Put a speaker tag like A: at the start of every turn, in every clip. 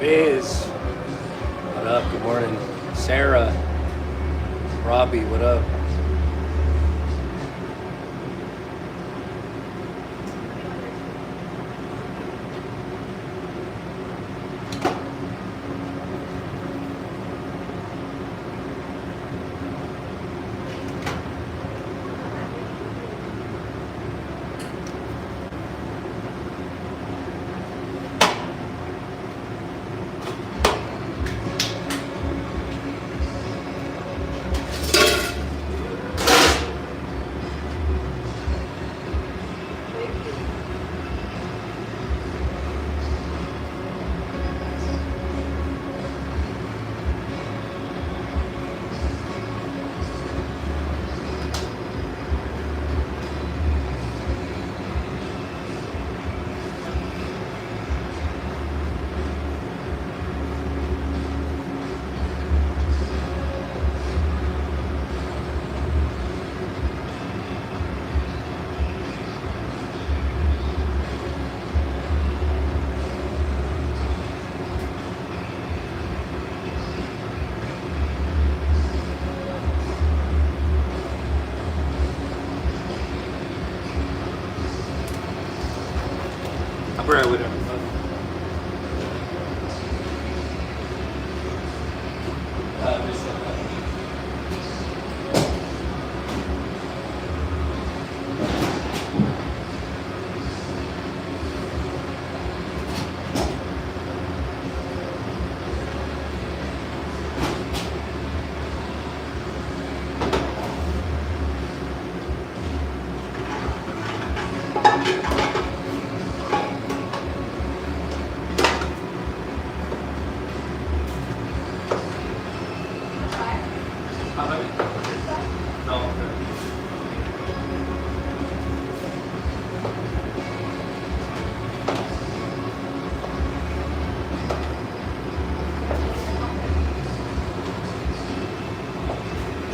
A: Biz, what up? Good morning. Sarah, Robbie, what up? I'll be right with everybody.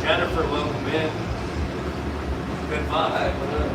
A: Jennifer, welcome in. Good vibe. What up?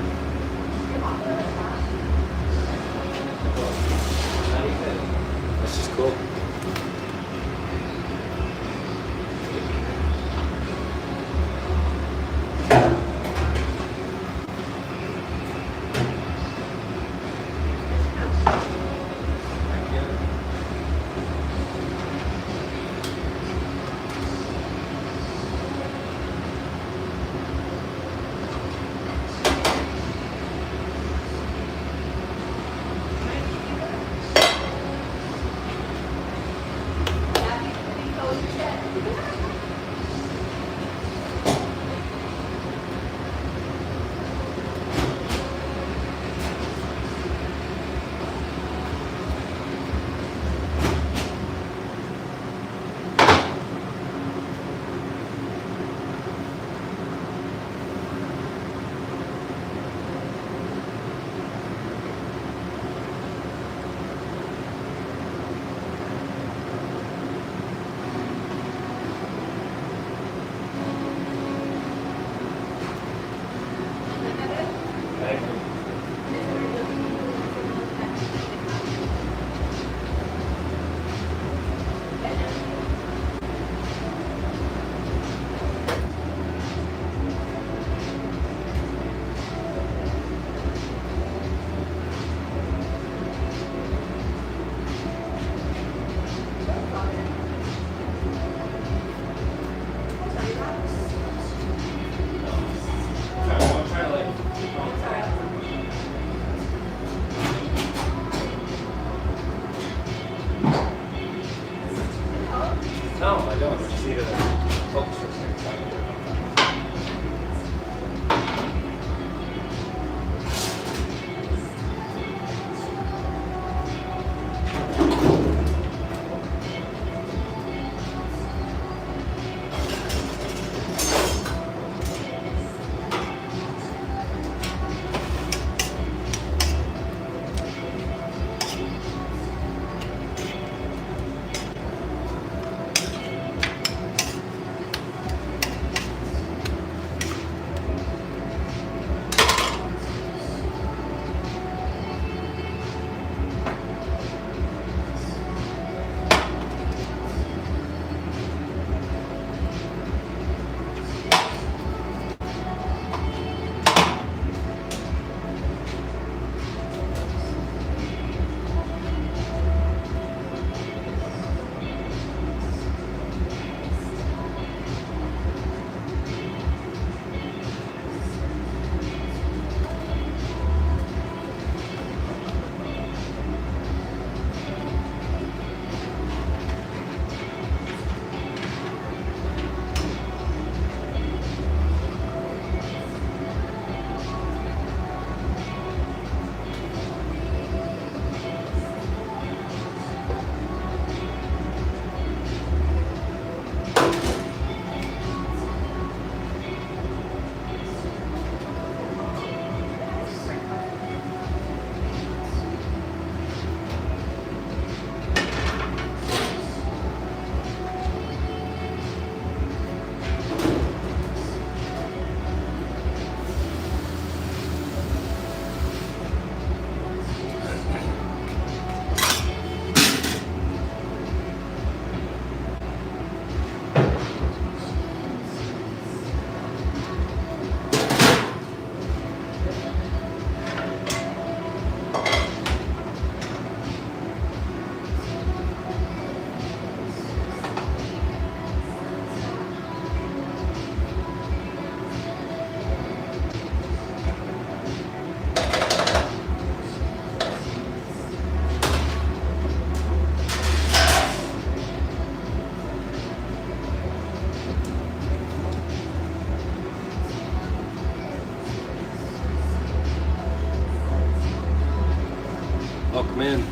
A: Welcome in.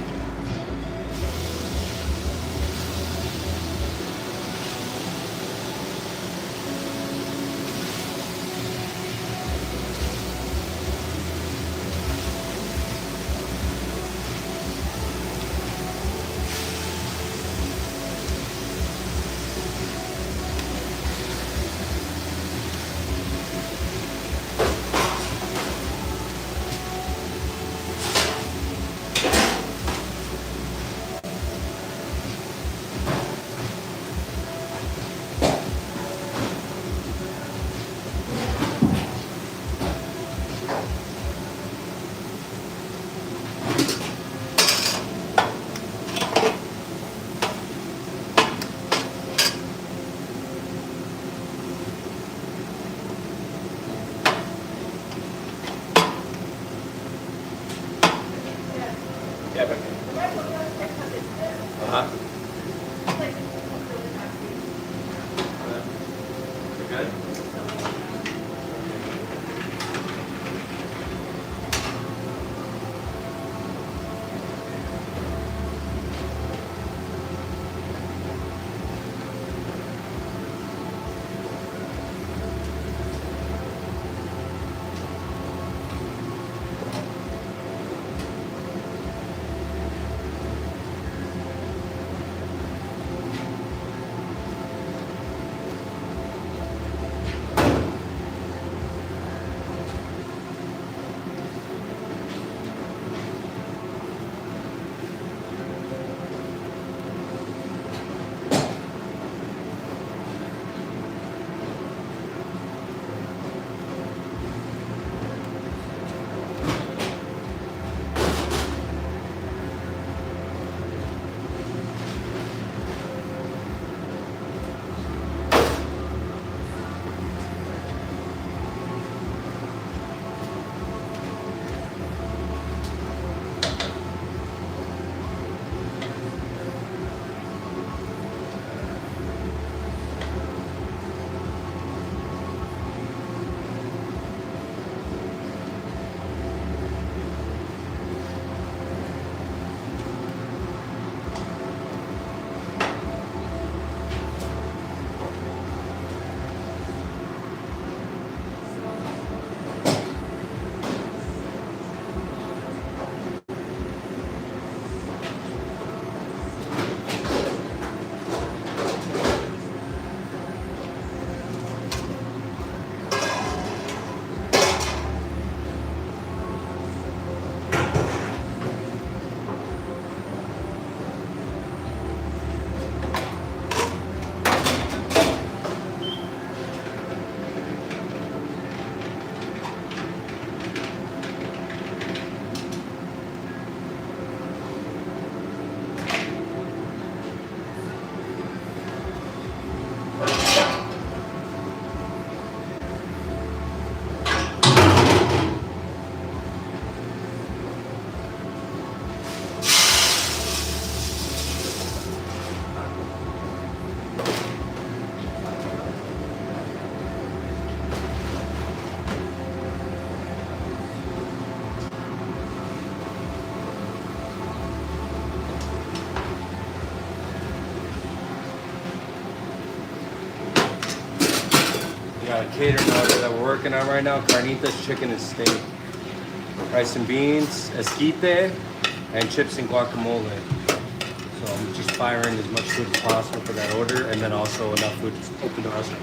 A: Uh-huh. You're good? We got a catering order that we're working on right now. Carnitas, chicken and steak. Rice and beans, esquite, and chips and guacamole. So I'm just firing as much food as possible for that order, and then also enough food to open the restaurant.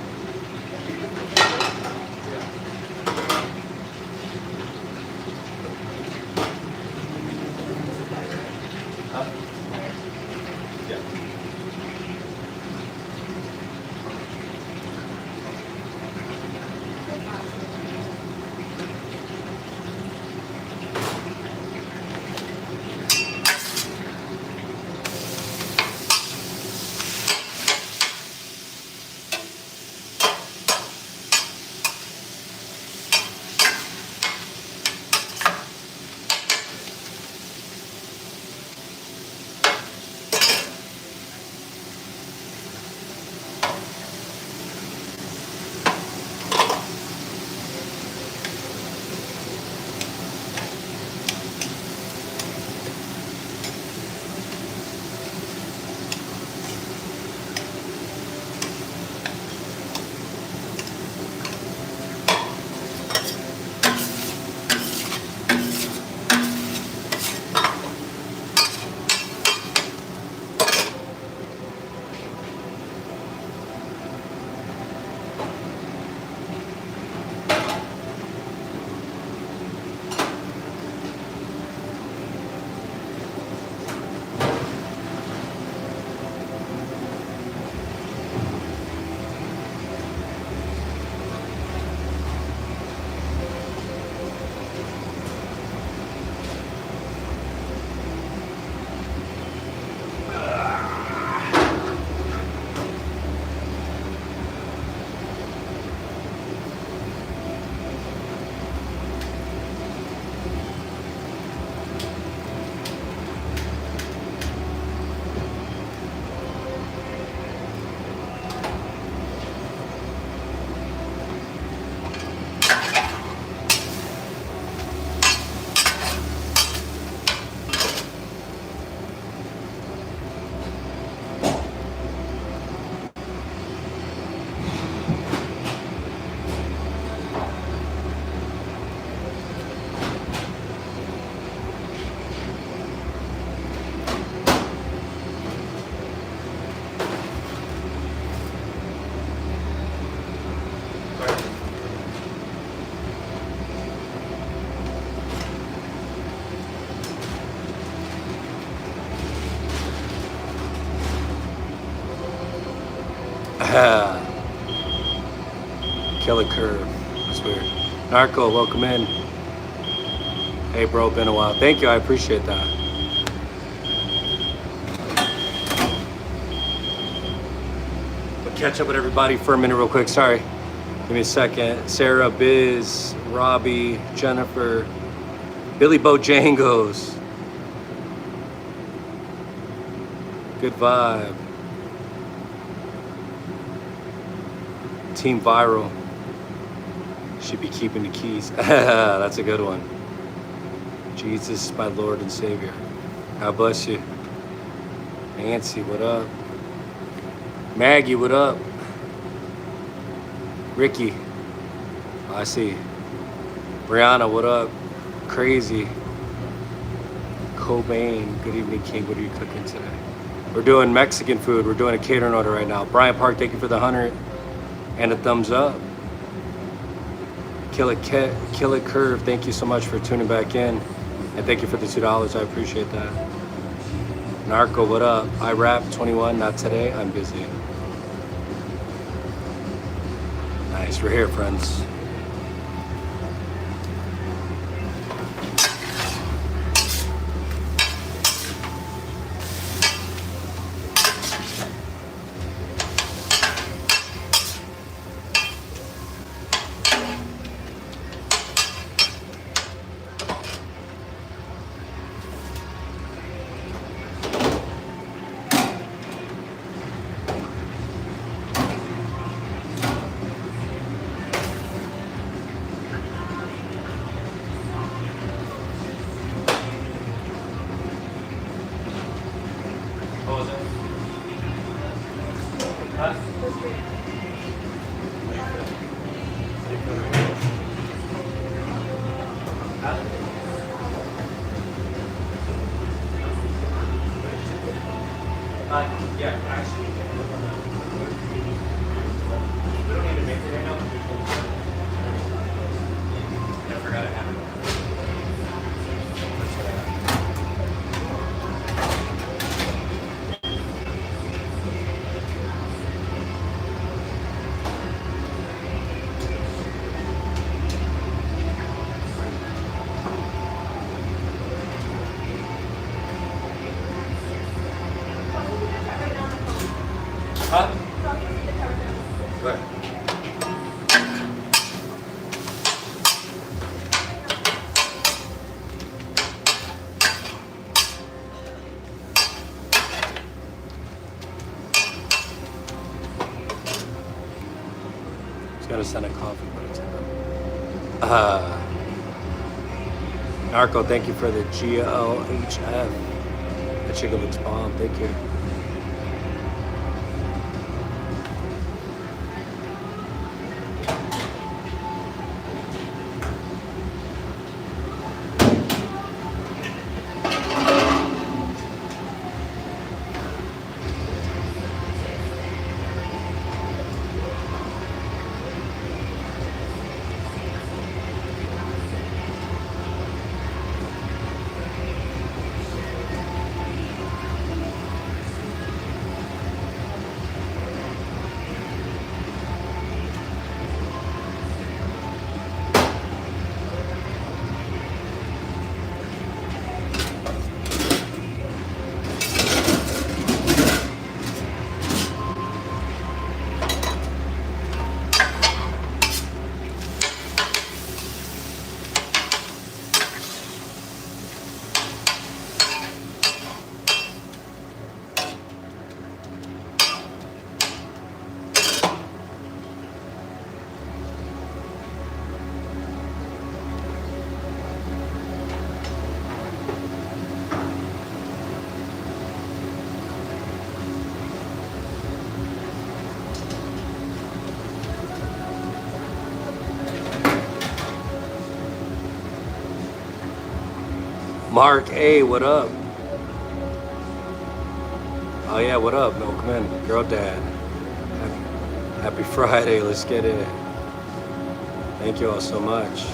A: Killer curve. That's weird. Narco, welcome in. Hey, bro, been a while. Thank you. I appreciate that. We'll catch up with everybody for a minute real quick. Sorry. Give me a second. Sarah, Biz, Robbie, Jennifer, Billy Bojangles. Good vibe. Team Viral. Should be keeping the keys. That's a good one. Jesus, my Lord and Savior. God bless you. Nancy, what up? Maggie, what up? Ricky, oh, I see. Brianna, what up? Crazy. Cobain, good evening, King. What are you cooking today? We're doing Mexican food. We're doing a catering order right now. Brian Park, thank you for the 100 and a thumbs up. Kill it Curve, thank you so much for tuning back in. And thank you for the $2. I appreciate that. Narco, what up? I rap 21, not today. I'm busy. Nice, we're here, friends. Yeah, actually, we don't need to make it right now. I forgot I have it. Huh? Where? Just gotta send a coffee, but it's Narco, thank you for the GLHF. That chicken looks bomb. Thank you. Mark A, what up? Oh yeah, what up? No, come in, girl dad. Happy Friday, let's get it. Thank you all so much.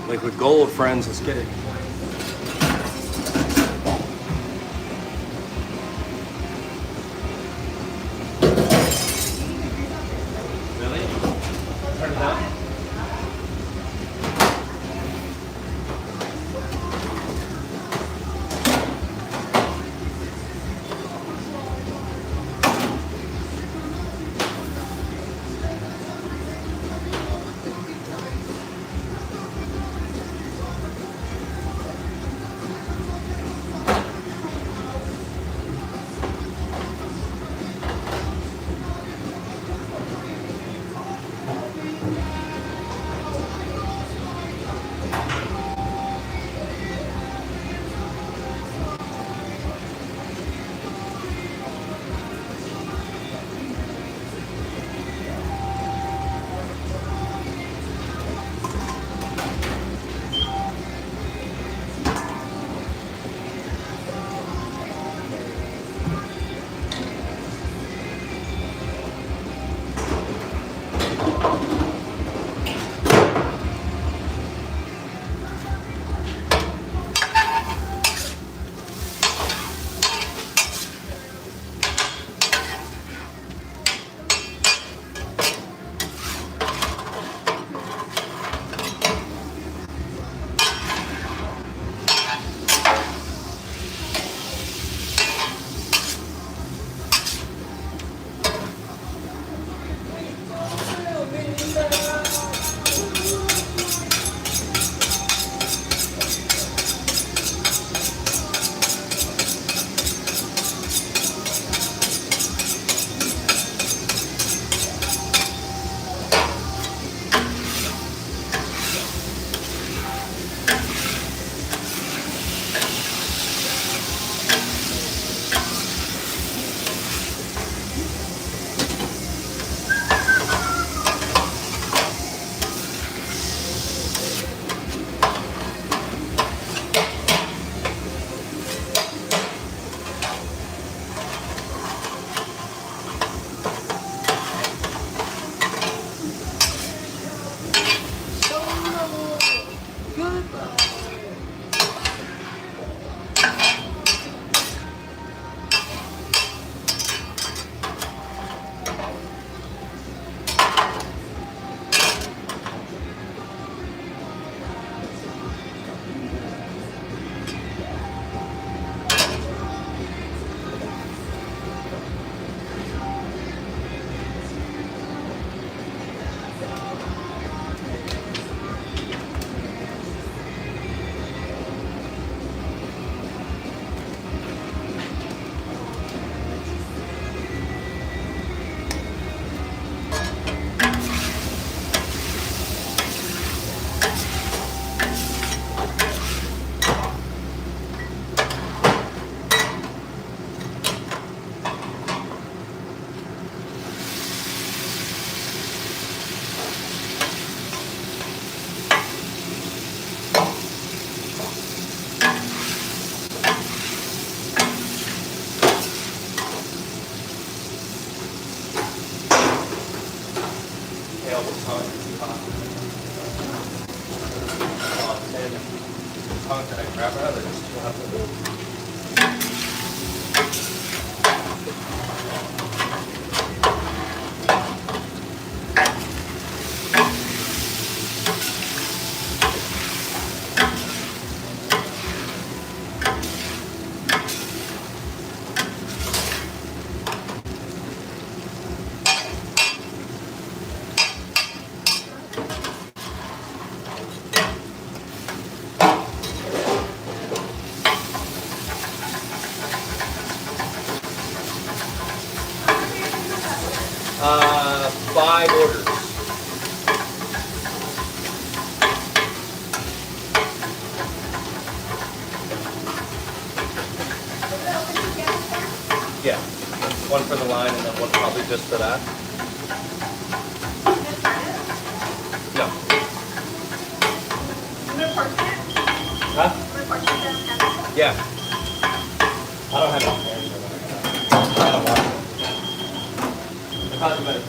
A: Liquid gold, friends. Let's get it. Really? Turn it down. Can I grab another? Just two have to five orders. Yeah, one for the line and then one probably just for that. No. Huh? Yeah. I don't have any hands for that. I don't want it. Probably better.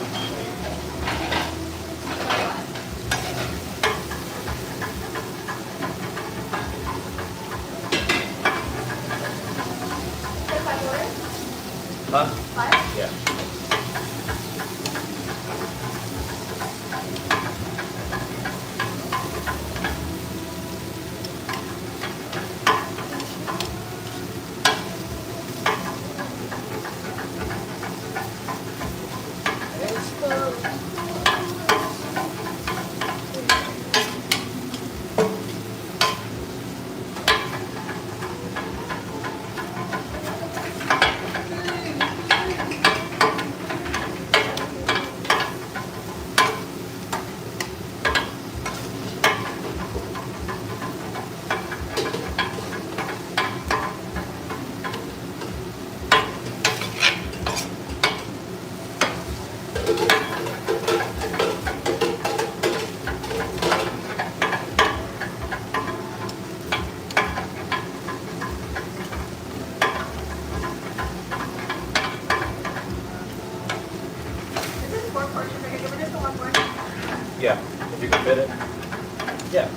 A: Huh?
B: 5?
A: Yeah. Yeah, if you can fit it. Yeah.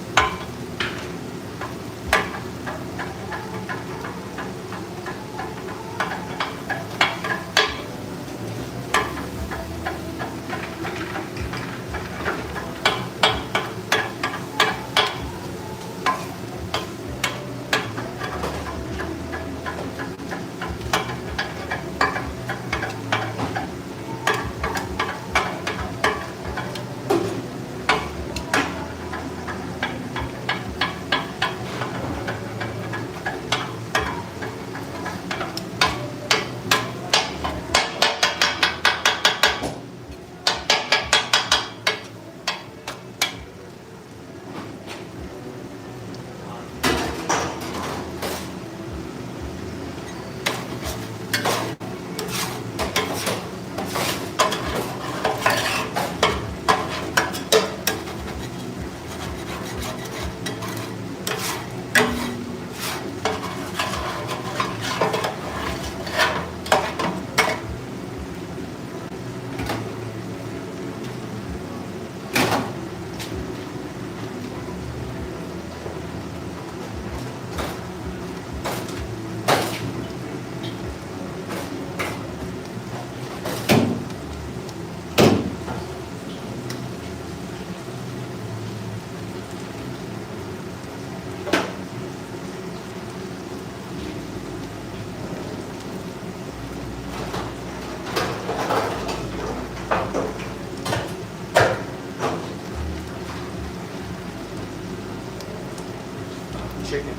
A: Chicken.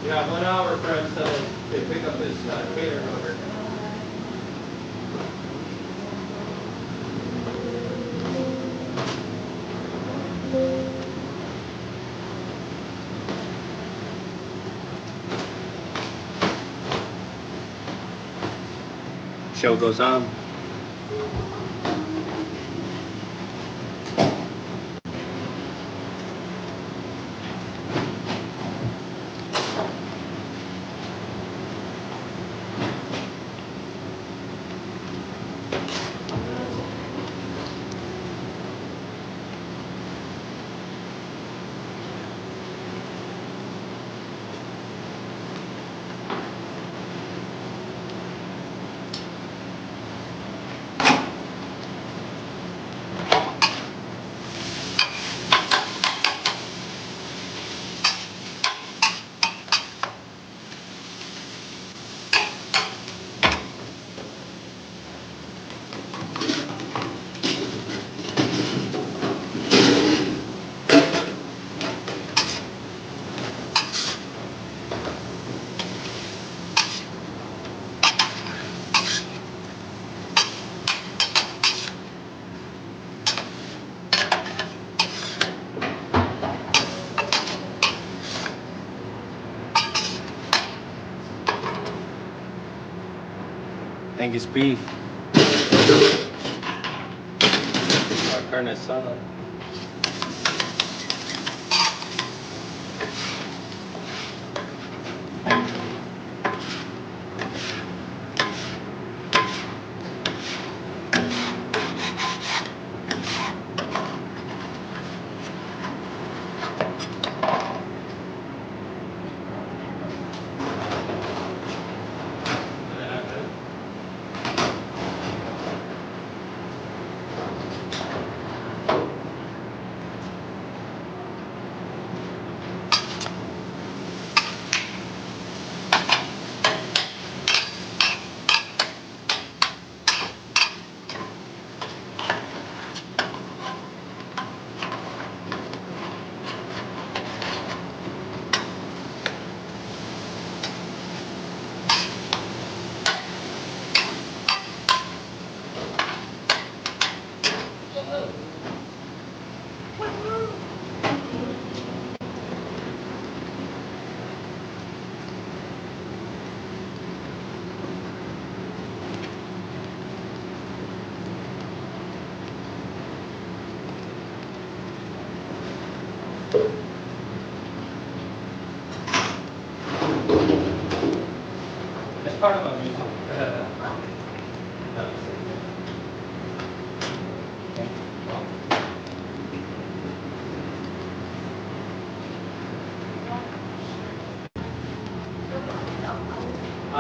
A: Yeah, 1 hour for until they pick up this catering order. Show goes on. Angus beef. Carne asada. It's part of my music.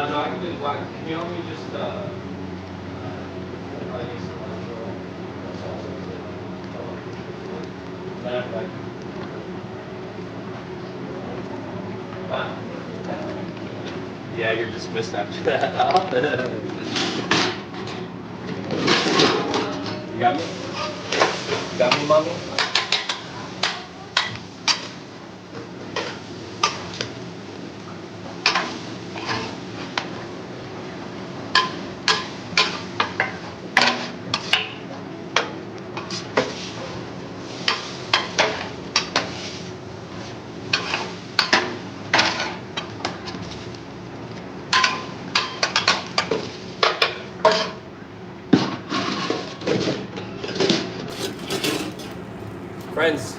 A: No, I can do black. Can you help me just, I need some yeah, you're dismissed after that. You got me? You got me, mommy? Friends,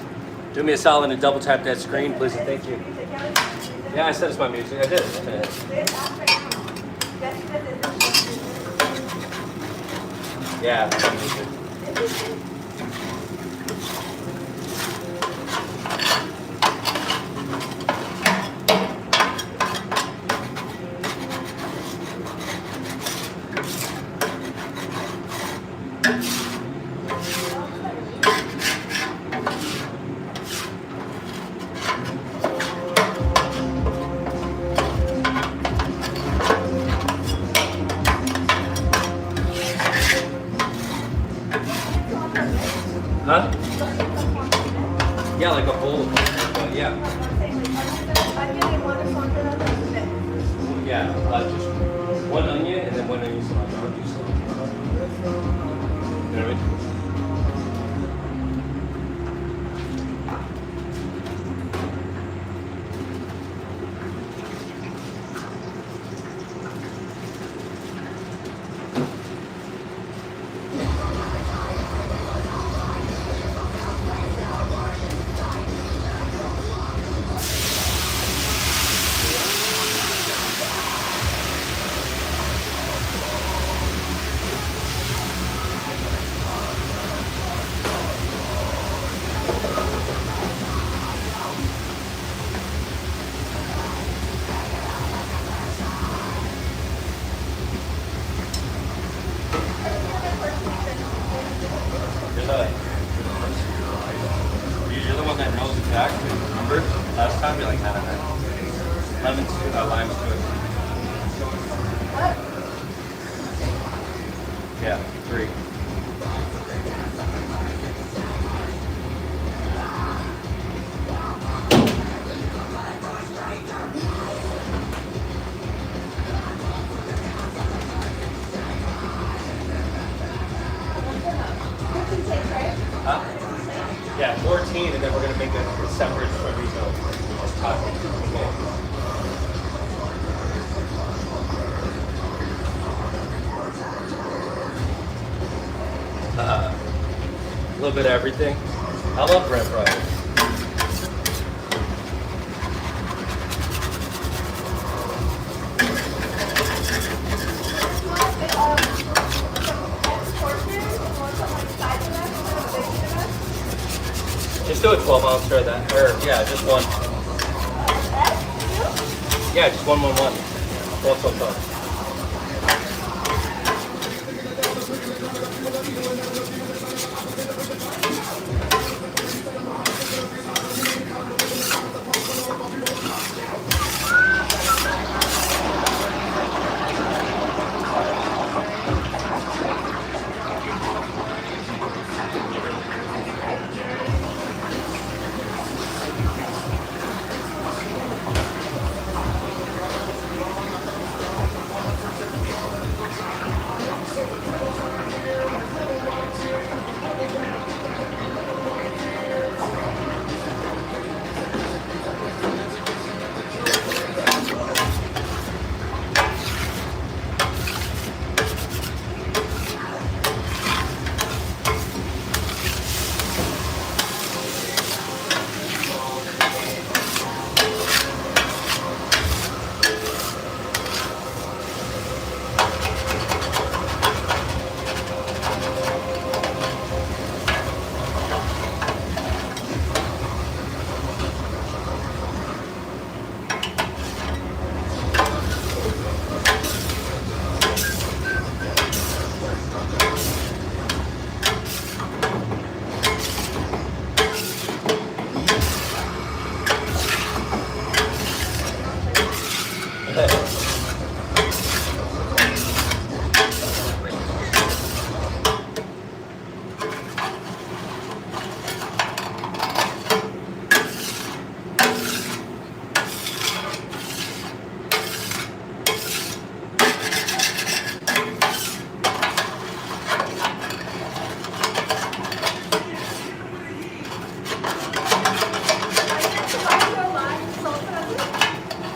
A: do me a solid and double tap that screen, please, and thank you. Yeah, I said it's my music. I did. Yeah, it's my music. Huh? Yeah, like a bowl. Yeah. Yeah, just one onion and then one onion cilantro. I'll do cilantro. You know what I mean? You're the one that knows exactly. Remember? Last time you're like, nah. Lemons to limes to it. What? Yeah, 3. Huh? Yeah, 14, and then we're going to make a separate chorizo. little bit of everything. I love bread fries. Just do a 12-ounce or that, or yeah, just one. Yeah, just one. 12.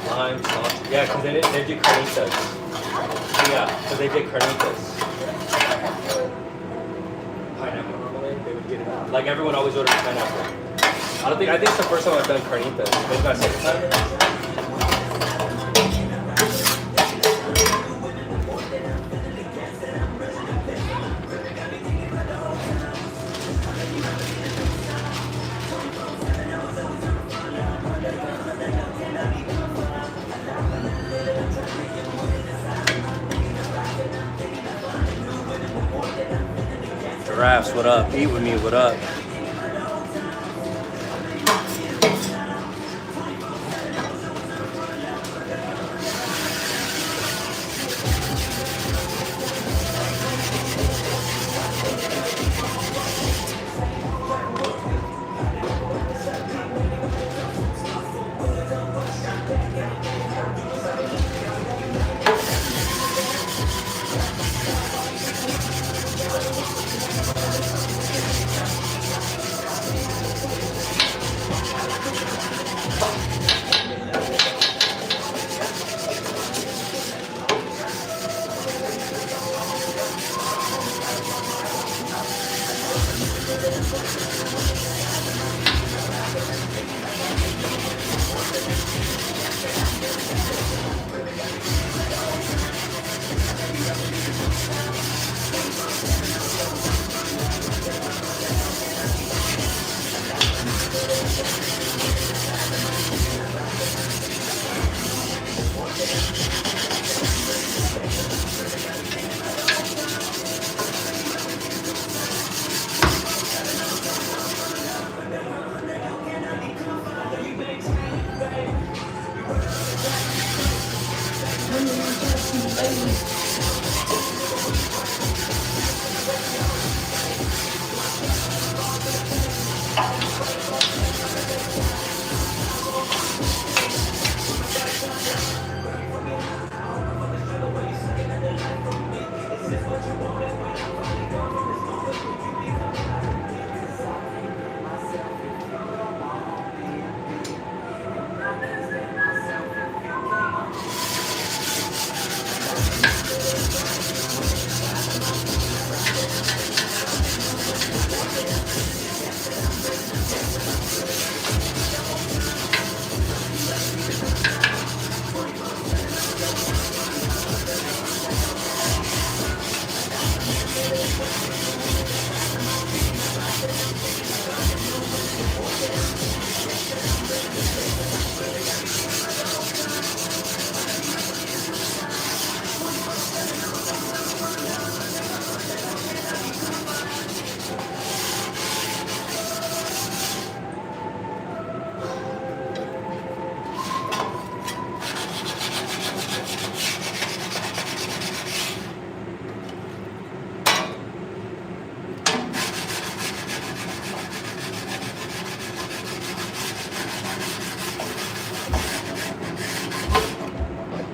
A: Lime, salsa. Yeah, because they do carnitas. Yeah, so they did carnitas. Pineapple normally, they would get it. Like everyone always orders pineapple. I think it's the first time I've done carnitas. Maybe my second time. Giraffes, what up? Eat with me, what up?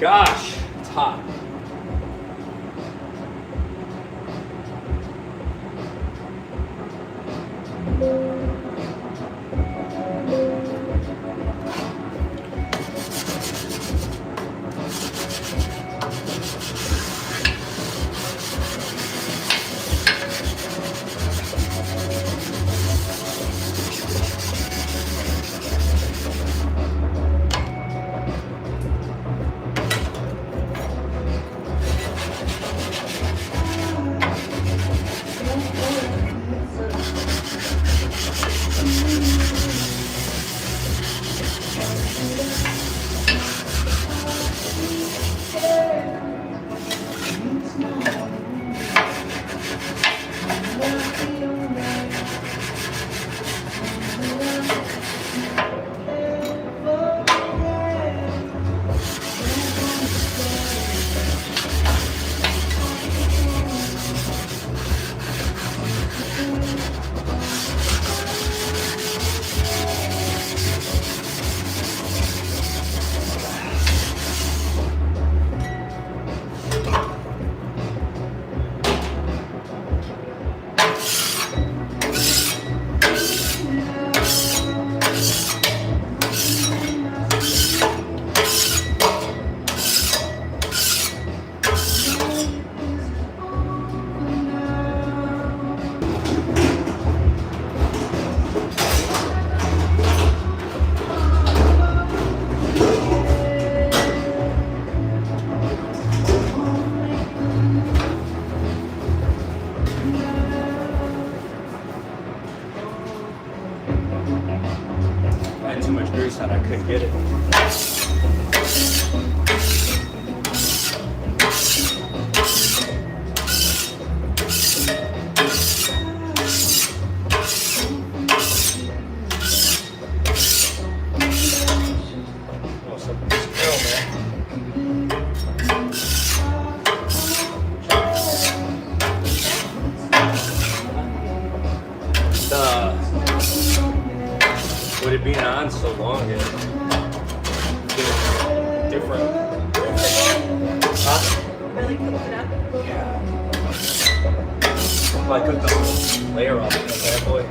A: gosh, it's hot. I had too much grease on, I couldn't get it. Oh, something's grill, man. With it being on so long, it's different. Huh?
B: Really cooked it up?
A: Yeah. Well, I cooked the whole layer off of that bad boy.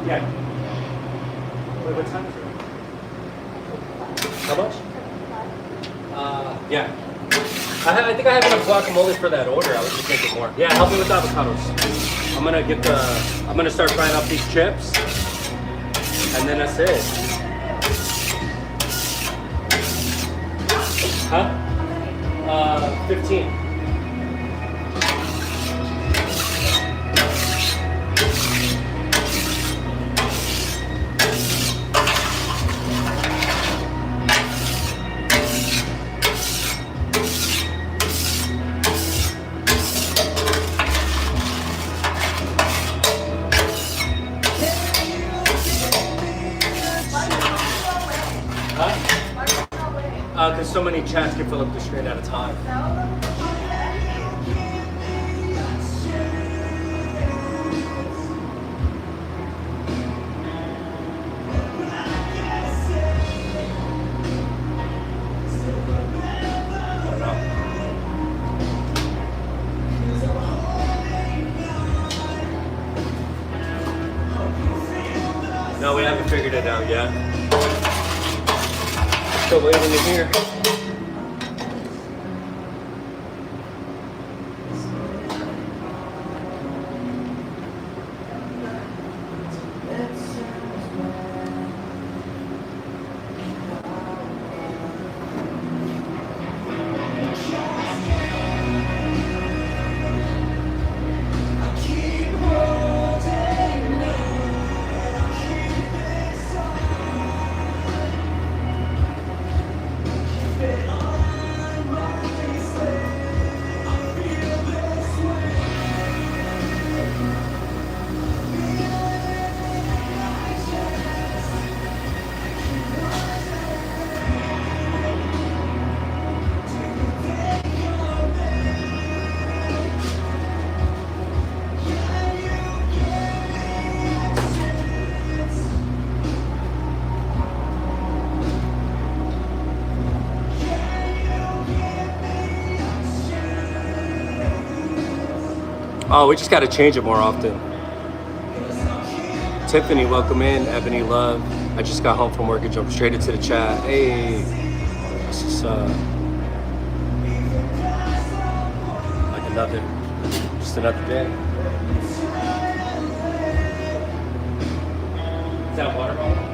A: Yeah. Wait, what time is it? How much? Yeah. I think I have enough guacamole for that order. I was just thinking more. Yeah, help me with the avocados. I'm gonna start frying up these chips, and then that's it. Huh? 15. Because so many chats can fill up the screen at a time. No, we haven't figured it out yet. Still waiting to hear. Oh, we just got to change it more often. Tiffany, welcome in. Ebony, love. I just got home from work and jumped straight into the chat. Hey, this is like just another day. Is that water bottle?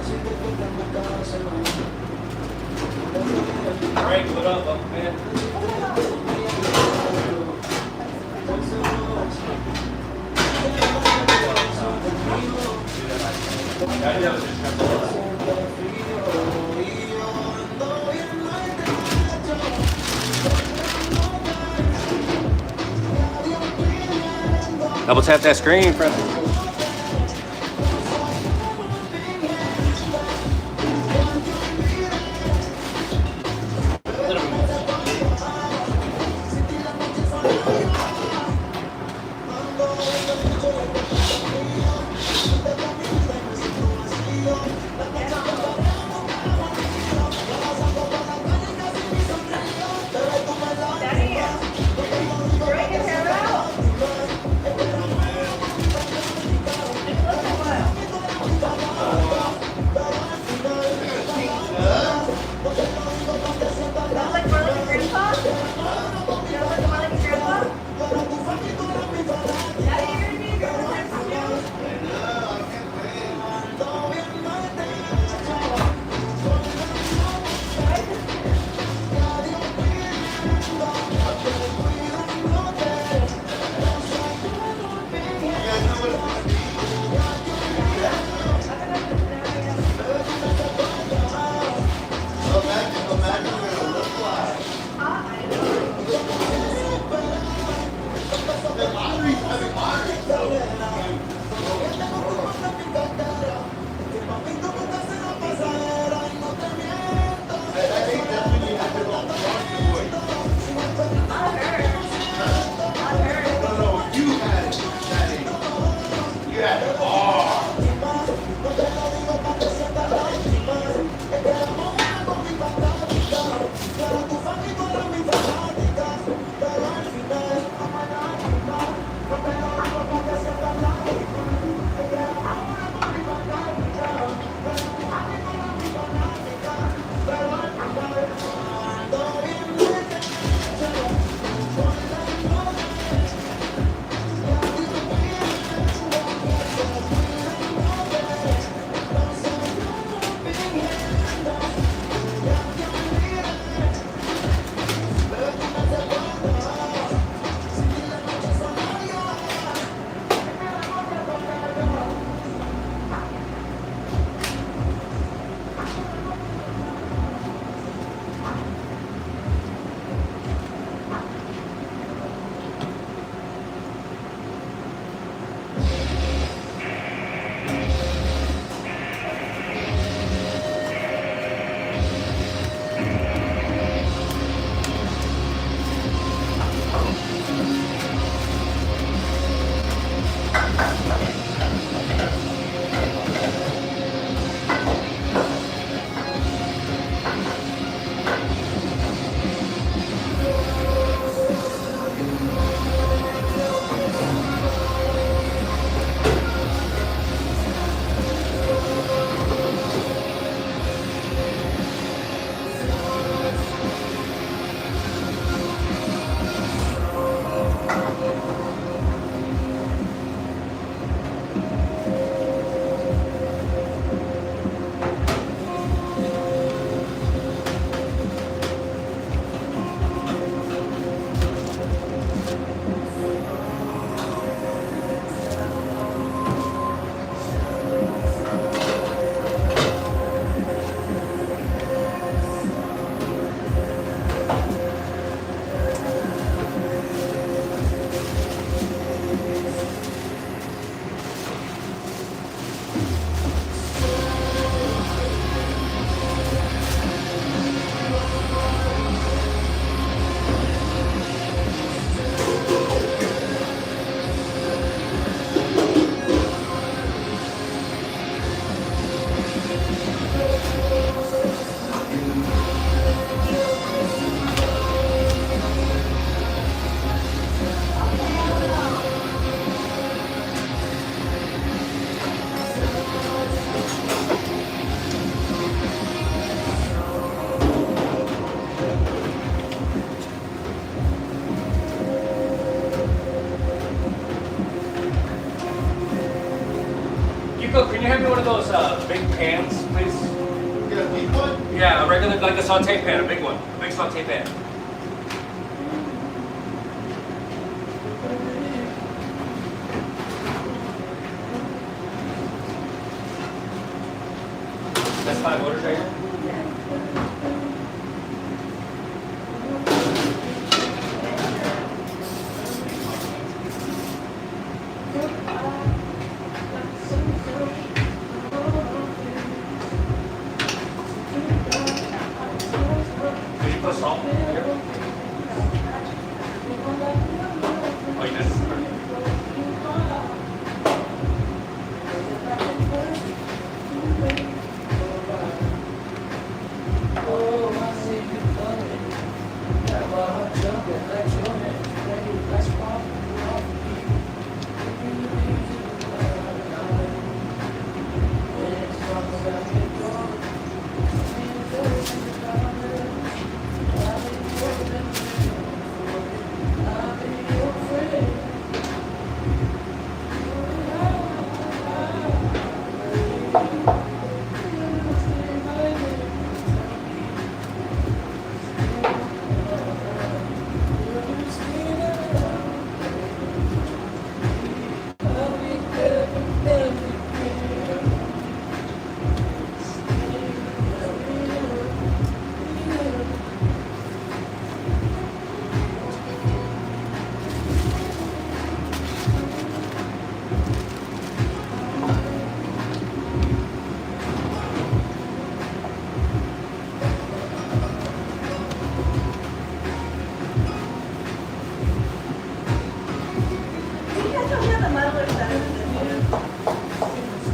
A: Frank, what up, man? Double tap that screen, friend. Kiko, can you have me one of those big pans, please?
B: You got a big one?
A: Yeah, a regular, like a saute pan, a big one. A big saute pan. That's 5 orders right here? Did you put salt here? Oh, you did?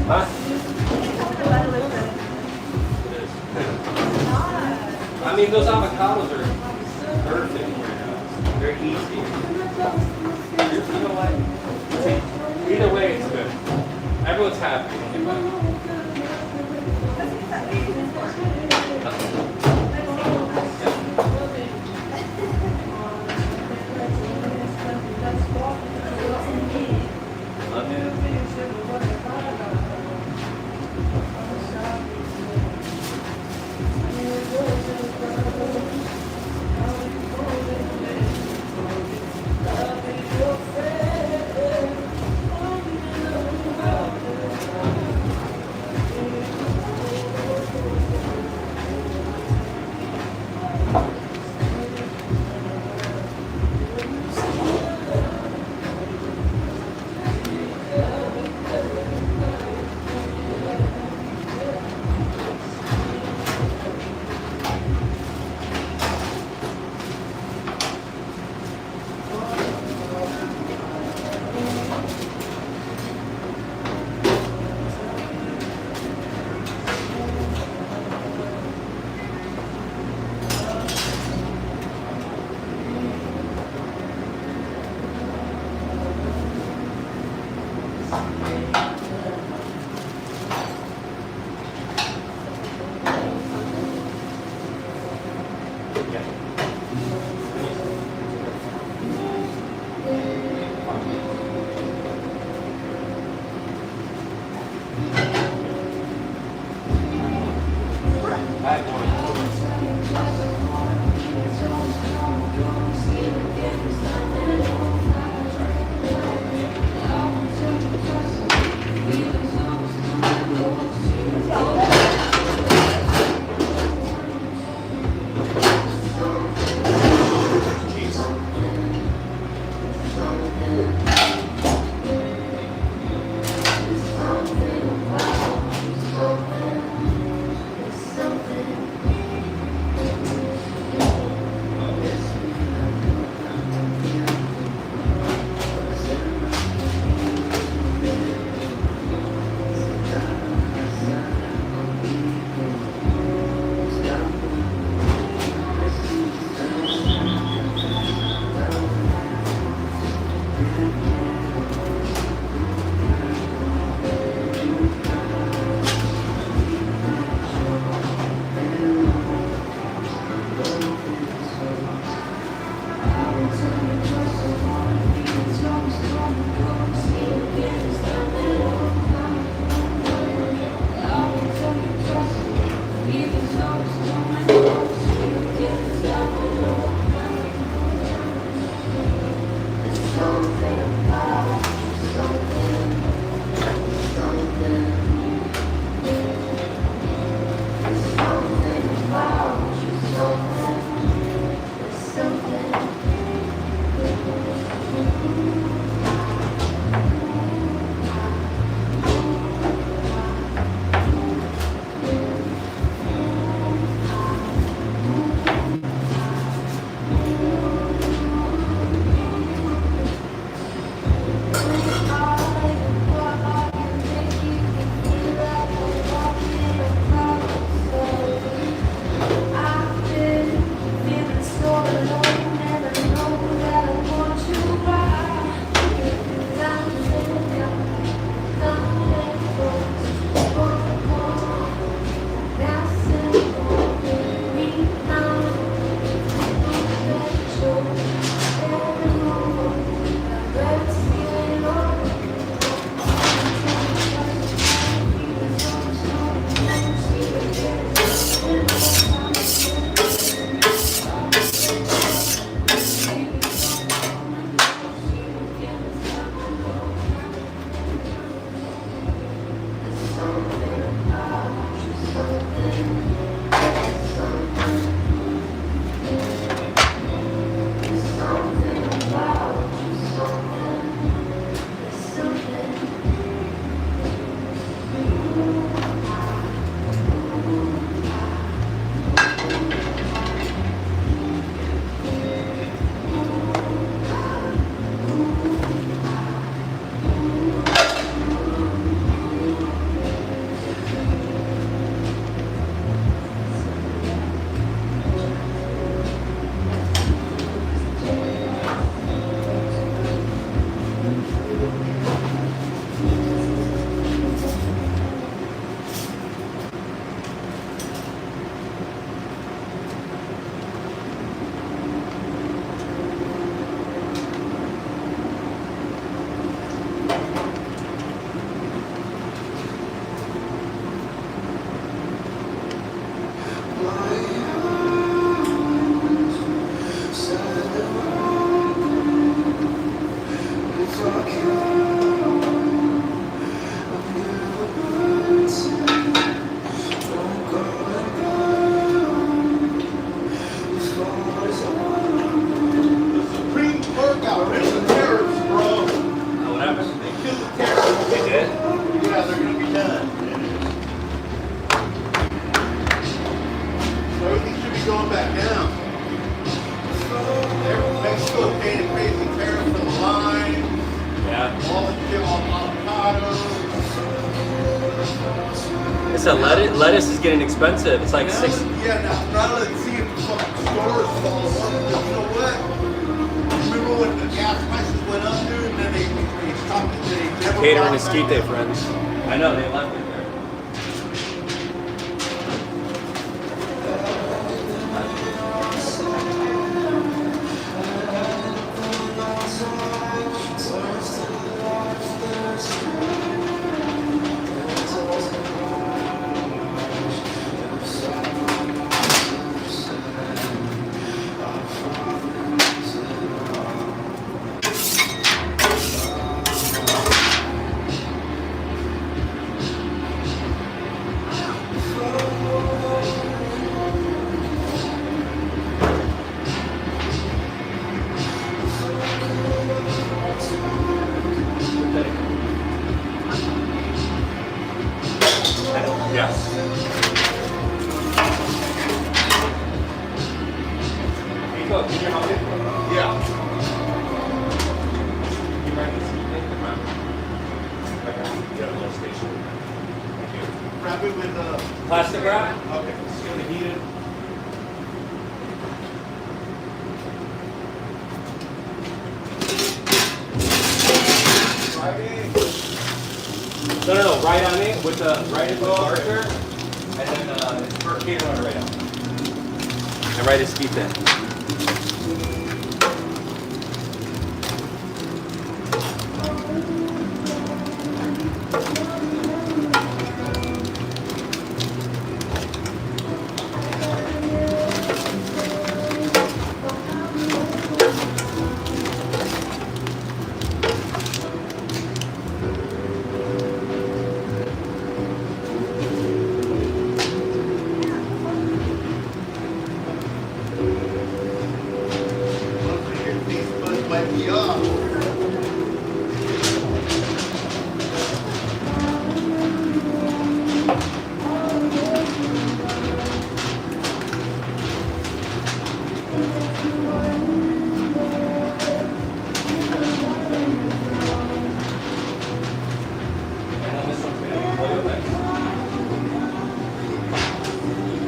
A: Huh? I mean, those avocados are perfect right now. They're easy. You know what? See, either way, it's good. Everyone's happy.
B: The Supreme Court got rid of the tariffs, bro.
A: What happened?
B: They killed the tariffs.
A: They did?
B: Yeah, they're gonna be done. So everything should be going back down. Mexico paying crazy tariffs on the line,
A: Yeah.
B: all the shit on avocados.
A: It's a lettuce is getting expensive. It's like
B: Now
A: six.
B: Yeah, now let's see if the fucking stores fall apart. Because you know what? Remember when the gas prices went up, dude, and then they stopped it, they never
A: Catering
B: brought
A: is
B: it back
A: Esquite,
B: up?
A: friends. I know they left it there. Yes. Nico, can you help me?
B: Yeah.
A: You ready to see it? Come on. Okay, get a little station. Thank you.
B: Wrap it with
A: Plastic wrap?
B: okay.
A: It's gonna heat it. No, right on it with the right in the marker, and then it's for catering on right out. And right is keep that.
B: Might be off.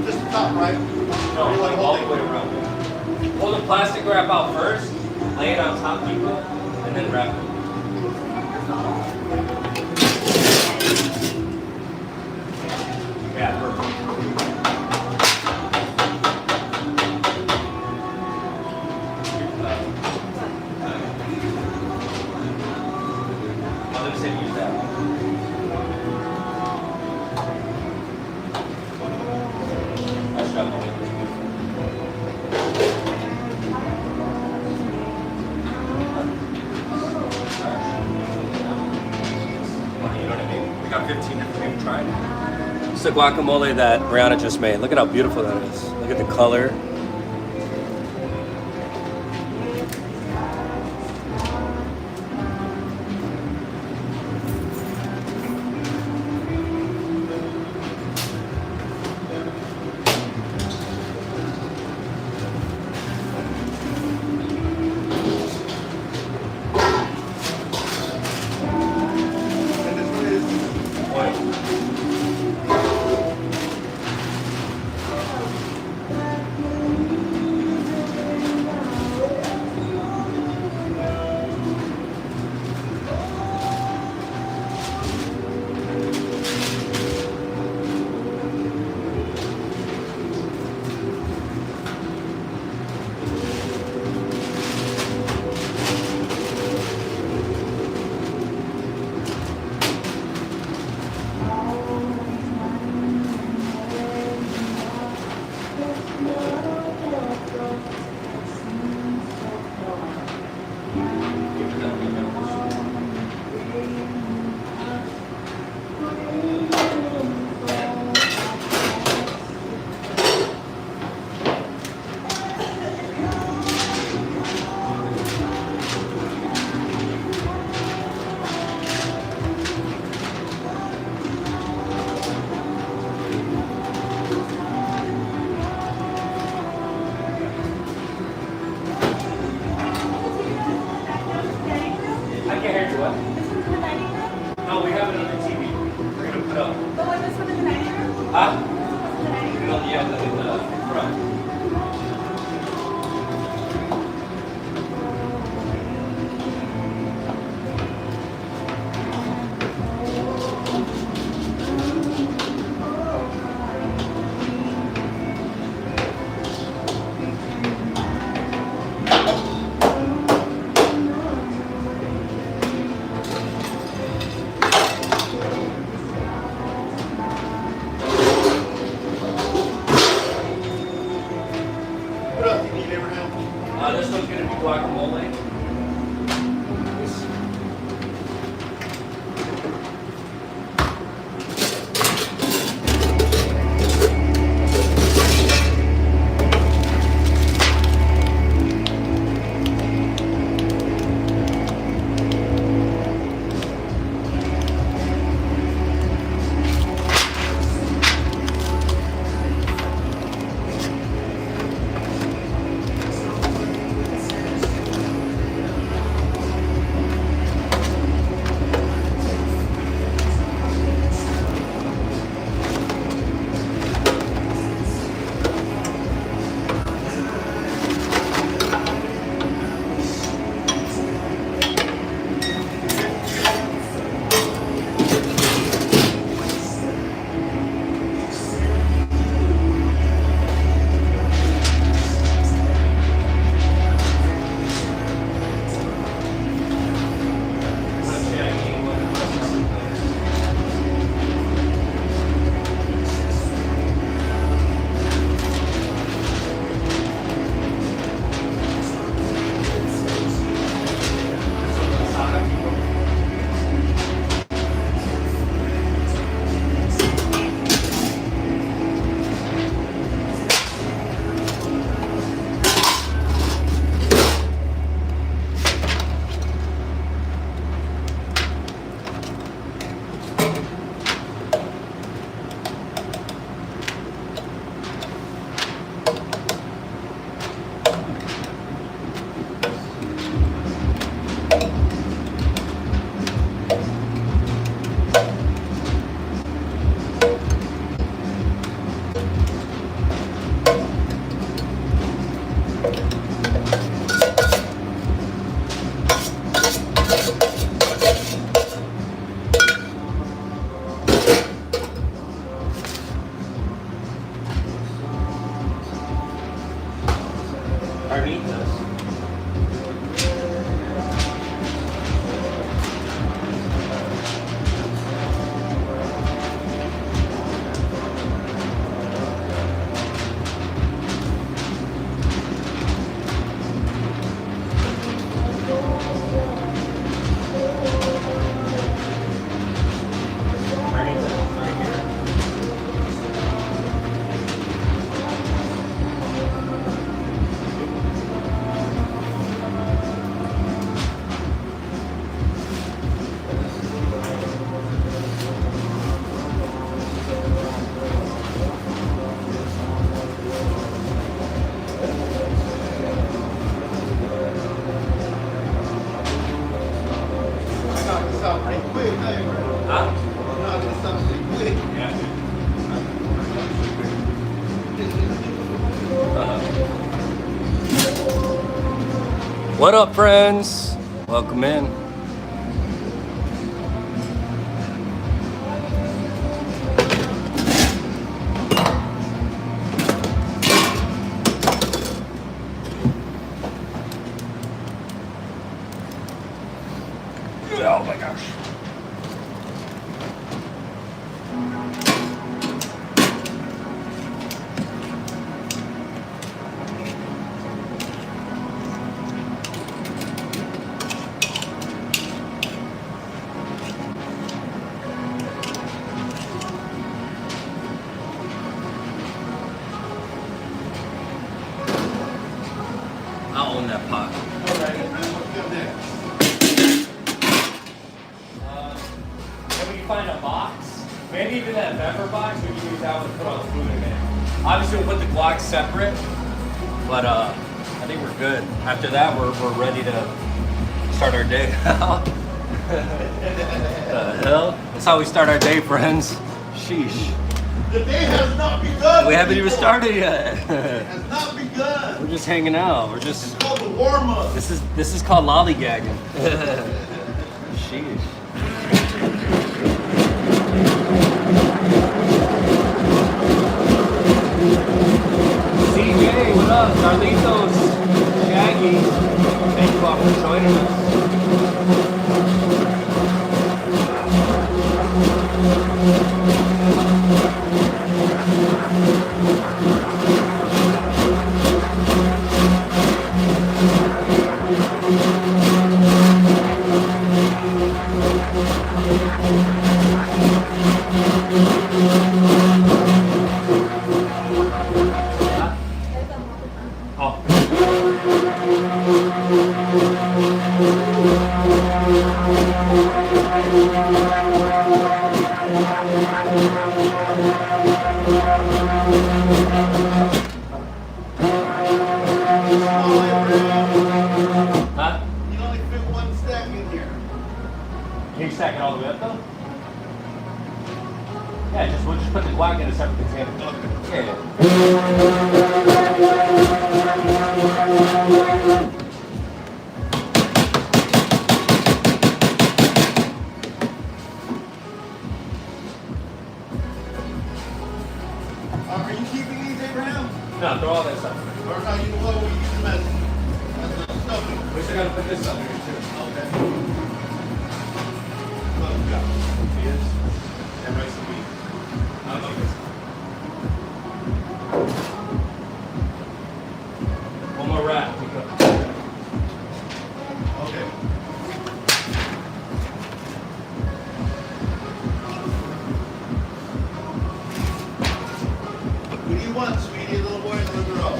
B: Just the top, right?
A: No,
B: You want
A: like
B: to
A: all
B: hold
A: the
B: it?
A: way around. Pull the plastic wrap out first, lay it on top, Nico, and then wrap it. Yeah, perfect. Mother said use that. Nice job, Mother. the guacamole that Brianna just made. Look at how beautiful that is. Look at the color.
B: And this one is
A: Oil. I can't hear you. What?
C: This one's in the dining room?
A: No, we have it on the TV. We're gonna put up.
C: The one, this one in the dining room?
A: Huh?
C: This one's in the dining room?
A: No, yeah, the front.
B: what else do you need, Abraham?
A: This one's gonna be guacamole. What up, friends? Welcome in. Oh my gosh. I'll own that pot. Can we find a box? Maybe even that pepper box, we can use that one to put all the food in it. Obviously we'll put the guac separate, but I think we're good. After that, we're ready to start our day. The hell? That's how we start our day, friends. Sheesh.
B: The day has not begun.
A: We haven't even started yet.
B: It has not begun.
A: We're just hanging out. We're
B: It's
A: just.
B: called the warm up.
A: This is called lollygagging. Sheesh. CJ, what up? Carlitos, Shaggy, thank you all for joining us. Oh. Huh?
B: You only fit one stack in here.
A: Can you stack it all the way up though? Yeah, we'll just put the guac in a separate container. Yeah.
B: Are you keeping these, Abraham?
A: No, throw all that stuff.
B: Or no, you know what? We use them as a stuffing.
A: We still gotta put this up here too.
B: Okay. What we got? Tortillas and rice and beans.
A: I like this. One more wrap.
B: Okay. What do you want, sweetie? Little boy and little girl?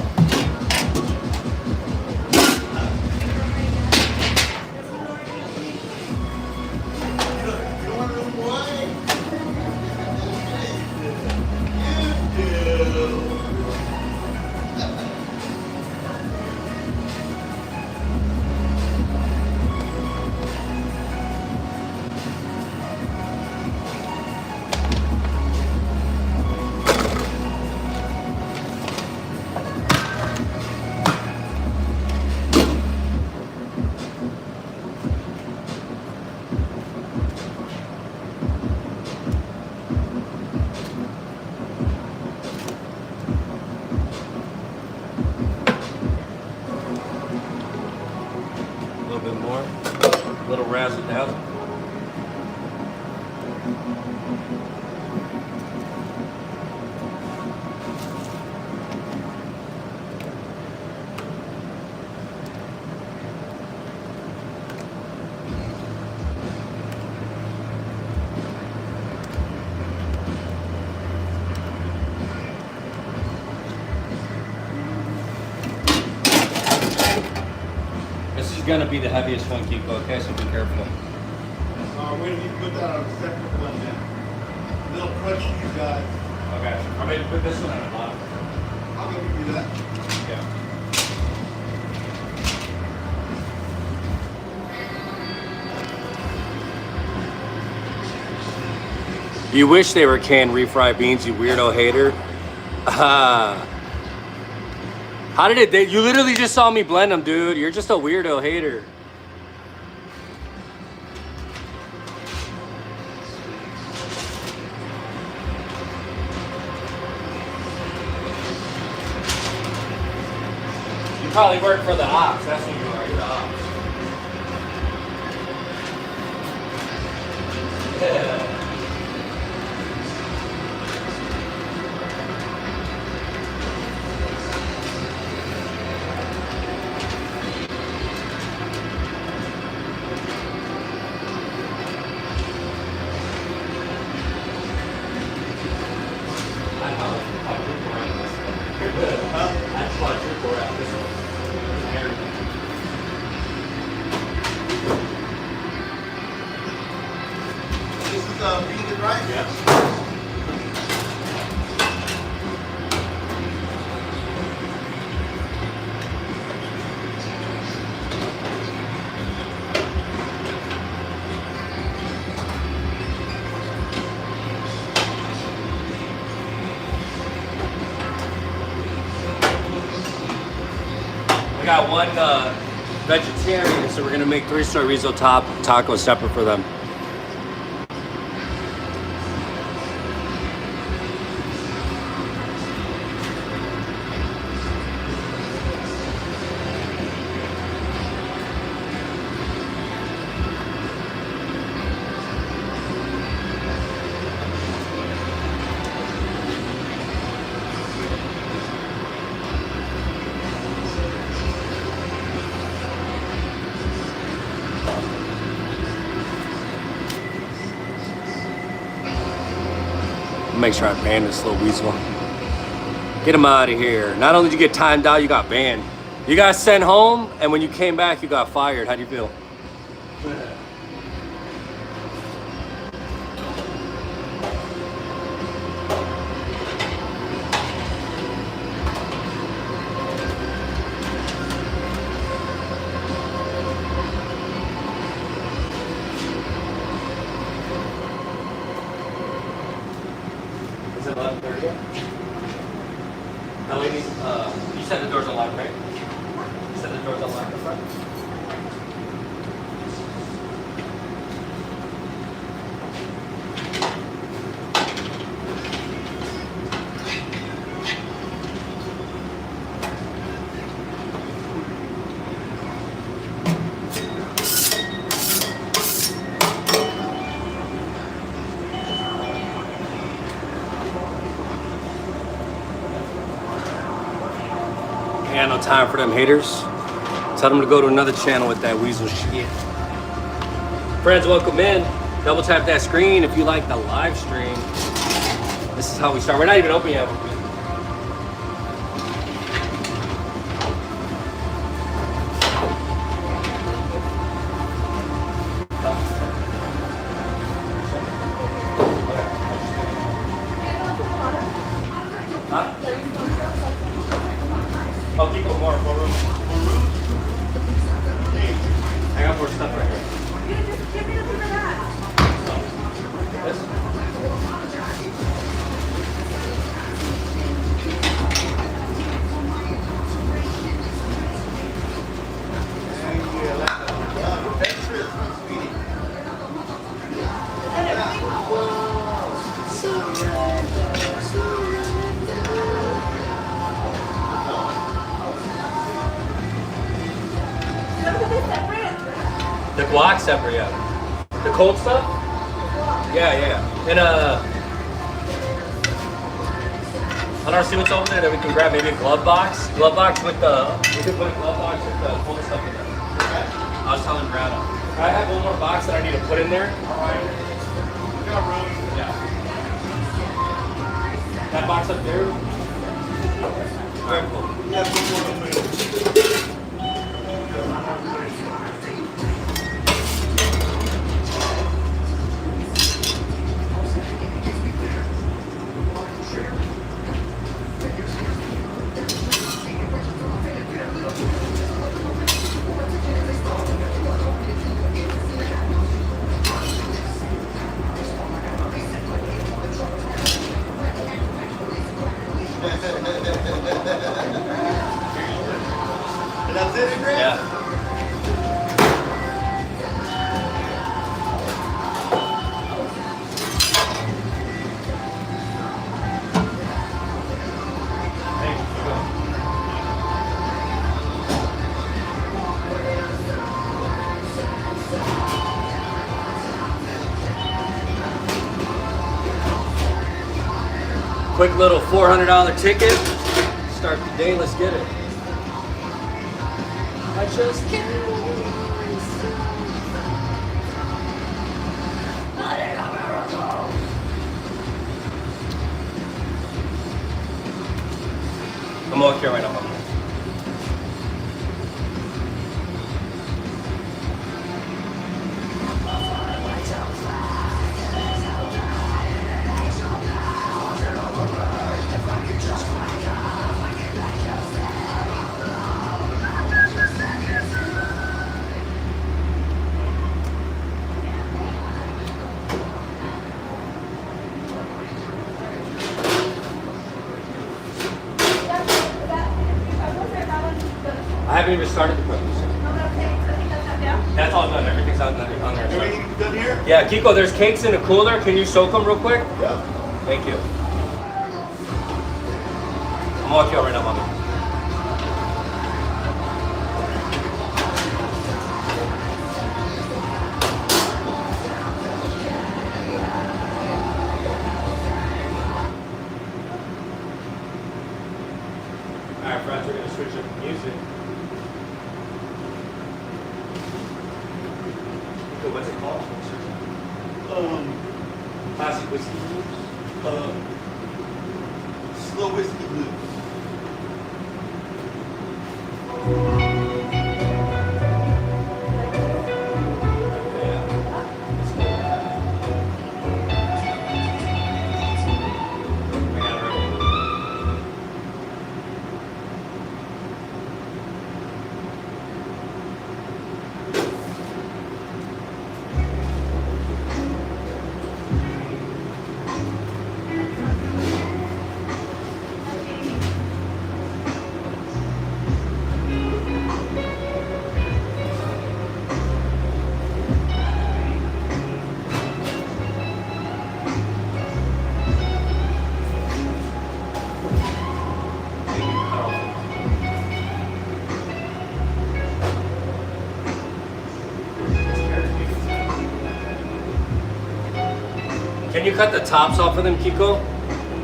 B: You don't want a little boy? You do.
A: A little bit more. A little razzle dazzle. This is gonna be the heaviest one, Kiko, okay? So be careful.
B: We need to put that on a separate one then. Little crunch for you guys.
A: Okay. I'm ready to put this one on the bottom.
B: I'll give you that.
A: Yeah. You wish they were canned refried beans, you weirdo hater. Ah. How did it? You literally just saw me blend them, dude. You're just a weirdo hater. You probably work for the ops. That's what you are. You're the ops. Yeah.
B: This is vegan, right?
A: Yes. We got one vegetarian, so we're gonna make 3-star risotto tacos separate for them. Make sure I ban this little weasel. Get him out of here. Not only did you get timed out, you got banned. You got sent home, and when you came back, you got fired. How do you feel? Is it 11:30? Now, ladies, you said the doors unlocked, right? You said the doors unlocked in front? Yeah, no time for them haters. Tell them to go to another channel with that weasel shit. Friends, welcome in. Double tap that screen if you like the live stream. This is how we start. We're not even open yet. Huh? Oh, keep it more room. I got more stuff right here.
C: Give me the paper bag.
A: This? The guac separate, yeah. The cold stuff? Yeah. And I don't see what's over there that we can grab. Maybe a glove box. Glove box with the. We could put a glove box with the cold stuff in there. I was telling Greta. I have one more box that I need to put in there.
B: Alright. We got room.
A: Yeah. That box up there. Alright, cool.
B: We have one more room.
A: Quick little $400 ticket. Start the day, let's get it. I just can't. I'm okay right now. I haven't even started the pregnancy. That's all done. Everything's on there.
B: Everything done here?
A: Yeah, Kiko, there's cakes in the cooler. Can you soak them real quick?
B: Yeah.
A: Thank you. I'm walking out right now, mommy. Alright, friends, we're gonna switch up the music. Kiko, what's it called? Classic whiskey blues.
B: Slow whiskey blues. Can you cut the tops off of them, Kiko?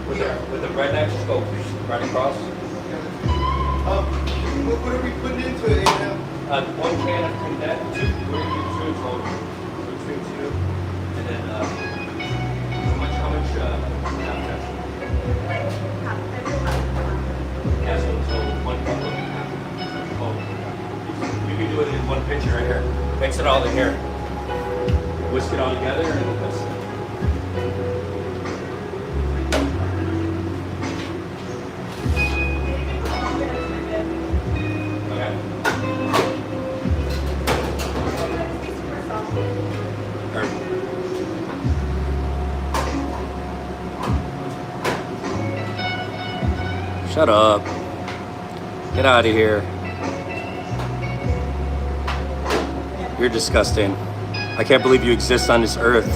B: With the breadknife, just go right across. What are we putting into it now?
A: 1 can of condensed, two total, between two, and then how much? Yeah, so 1 cup of half. Oh, you can do it in one pitcher right here. Mix it all in here. Whisk it all together, and that's it. Shut up. Get out of here. You're disgusting. I can't believe you exist on this earth.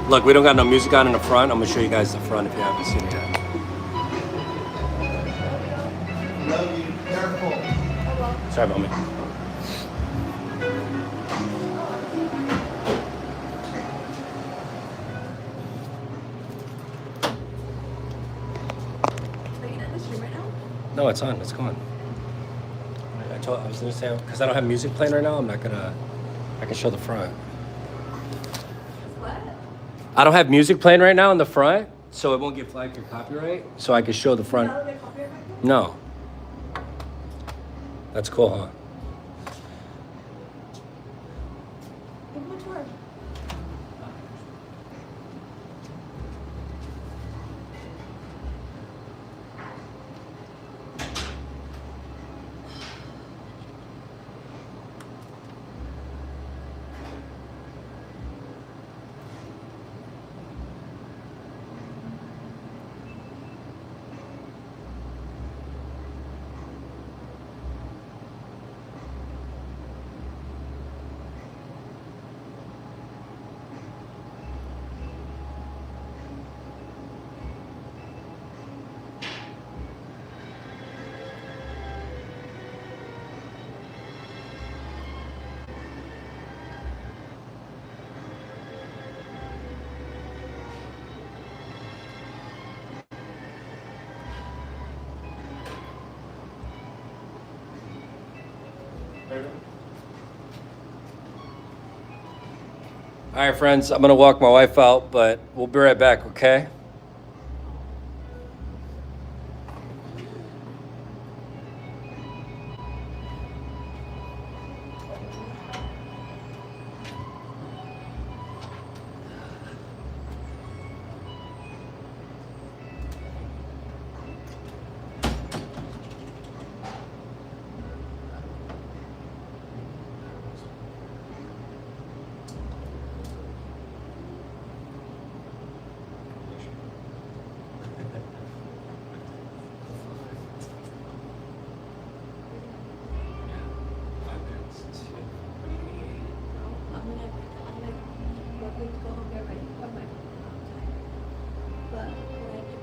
A: Look, we don't got no music on in the front. I'm gonna show you guys the front if you haven't seen it yet.
B: Love you. Careful.
A: Sorry, mommy. No, it's on. It's going. I was gonna say, because I don't have music playing right now, I'm not gonna. I can show the front.
C: What?
A: I don't have music playing right now in the front, so it won't get flagged for copyright. So I can show the front. No. That's cool, huh? All right, friends, I'm gonna walk my wife out, but we'll be right back, okay?
C: I'm gonna we're going to go home, get ready. Okay. But when I get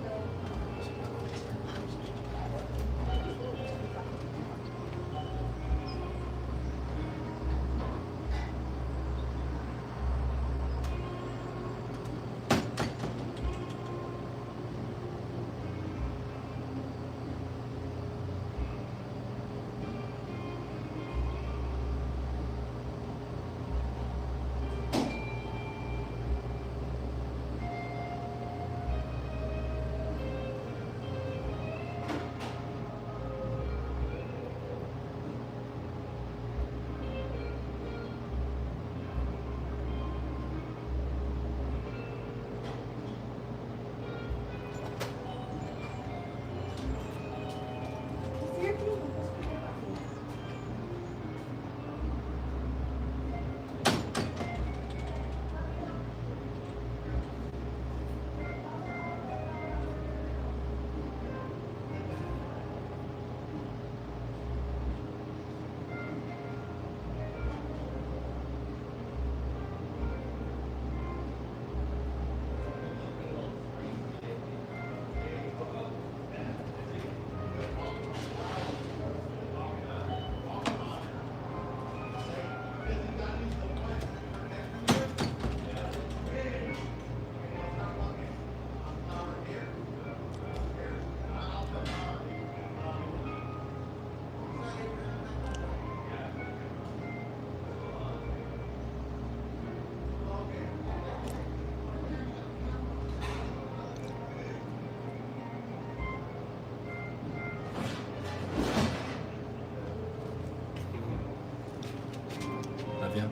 A: Love you.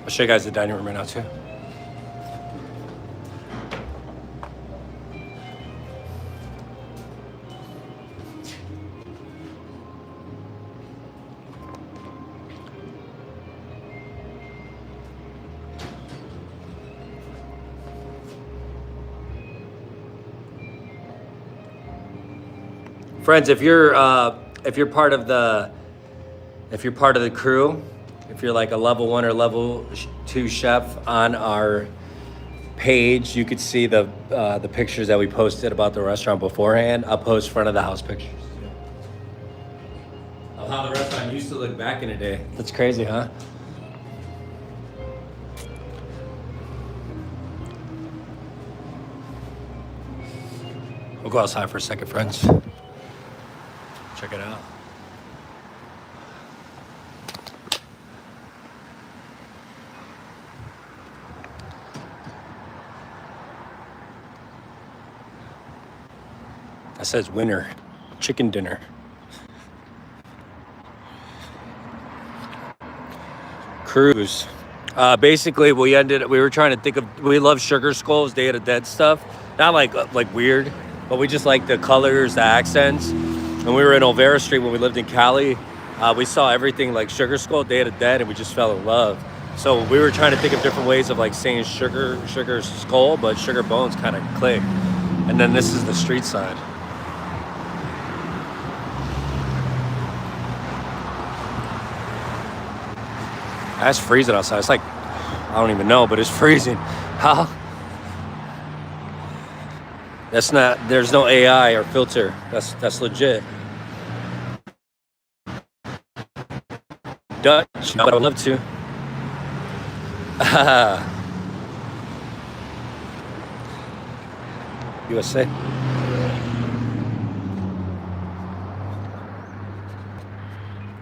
A: I'll show you guys the dining room right now, too. Friends, if you're part of the crew, if you're like a level 1 or level 2 chef on our page, you could see the pictures that we posted about the restaurant beforehand. I'll post front of the house pictures of how the restaurant used to look back in the day. That's crazy, huh? We'll go outside for a second, friends. Check it out. That says winner, chicken dinner. Cruise. Basically, we were trying to think of, we love sugar skulls, Day of the Dead stuff. Not like weird, but we just like the colors, the accents. And we were in Olvera Street when we lived in Cali. We saw everything like sugar skull, Day of the Dead, and we just fell in love. So we were trying to think of different ways of like saying sugar skull, but sugar bones kind of click. And then this is the street side. That's freezing outside. It's like, I don't even know, but it's freezing. How? That's not, there's no AI or filter. That's legit. Dutch, but I would love to. USA.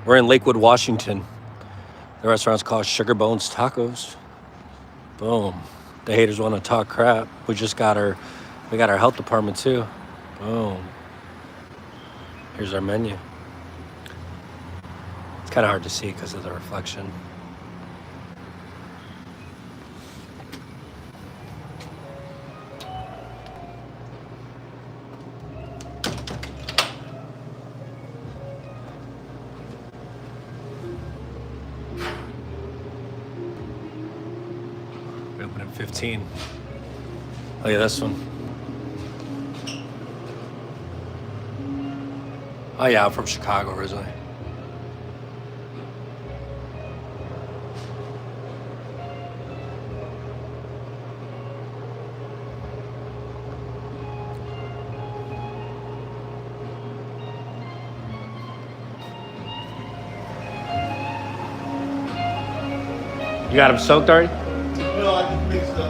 A: We're in Lakewood, Washington. The restaurant's called Sugar Bones Tacos. Boom. The haters want to talk crap. We got our health department too. Boom. Here's our menu. It's kind of hard to see because of the reflection. We open at 15. Look at this one. Oh yeah, I'm from Chicago originally. You got them soaked already?
B: No, I just mixed the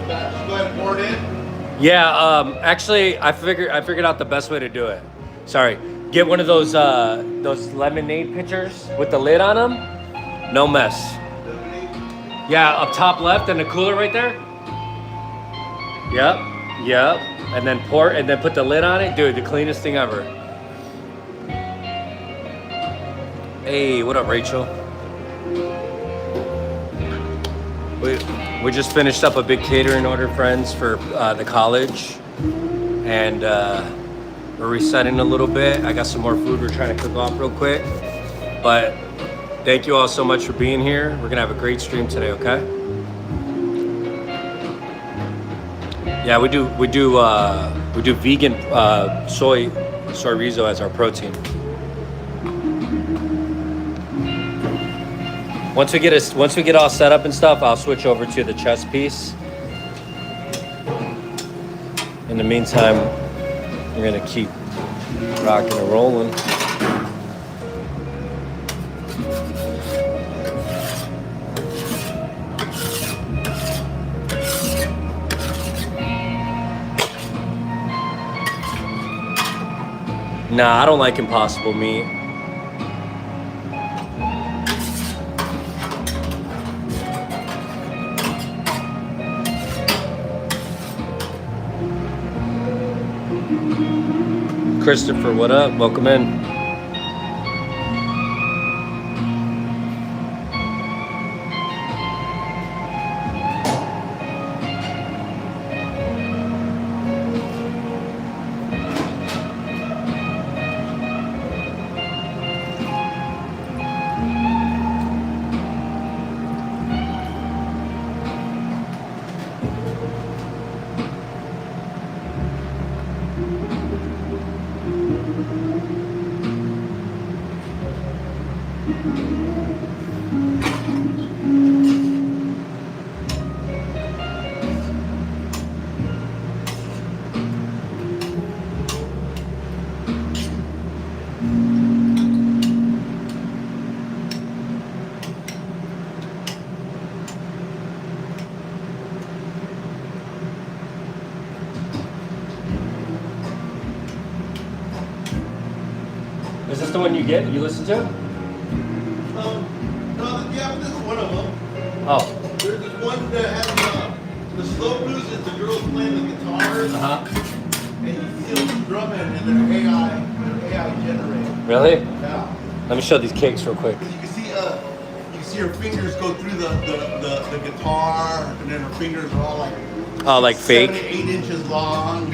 B: batch. Go ahead and pour it in.
A: Yeah, actually, I figured out the best way to do it. Sorry, get one of those lemonade pitchers with the lid on them. No mess. Yeah, up top left and the cooler right there. Yep. And then put the lid on it, dude. The cleanest thing ever. Hey, what up, Rachel? We just finished up a big catering order, friends, for the college, and we're resetting a little bit. I got some more food we're trying to cook off real quick, but thank you all so much for being here. We're gonna have a great stream today, okay? Yeah, we do vegan soy chorizo as our protein. Once we get all set up and stuff, I'll switch over to the chest piece. In the meantime, we're gonna keep rocking and rolling. Nah, I don't like impossible meat. Christopher, what up? Welcome in. Is this the one you listen to?
B: No, yeah, this is one of them.
A: Oh.
B: There's this one that has the slow blues is the girls playing the guitars. And you see them drumming and they're AI generated.
A: Really?
B: Yeah.
A: Let me show these cakes real quick.
B: You can see her fingers go through the guitar, and then her fingers are all like
A: fake?
B: 7 to 8 inches long.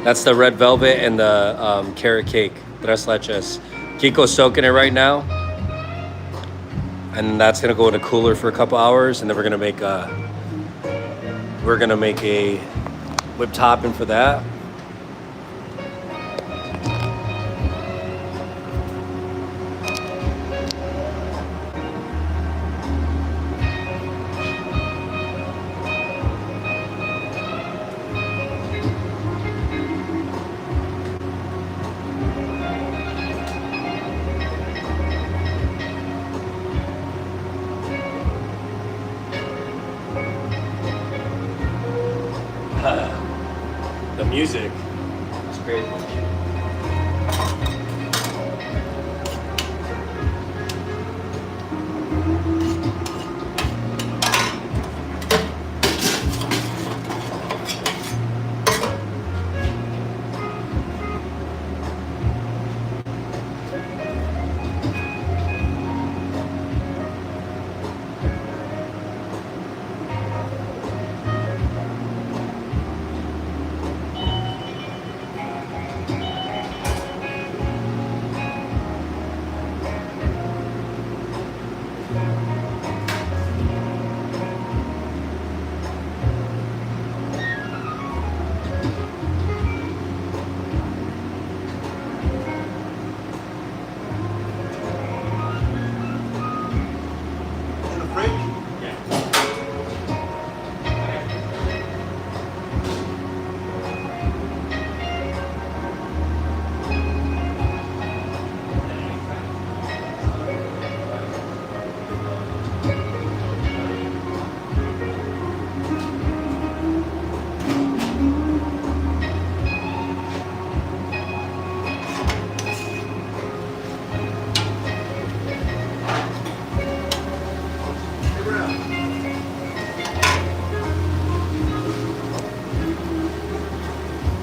A: That's the red velvet and the carrot cake. Tres leches. Kiko's soaking it right now. And that's gonna go in a cooler for a couple hours, and then we're gonna make a whipped topping for that. The music is great.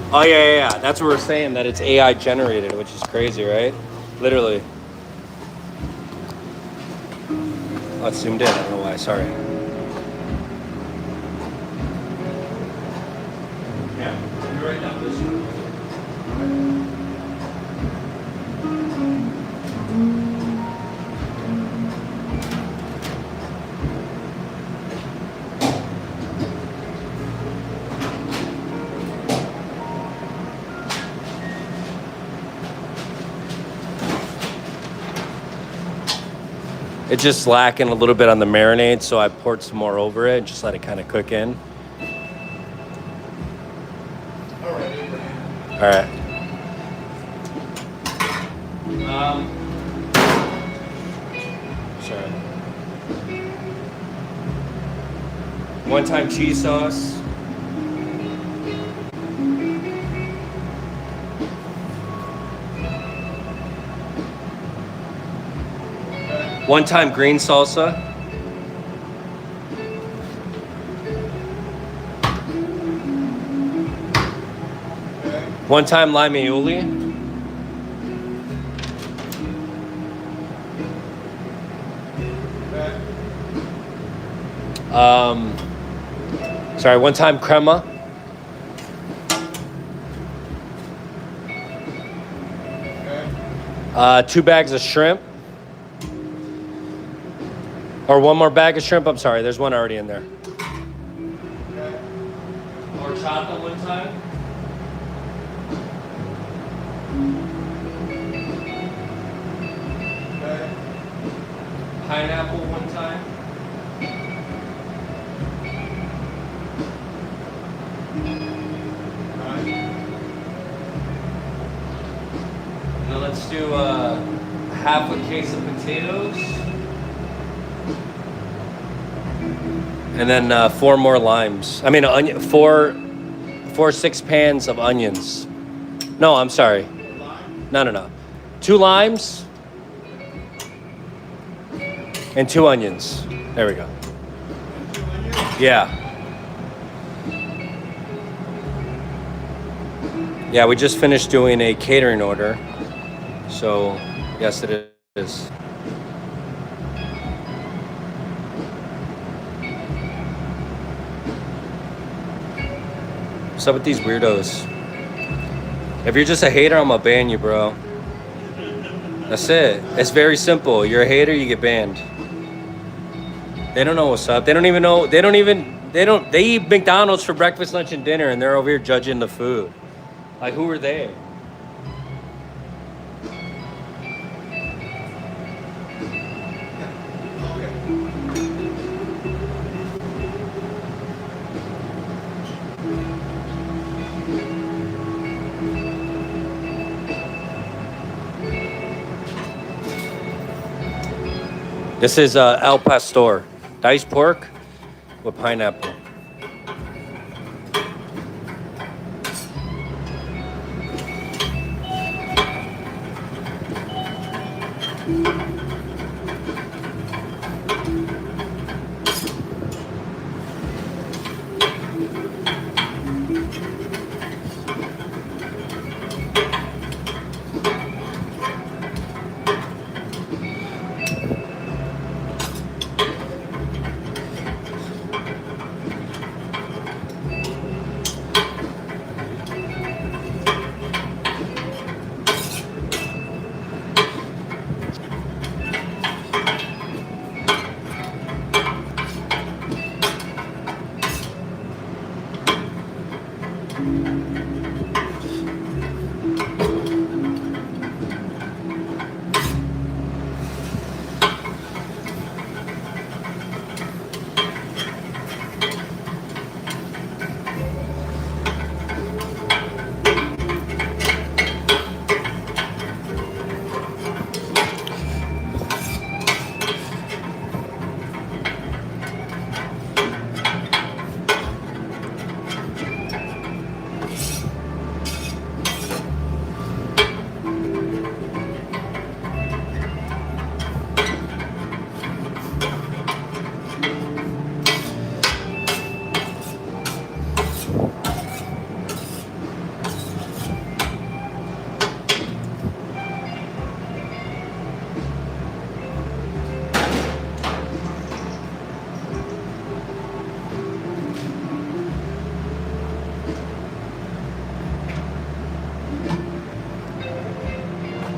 A: Oh yeah. That's what we're saying, that it's AI generated, which is crazy, right? Literally. Oh, it's zoomed in. I don't know why. Sorry. Yeah. You're right down this room. It's just lacking a little bit on the marinade, so I poured some more over it and just let it kind of cook in.
B: All right, Abraham.
A: All right. Sorry. One-time cheese sauce. One-time green salsa. One-time lime aioli. Sorry, one-time crema. Two bags of shrimp. Or one more bag of shrimp. I'm sorry, there's one already in there. Horchata one time. Pineapple one time. Now let's do half a case of potatoes. And then 4 more limes. I mean, four 6 pans of onions. No, I'm sorry. No. 2 limes and 2 onions. There we go. Yeah. Yeah, we just finished doing a catering order. So, yes, it is. What's up with these weirdos? If you're just a hater, I'm gonna ban you, bro. That's it. It's very simple. You're a hater, you get banned. They don't know what's up. They don't even know. They eat McDonald's for breakfast, lunch, and dinner, and they're over here judging the food. Like, who are they? This is El Pastor, diced pork with pineapple.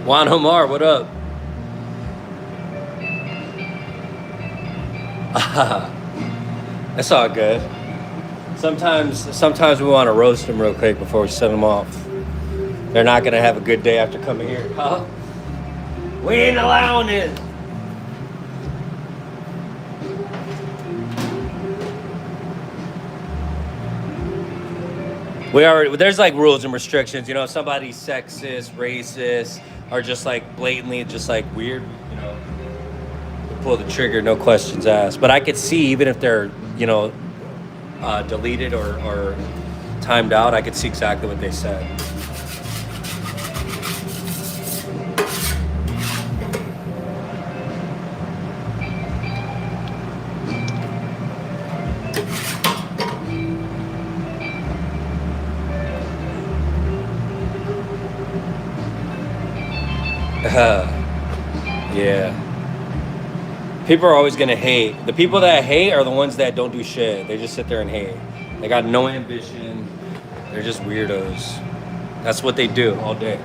A: Juan Omar, what up? That's all good. Sometimes we want to roast them real quick before we send them off. They're not gonna have a good day after coming here. Huh? We ain't allowing it. There's like rules and restrictions, you know, if somebody's sexist, racist, or just like blatantly just like weird, you know, pull the trigger, no questions asked. But I could see, even if they're, you know, deleted or timed out, I could see exactly what they said. Yeah. People are always gonna hate. The people that hate are the ones that don't do shit. They just sit there and hate. They got no ambition. They're just weirdos. That's what they do all day.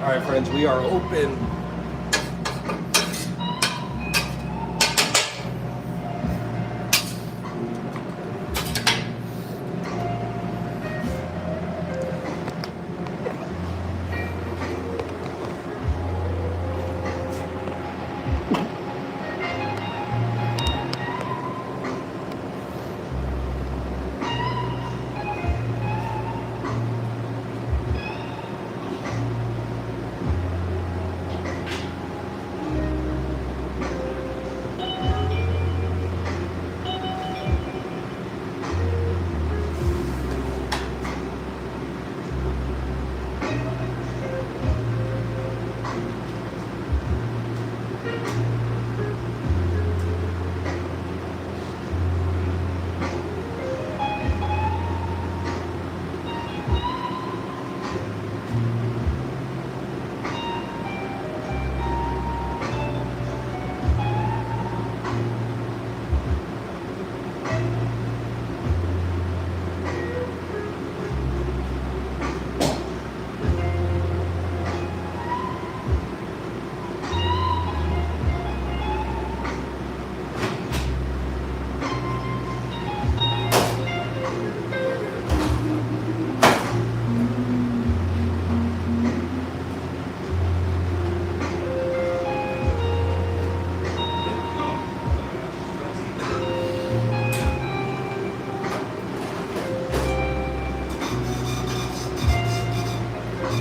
A: All right, friends, we are open.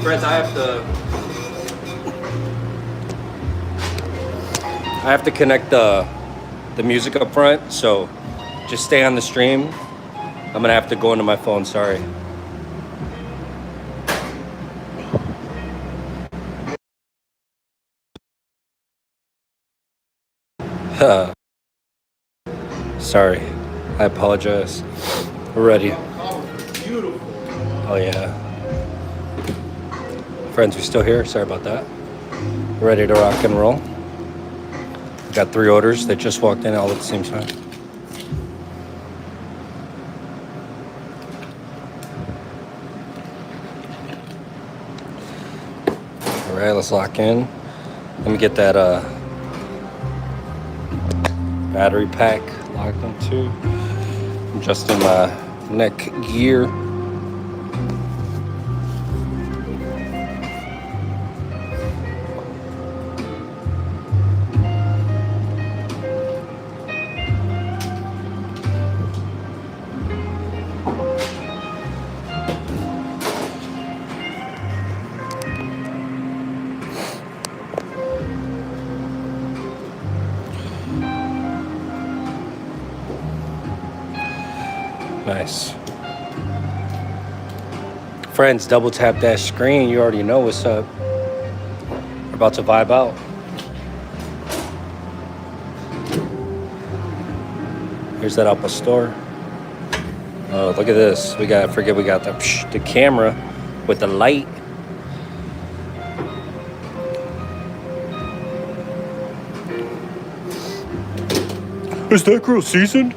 A: Friends, I have to connect the music up front, so just stay on the stream. I'm gonna have to go into my phone, sorry. Sorry, I apologize. We're ready.
B: Beautiful.
A: Oh yeah. Friends, we still here? Sorry about that. We're ready to rock and roll. We got 3 orders that just walked in all at the same time. All right, let's lock in. Let me get that battery pack locked in too. I'm just in my neck gear. Nice. Friends, double tap that screen. You already know what's up. We're about to vibe out. Here's that Alpa store. Oh, look at this. We got the camera with the light. Is that grill seasoned?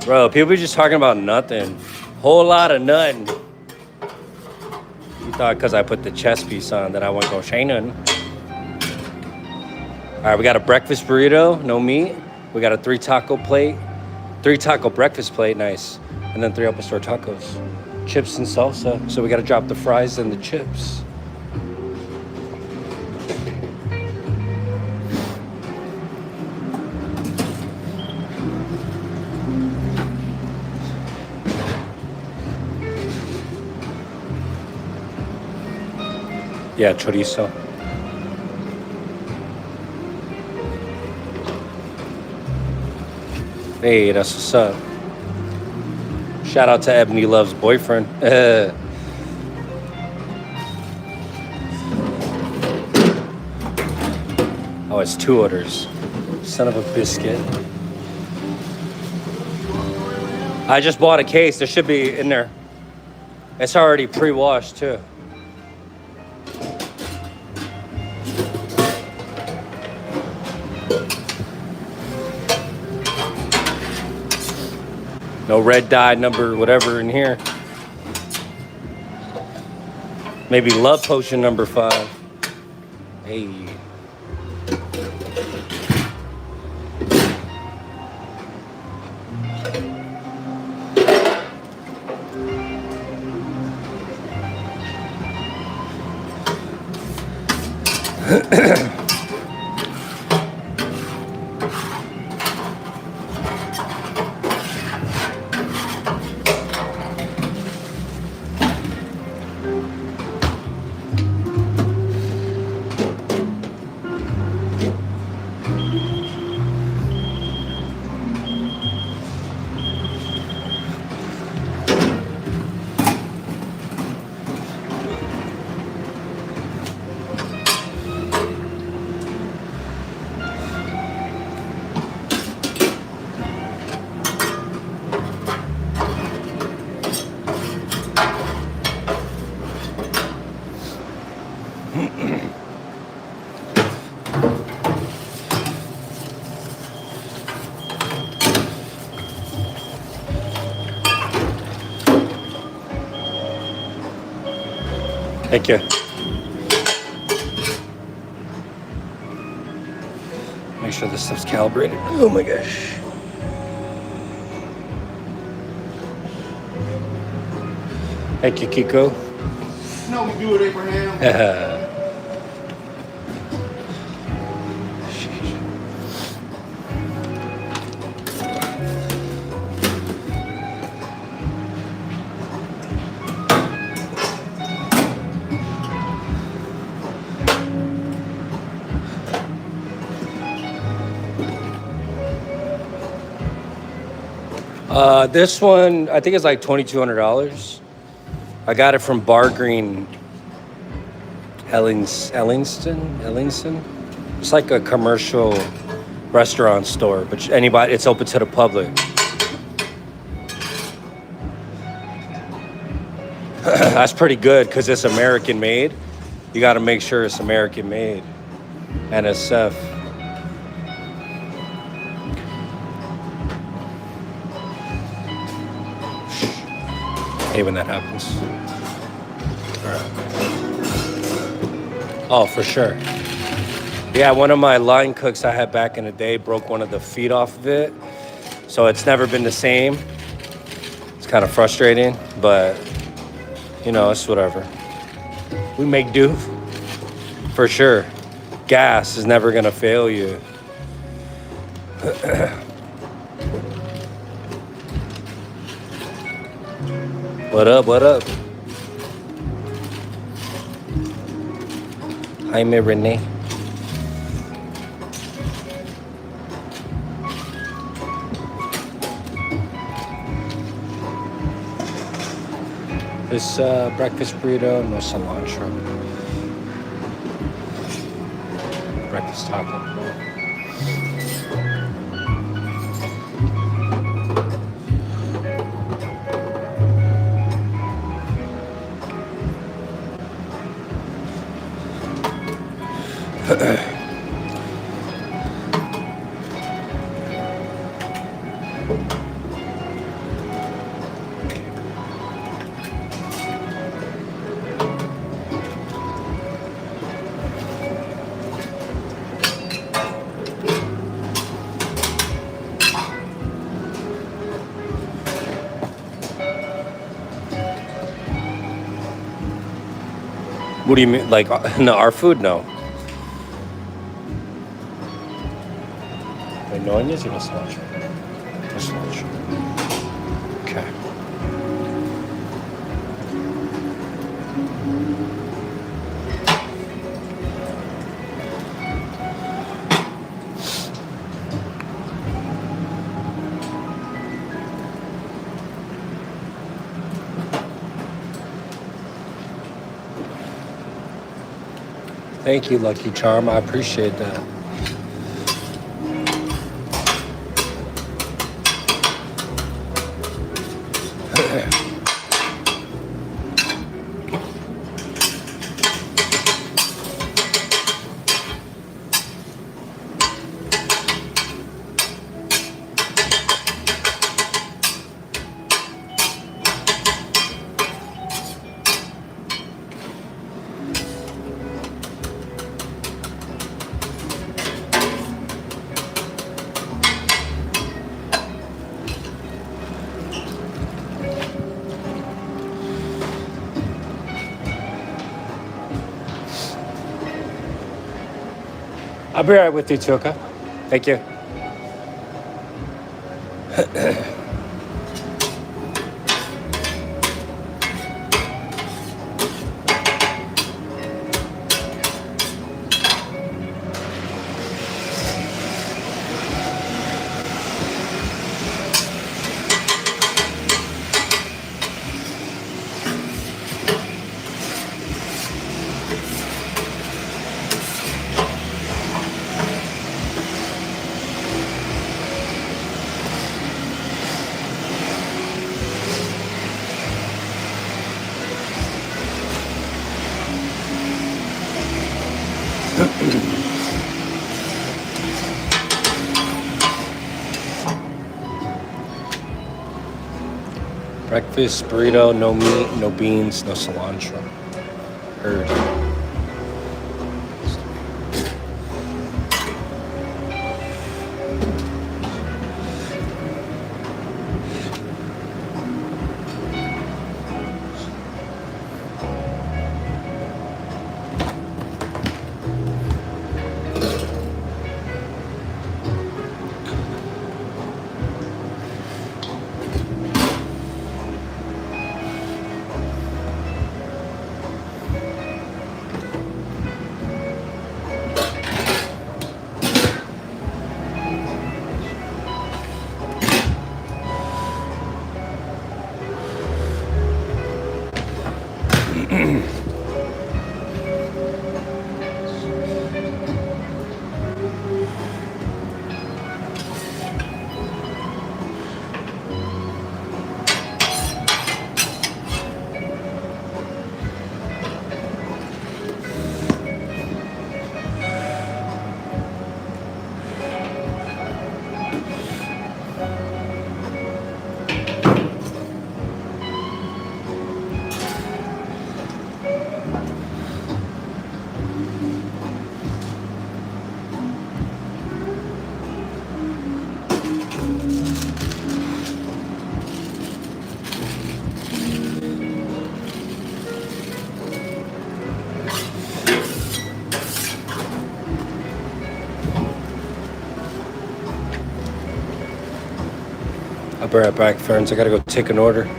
A: Bro, people be just talking about nothing. Whole lot of nothing. You thought because I put the chest piece on that I wouldn't go say nothing. All right, we got a breakfast burrito, no meat. We got a 3 taco plate, 3 taco breakfast plate, nice. And then 3 Alpa Store tacos. Chips and salsa. So we got to drop the fries and the chips. Yeah, chorizo. Hey, that's what's up. Shout out to Ebony Love's boyfriend. Oh, it's 2 orders. Son of a biscuit. I just bought a case. There should be in there. It's already pre-washed too. No red dye number, whatever in here. Maybe love potion number 5. Hey. Thank you. Make sure this stuff's calibrated. Oh my gosh. Thank you, Kiko.
B: No, we do it, Abraham.
A: This one, I think it's like $2,200. I got it from Bar Green Ellingston. It's like a commercial restaurant store, but anybody, it's open to the public. That's pretty good because it's American made. You got to make sure it's American made. NSF. Hey, when that happens. All right. Oh, for sure. Yeah, one of my line cooks I had back in the day broke one of the feet off of it. So it's never been the same. It's kind of frustrating, but you know, it's whatever. We make do, for sure. Gas is never gonna fail you. What up, what up? Jaime Renee. This breakfast burrito, no cilantro. Breakfast taco. What do you mean? Like, no, our food? No. Wait, no onions or no cilantro? No cilantro. Okay. Thank you, Lucky Charm. I appreciate that. I'll be right with you, Chuka. Thank you. Breakfast burrito, no meat, no beans, no cilantro. Heard. I'll be right back, friends. I gotta go take an order.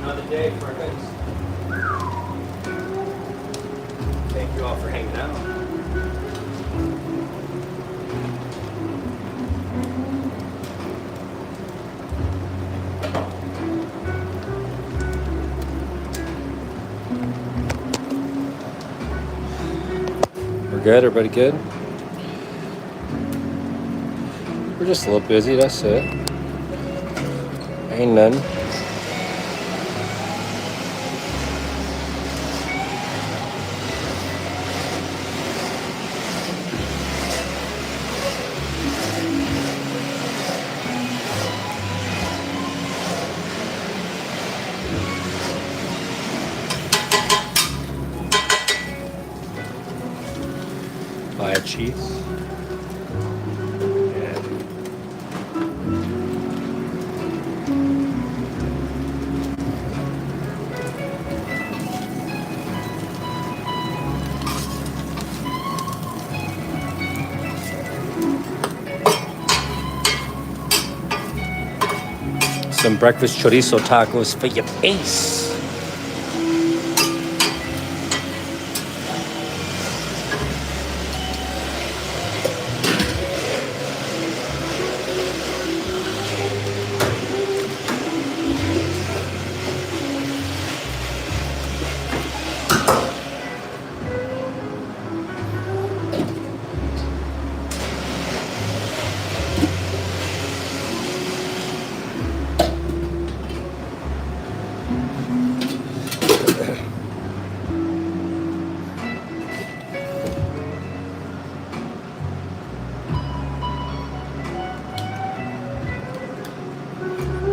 A: Another day, friends. Thank you all for hanging out. We're good, everybody good? We're just a little busy, that's it. Ain't none. Buy a cheese. Some breakfast chorizo tacos for your face.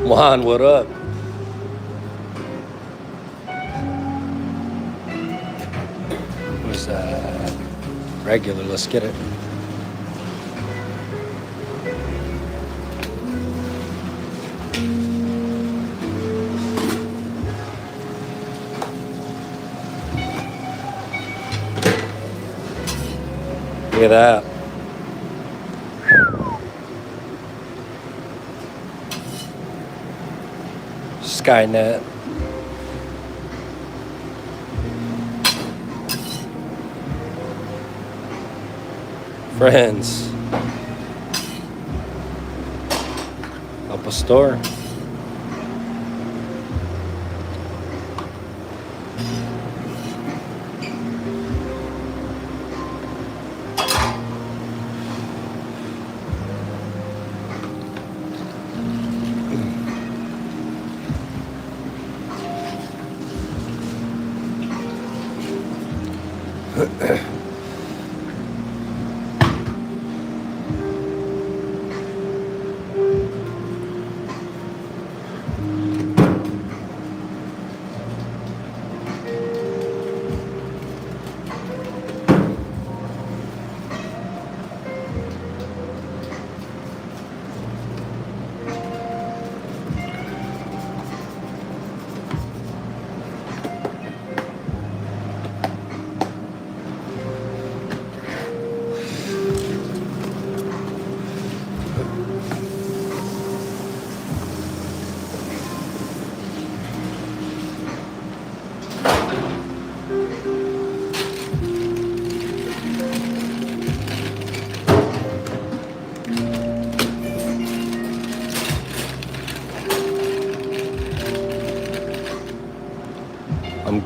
A: Juan, what up? Who's regular? Let's get it. Look at that. Skynet. Friends. Up a store.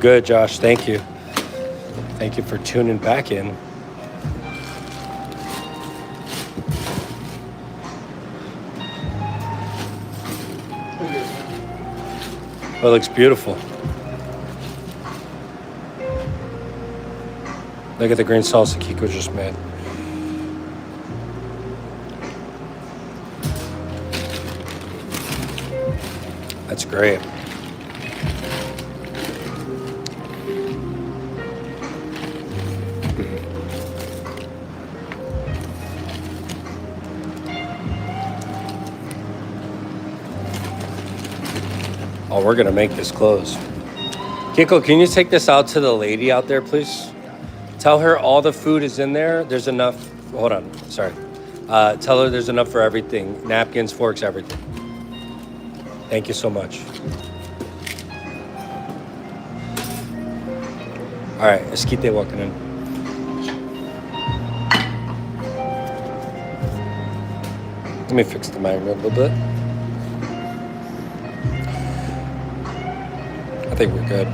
A: good, Josh. Thank you. Thank you for tuning back in. Oh, it looks beautiful. Look at the green salsa Kiko just made. That's great. Oh, we're gonna make this close. Kiko, can you take this out to the lady out there, please? Tell her all the food is in there. There's enough. Hold on, sorry. Tell her there's enough for everything. Napkins, forks, everything. Thank you so much. All right, Esquite walking in. Let me fix the magnet a little bit. I think we're good.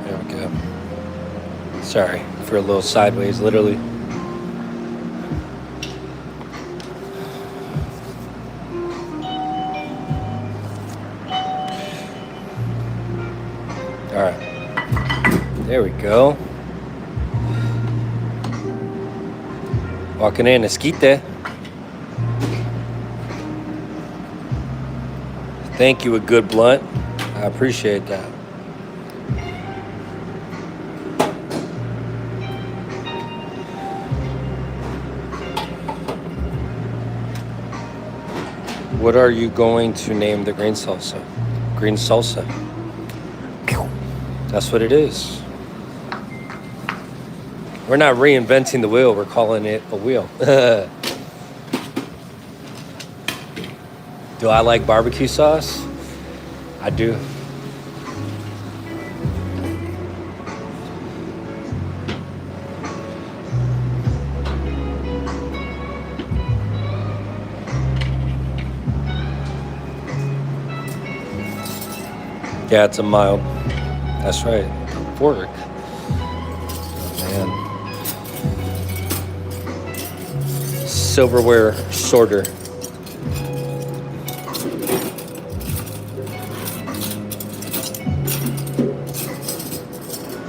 A: There we go. Sorry for a little sideways, literally. All right. There we go. Walking in, Esquite. Thank you, a good blunt. I appreciate that. What are you going to name the green salsa? Green salsa. That's what it is. We're not reinventing the wheel, we're calling it a wheel. Do I like barbecue sauce? I do. Yeah, it's a mild. That's right. Fork. Oh, man. Silverware sorter.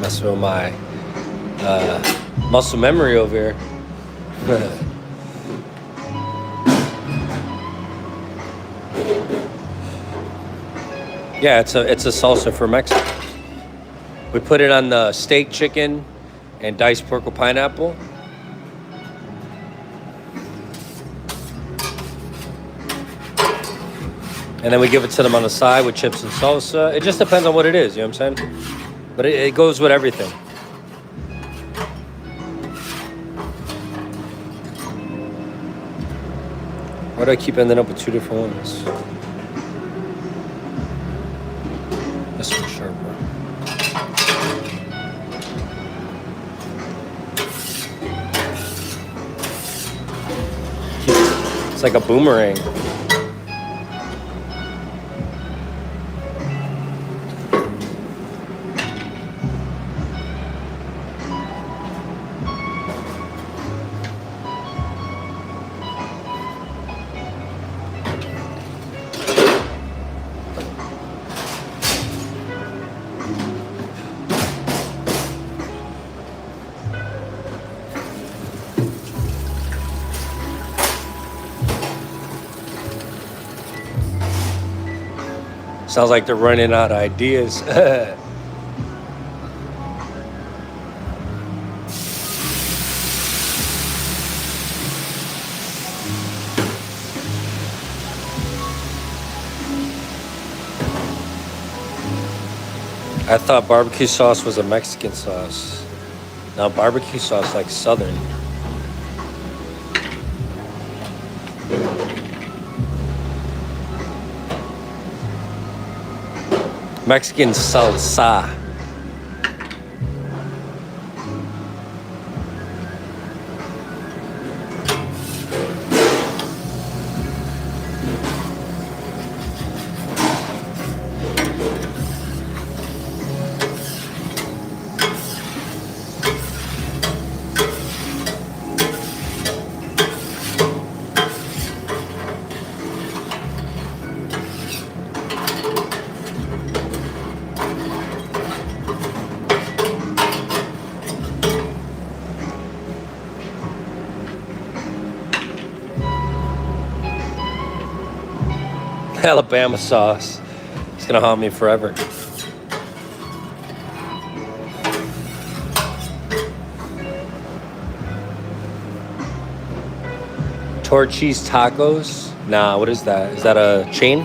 A: Messing with my muscle memory over here. Yeah, it's a salsa for Mexico. We put it on the steak, chicken, and diced pork with pineapple. And then we give it to them on the side with chips and salsa. It just depends on what it is, you know what I'm saying? But it goes with everything. Why do I keep ending up with two different ones? This one's sharper. It's like a boomerang. Sounds like they're running out of ideas. I thought barbecue sauce was a Mexican sauce. Now barbecue sauce like Southern. Mexican salsa. Alabama sauce. It's gonna haunt me forever. Torchy's Tacos? Nah, what is that? Is that a chain?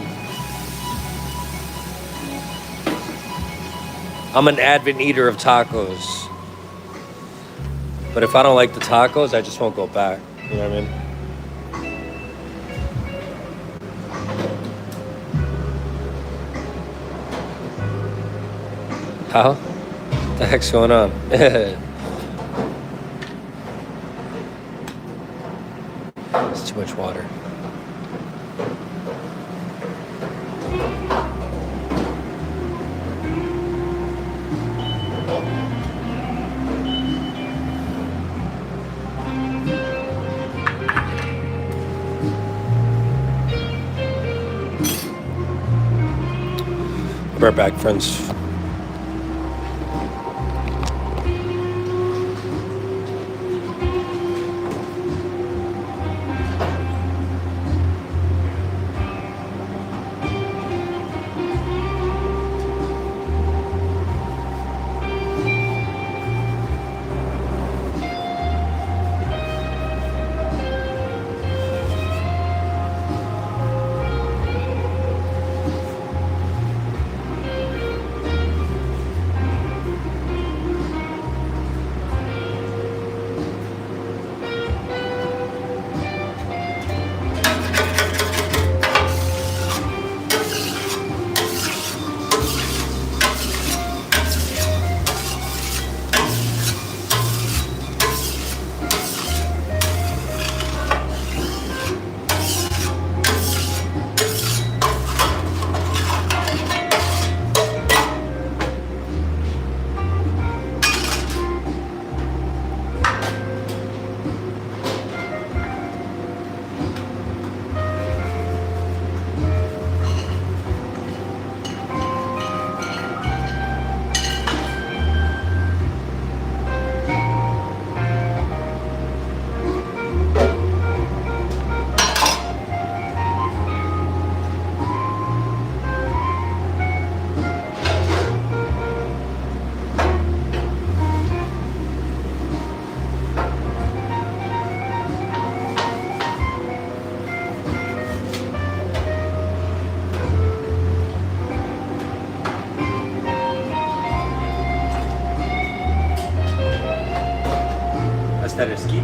A: I'm an avid eater of tacos. But if I don't like the tacos, I just won't go back. You know what I mean? How? What the heck's going on? It's too much water. We're back, friends. That esquite.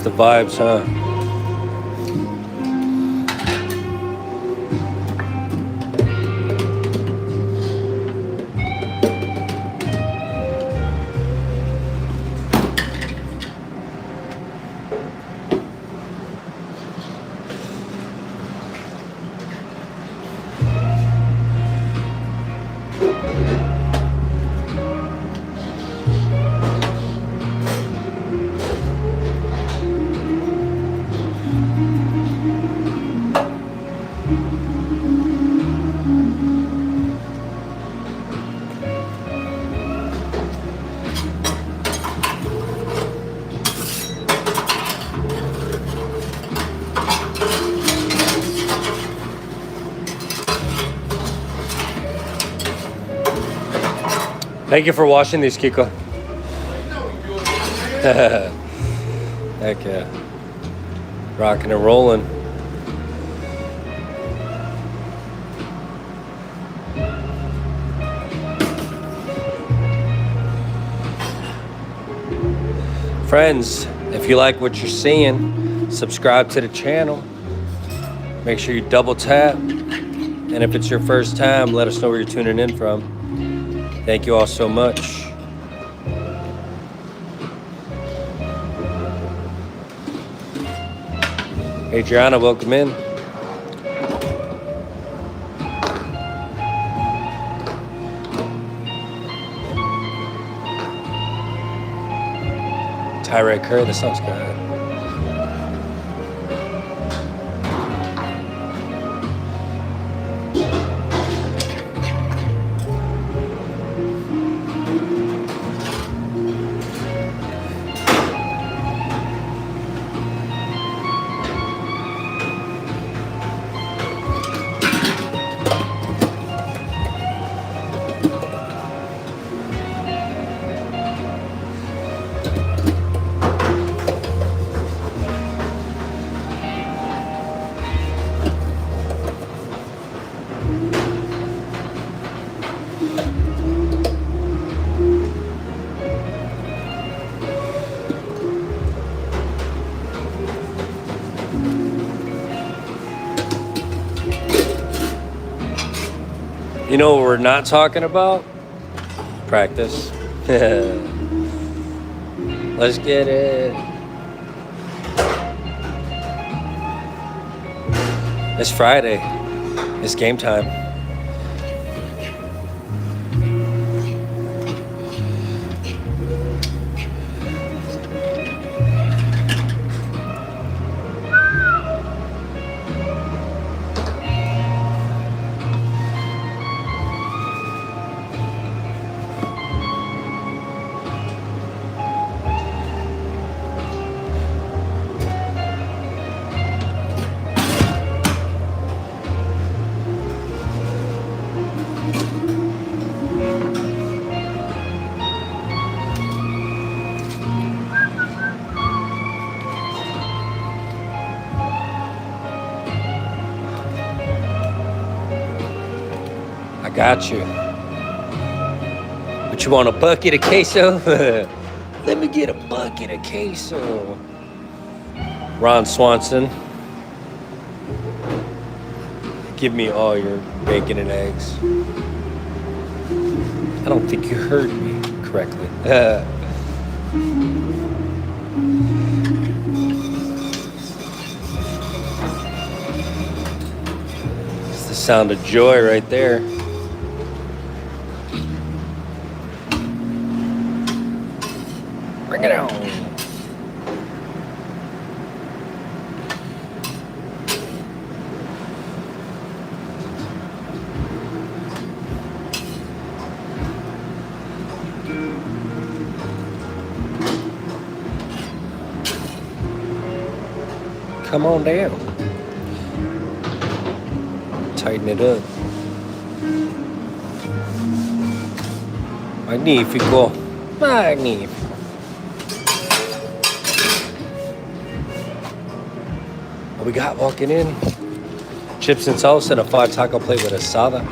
A: The vibes, huh? Thank you for washing these, Kiko. Heck yeah. Rocking and rolling. Friends, if you like what you're seeing, subscribe to the channel. Make sure you double tap. And if it's your first time, let us know where you're tuning in from. Thank you all so much. Adriana, welcome in. Tyree Curry, that sounds good. You know what we're not talking about? Practice. Let's get it. It's Friday. It's game time. Got you. But you want a bucket of queso? Let me get a bucket of queso. Ron Swanson. Give me all your bacon and eggs. I don't think you heard me correctly. It's the sound of joy right there. Bring it on. Come on down. Tighten it up. Magnifico. Magnifico. What we got walking in? Chips and salsa and a 5 taco plate with asada.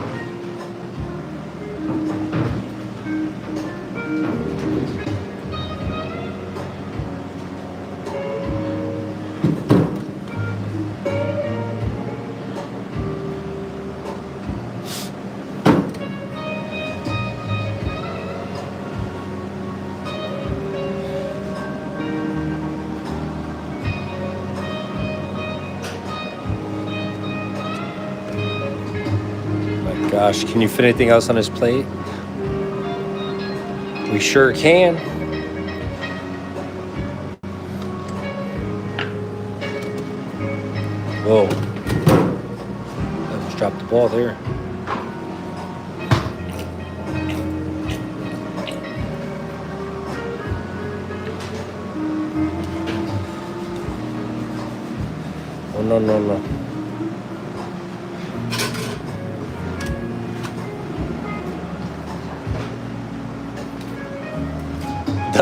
A: Gosh, can you fit anything else on his plate? We sure can. Whoa. Almost dropped the ball there. Oh, no, no, no.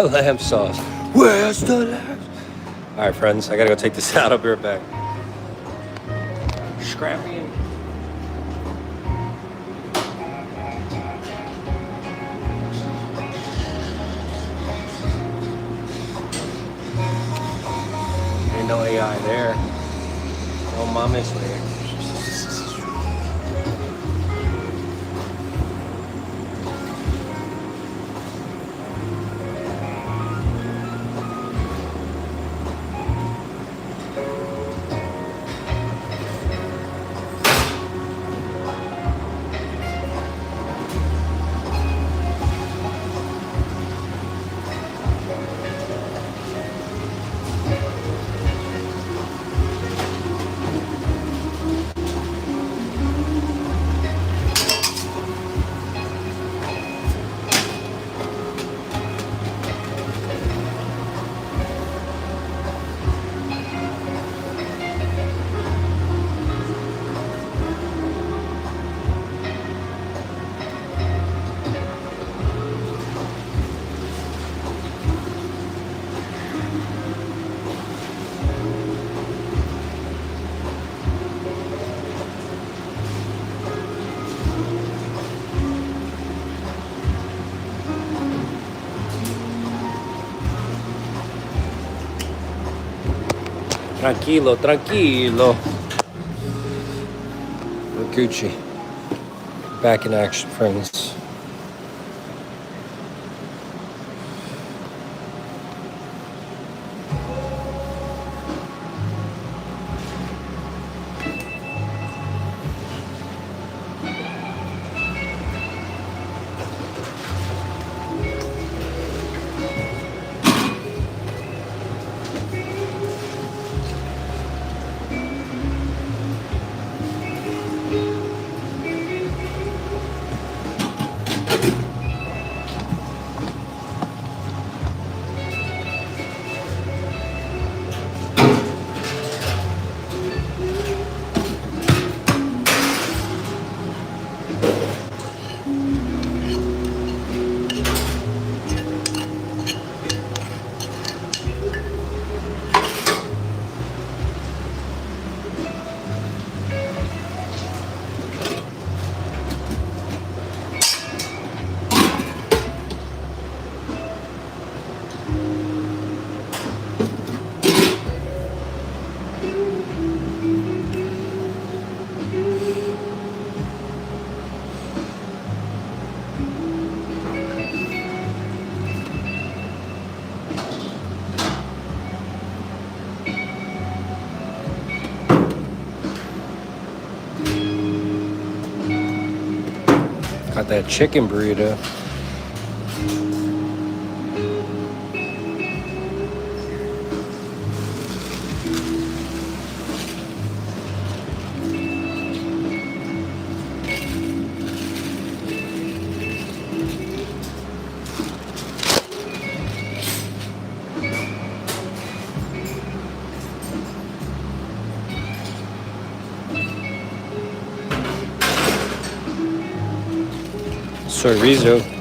A: the lamb sauce? Where's the lamb? All right, friends, I gotta go take this out. I'll be right back. Scrappy. Ain't no AI there. No mama's there. Tranquilo, tranquilo. We're Gucci. Back in action, friends. Got that chicken burrito. Chorizo.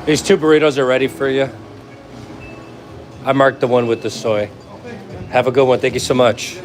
A: These two burritos are ready for you. I marked the one with the soy. Have a good one. Thank you so much.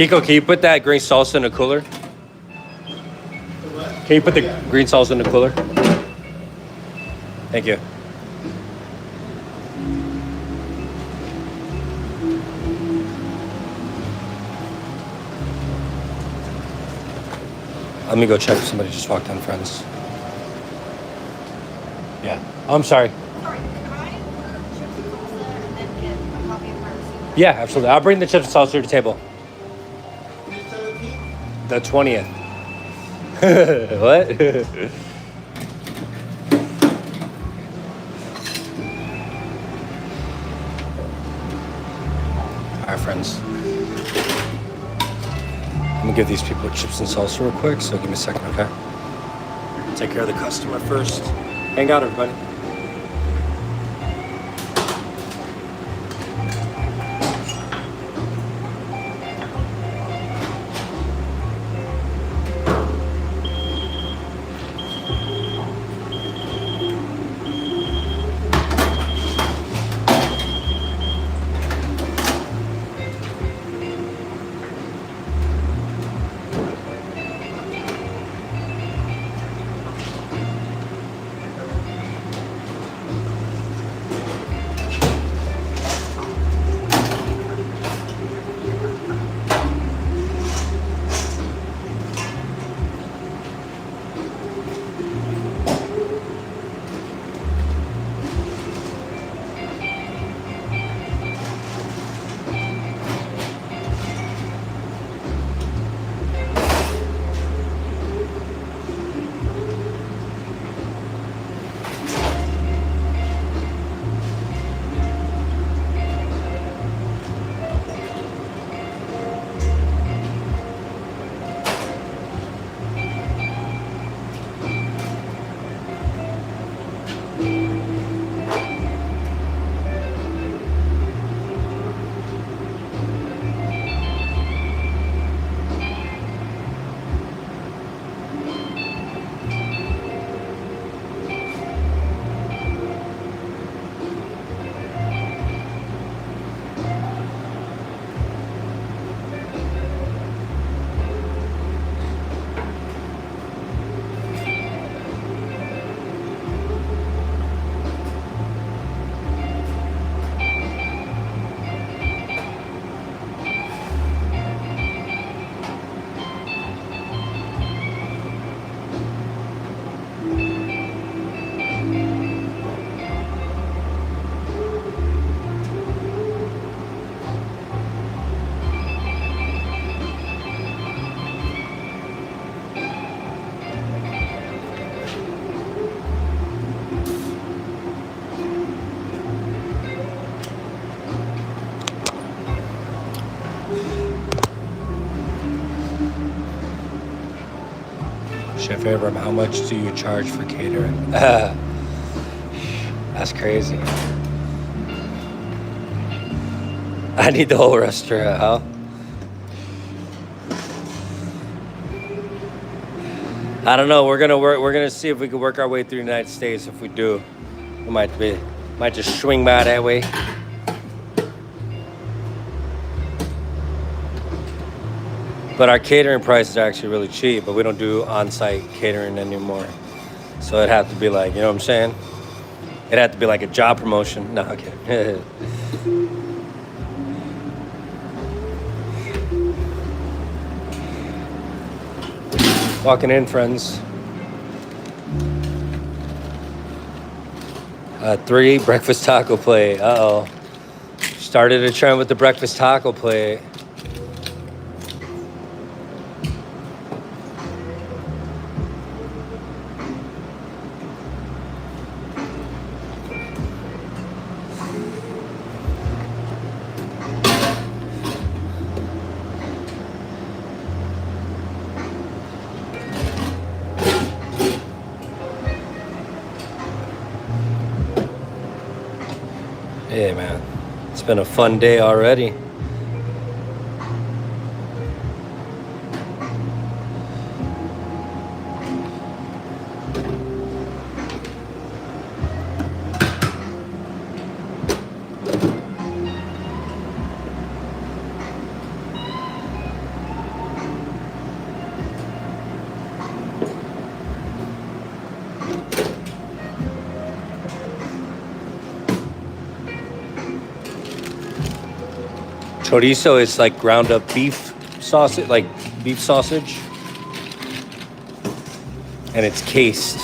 A: Kiko, can you put that green salsa in the cooler? Can you put the green salsa in the cooler? Thank you. Let me go check if somebody just walked in, friends. Yeah. Oh, I'm sorry.
C: Sorry, can I order chips and salsa and then get a copy of my receipt?
A: Yeah, absolutely. I'll bring the chips and salsa to the table. The 20th. What? All right, friends. I'm gonna give these people chips and salsa real quick, so give me a second, okay? Take care of the customer first. Hang out, everybody. Chef Abram, how much do you charge for catering? That's crazy. I need the whole restaurant, huh? I don't know. We're gonna see if we can work our way through the United States. If we do, we might just swing by that way. But our catering prices are actually really cheap, but we don't do on-site catering anymore. So it'd have to be like, you know what I'm saying? It'd have to be like a job promotion. No, okay. Walking in, friends. 3 breakfast taco plate. Uh-oh. Started a trend with the breakfast taco plate. Hey man, it's been a fun day already. Chorizo is like ground up beef sausage, like beef sausage. And it's cased.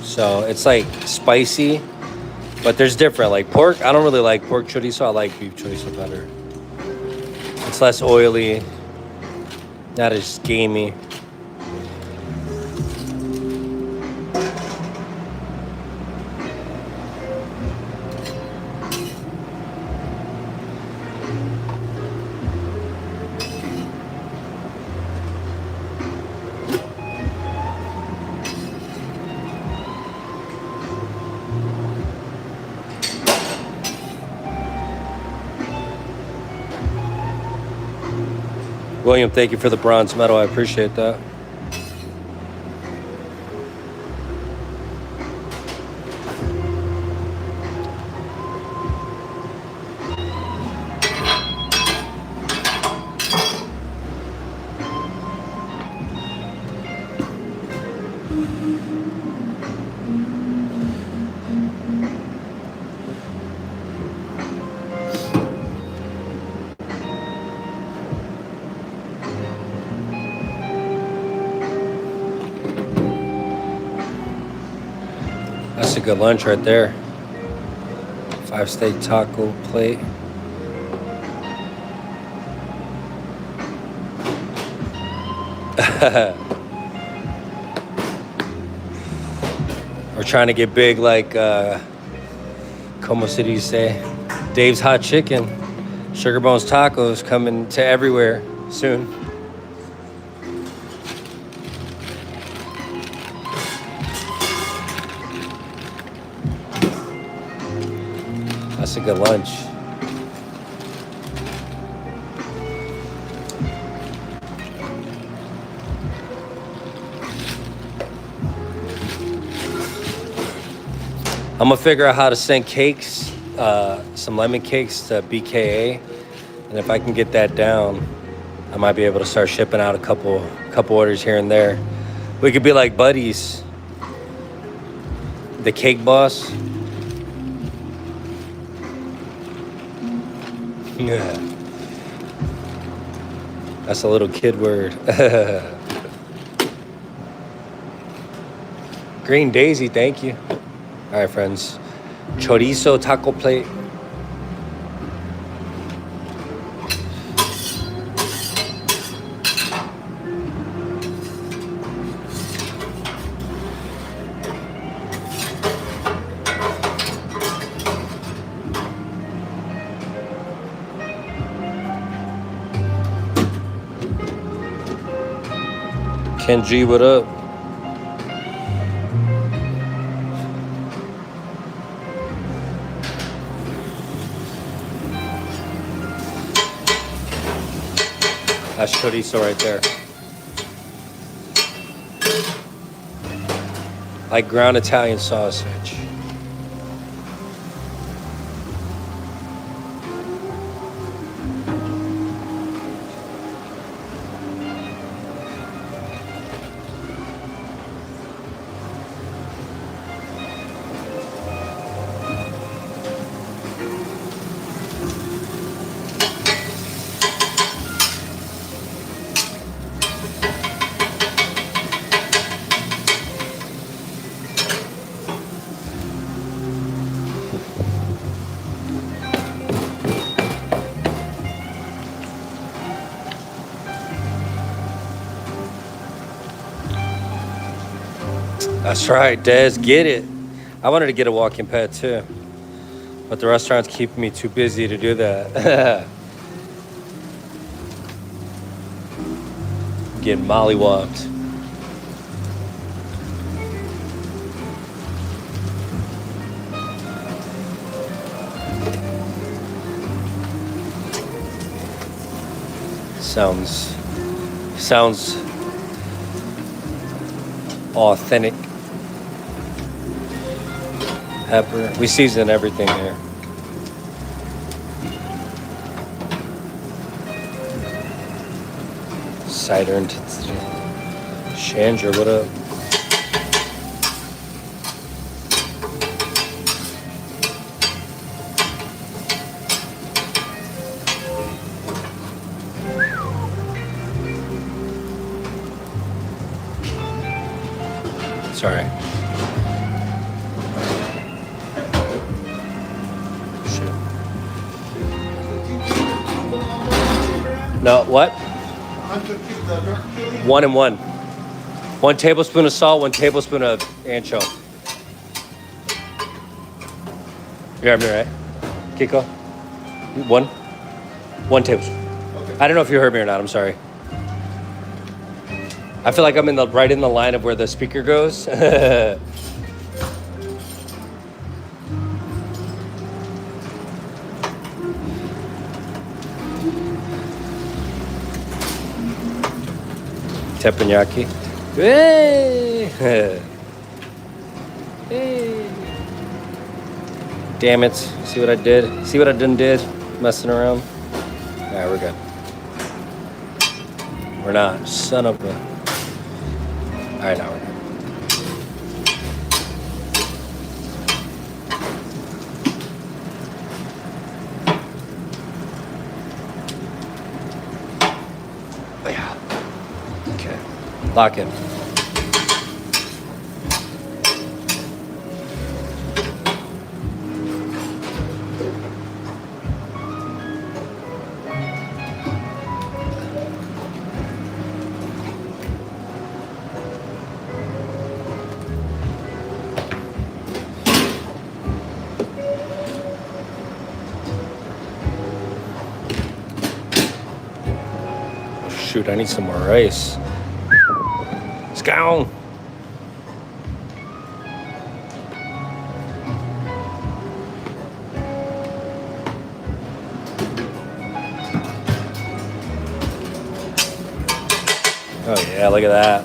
A: So it's like spicy, but there's different. Like pork, I don't really like pork chorizo. I like beef chorizo better. It's less oily, not as gamey. William, thank you for the bronze medal. I appreciate that. That's a good lunch right there. 5-steak taco plate. We're trying to get big like, como se dice, Dave's Hot Chicken. Sugar Bones Tacos coming to everywhere soon. That's a good lunch. I'm gonna figure out how to send cakes, some lemon cakes to BKA, and if I can get that down, I might be able to start shipping out a couple orders here and there. We could be like buddies. The cake boss. Yeah. That's a little kid word. Green Daisy, thank you. All right, friends. Chorizo taco plate. Ken G, what up? That's chorizo right there. Like ground Italian sausage. That's right, Des, get it. I wanted to get a walking pet too, but the restaurant's keeping me too busy to do that. Getting mollywopped. Sounds authentic. Pepper. We season everything here. Cider and Chandra, what up? Sorry. Shit. No, what? 1 and 1. 1 tablespoon of salt, 1 tablespoon of anchovy. You heard me right? Kiko? 1 tablespoon.
B: Okay.
A: I don't know if you heard me or not. I'm sorry. I feel like I'm right in the line of where the speaker goes. Teppanyaki. Hey! Hey! Damn it. See what I did? See what I done did? Messing around. Alright, we're good. We're not. Son of a... Alright, now we're good. Oh, yeah. Okay. Lock in. Shoot, I need some more rice. Let's go. Oh yeah, look at that.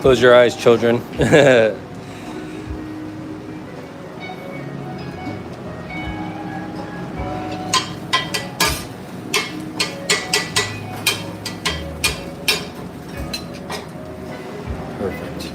A: Close your eyes, children. Perfect.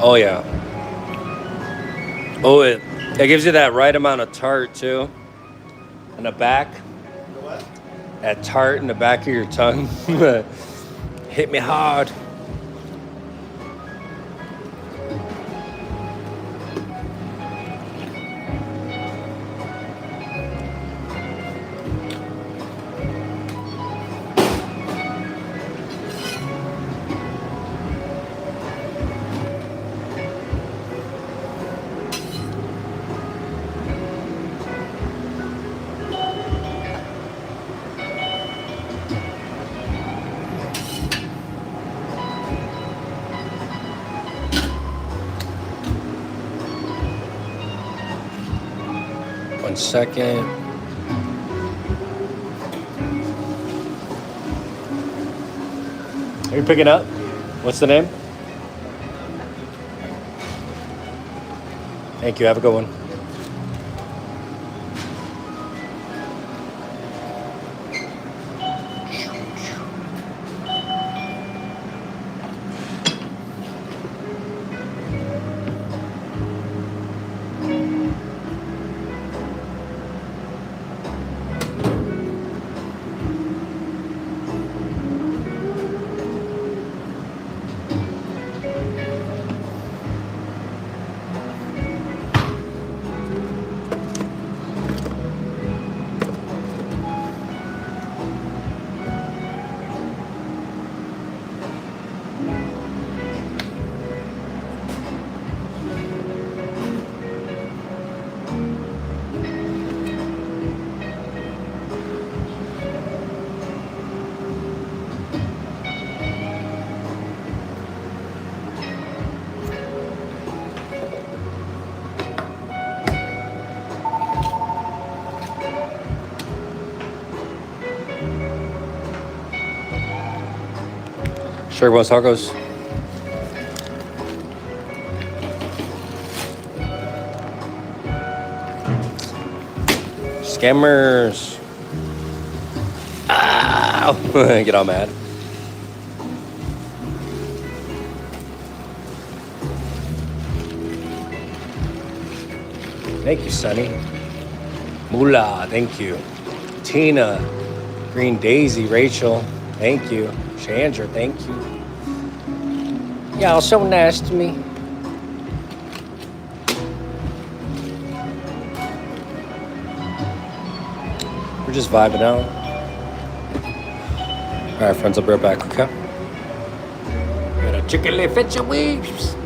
A: Oh yeah. Oh, it gives you that right amount of tart too. In the back.
B: What?
A: That tart in the back of your tongue. Hit me hard. One second. Are you picking up? What's the name? Thank you. Have a good one. Sure, wants tacos. Scammers. Ow! Get all mad. Thank you, Sonny. Moolah, thank you. Tina, Green Daisy, Rachel, thank you. Chandra, thank you. Y'all so nice to me. We're just vibing out. All right, friends, I'll be right back, okay? Got a chicken leg fetch weeps.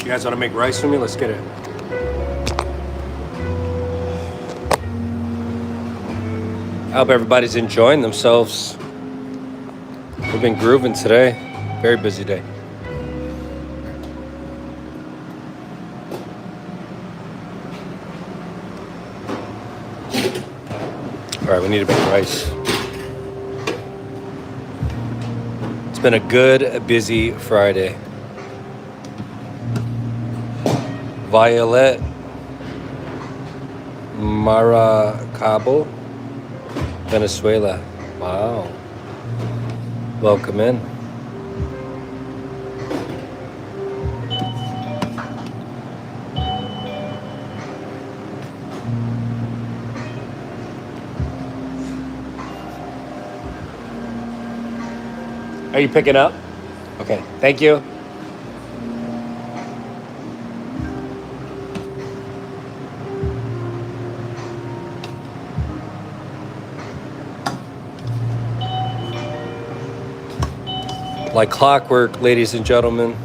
A: You guys want to make rice with me? Let's get it. I hope everybody's enjoying themselves. We've been grooving today. Very busy day. All right, we need to make rice. It's been a good, busy Friday. Violet Maracabo, Venezuela. Wow. Welcome in. Are you picking up? Okay, thank you. Like clockwork, ladies and gentlemen.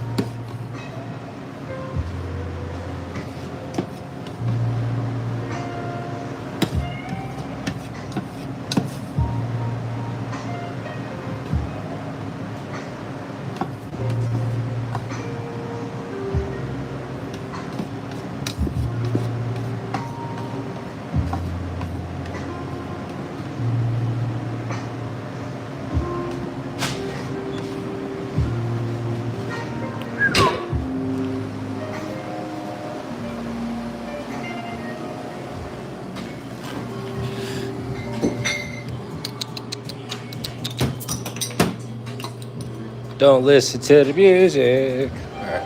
A: Don't listen to the music. All right.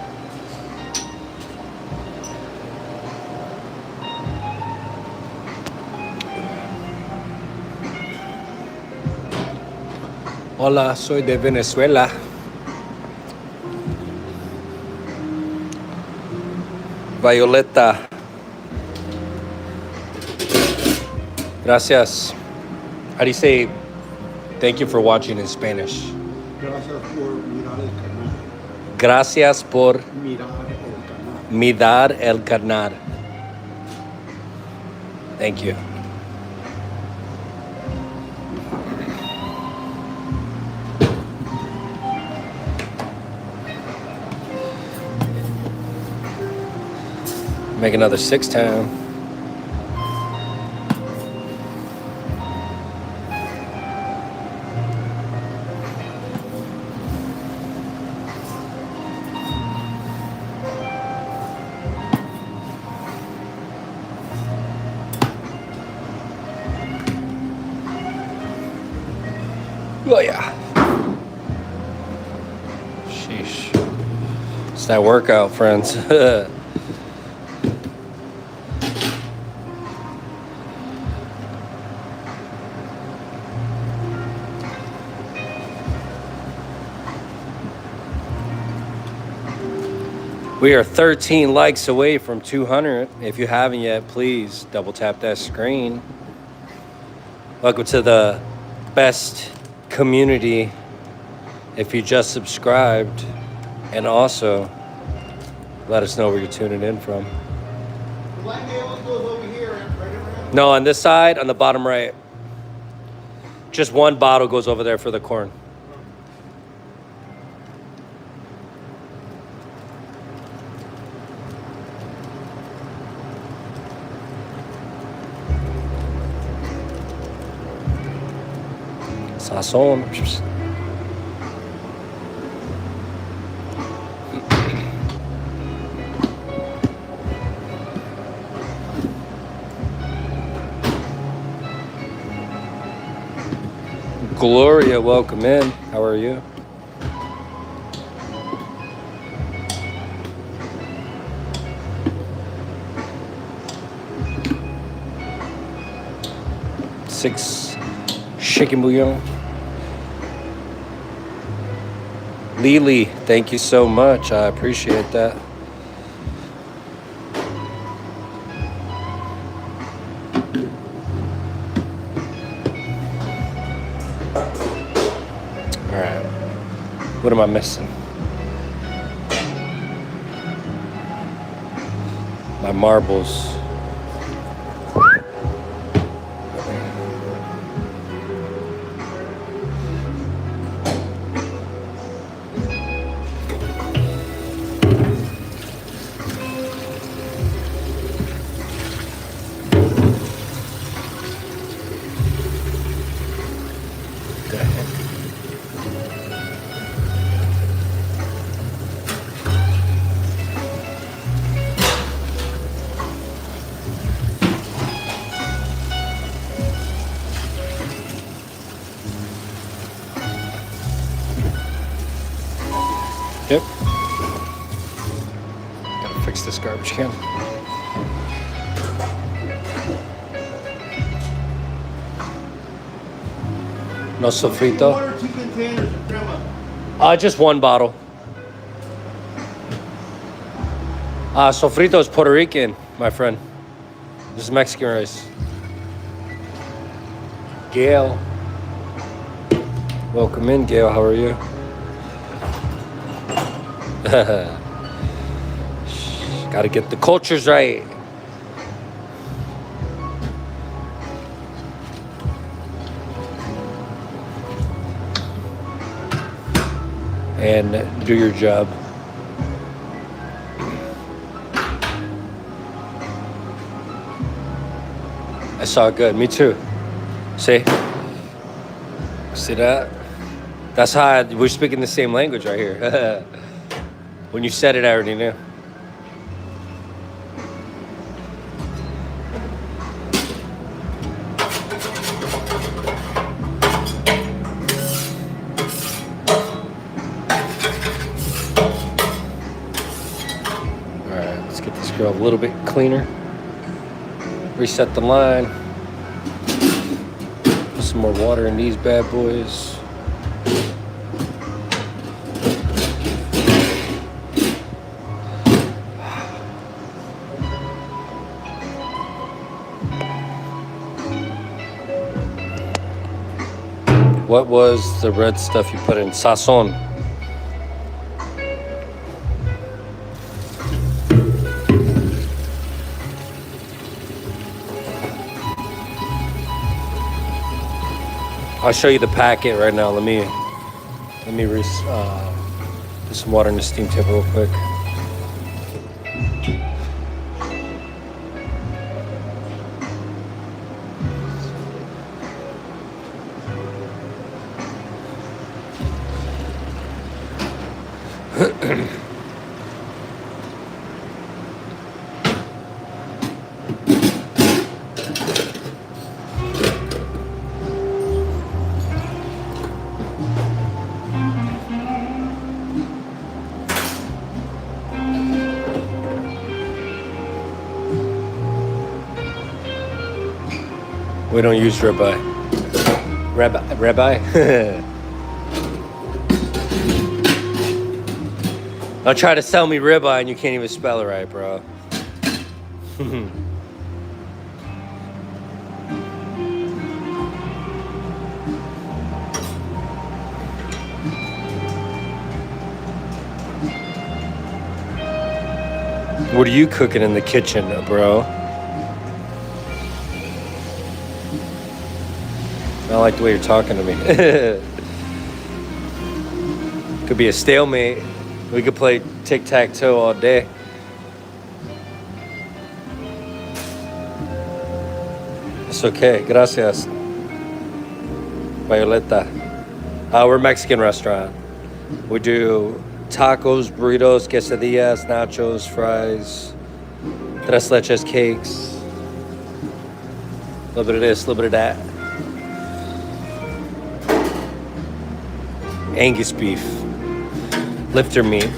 A: Hola, soy de Venezuela. Violeta. Gracias. How do you say thank you for watching in Spanish?
B: Gracias por mirar el canal.
A: Gracias por
B: Mirar el canal.
A: mirar el canal. Thank you. Make another 6-town. Oh yeah. Sheesh. It's that workout, friends. We are 13 likes away from 200. If you haven't yet, please double tap that screen. Welcome to the best community if you just subscribed, and also let us know where you're tuning in from. No, on this side, on the bottom right. Just one bottle goes over there for the corn. Sazón. Gloria, welcome in. How are you? Six chicken bouillon. Lily, thank you so much. I appreciate that. All right. What am I missing? My marbles. Yep. Gotta fix this garbage can. No sofrito.
B: One or two containers of crema.
A: Just one bottle. Sofrito is Puerto Rican, my friend. This is Mexican rice. Gail. Welcome in, Gail. How are you? Gotta get the cultures right. And do your job. I saw it good. Me too. See? See that? That's how we're speaking the same language right here. When you said it, I already knew. Alright, let's get this grill a little bit cleaner. Reset the line. Put some more water in these bad boys. What was the red stuff you put in? Sazon. I'll show you the packet right now. Let me put some water in the steam table real quick. We don't use ribeye. Rabbi? I'll try to sell me ribeye and you can't even spell it right, bro. What are you cooking in the kitchen, bro? I don't like the way you're talking to me. Could be a stalemate. We could play tic-tac-toe all day. It's okay. Gracias. Violeta. We're a Mexican restaurant. We do tacos, burritos, quesadillas, nachos, fries, tres leches cakes. A little bit of this, a little bit of that. Angus beef, lifter meat.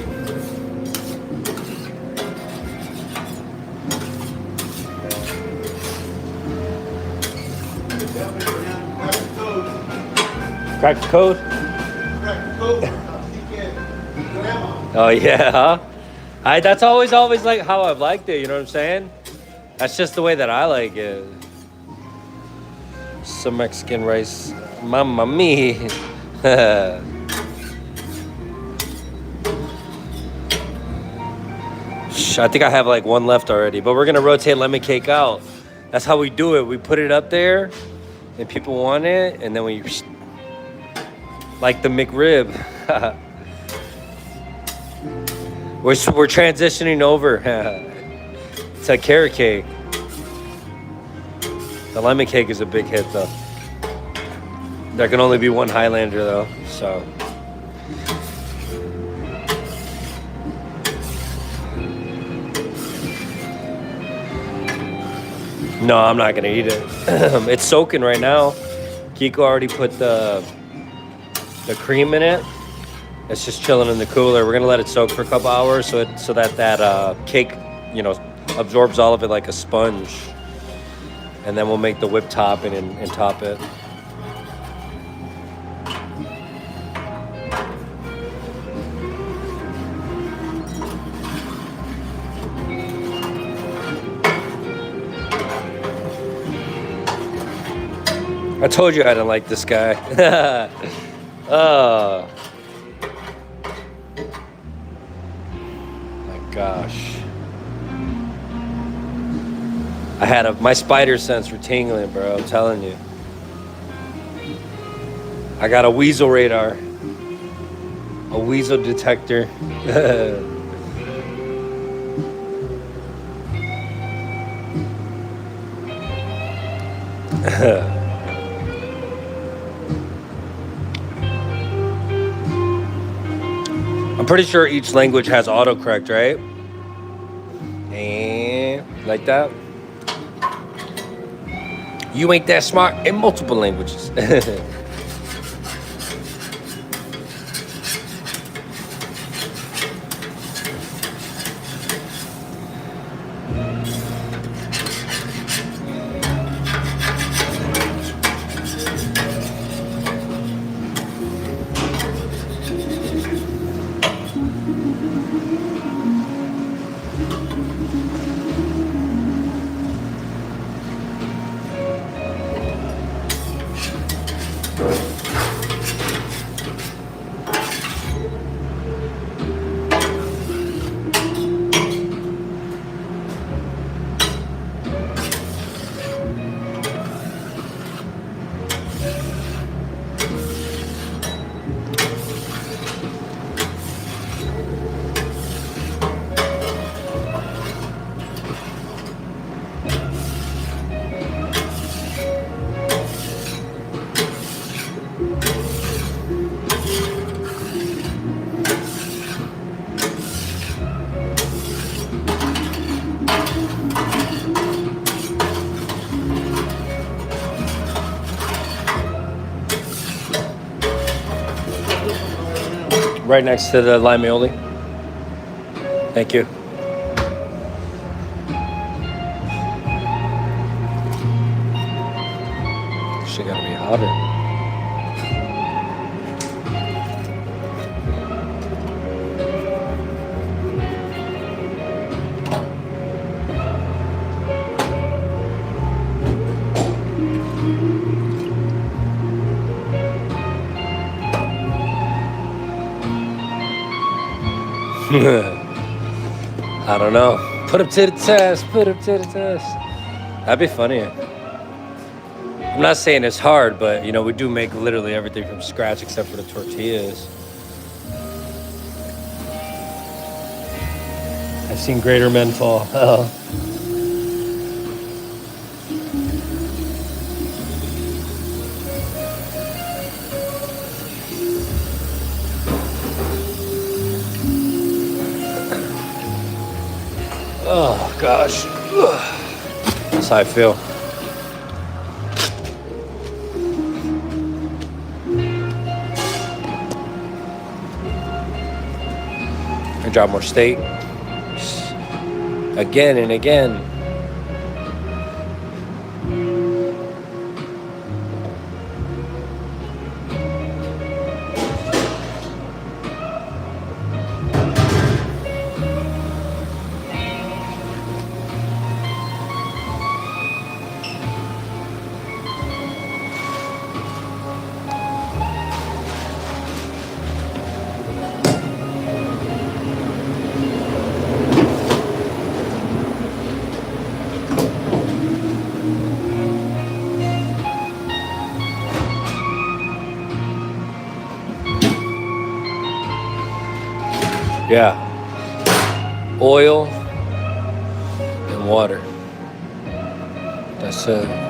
A: Crack the code? Oh yeah, huh? That's always like how I've liked it, you know what I'm saying? That's just the way that I like it. Some Mexican rice. Mamma mia. I think I have like one left already, but we're gonna rotate lemon cake out. That's how we do it. We put it up there, and people want it, and then we like the McRib. we're transitioning over to carrot cake. The lemon cake is a big hit though. There can only be one Highlander though, so. No, I'm not gonna eat it. It's soaking right now. Kiko already put the cream in it. It's just chilling in the cooler. We're gonna let it soak for a couple hours so that cake, you know, absorbs all of it like a sponge. And then we'll make the whipped topping and top it. I told you I didn't like this guy. Oh my gosh. My spider sense were tingling, bro. I'm telling you. I got a weasel radar. A weasel detector. I'm pretty sure each language has autocorrect, right? And like that. You ain't that smart in multiple languages. Right next to the lime aioli. Thank you. She gotta be hotter. I don't know. Put him to the test. Put him to the test. That'd be funny. I'm not saying it's hard, but you know, we do make literally everything from scratch except for the tortillas. I've seen greater men fall. Oh gosh, that's how I feel. I drop more steak again and again. Yeah. Oil and water. That's it.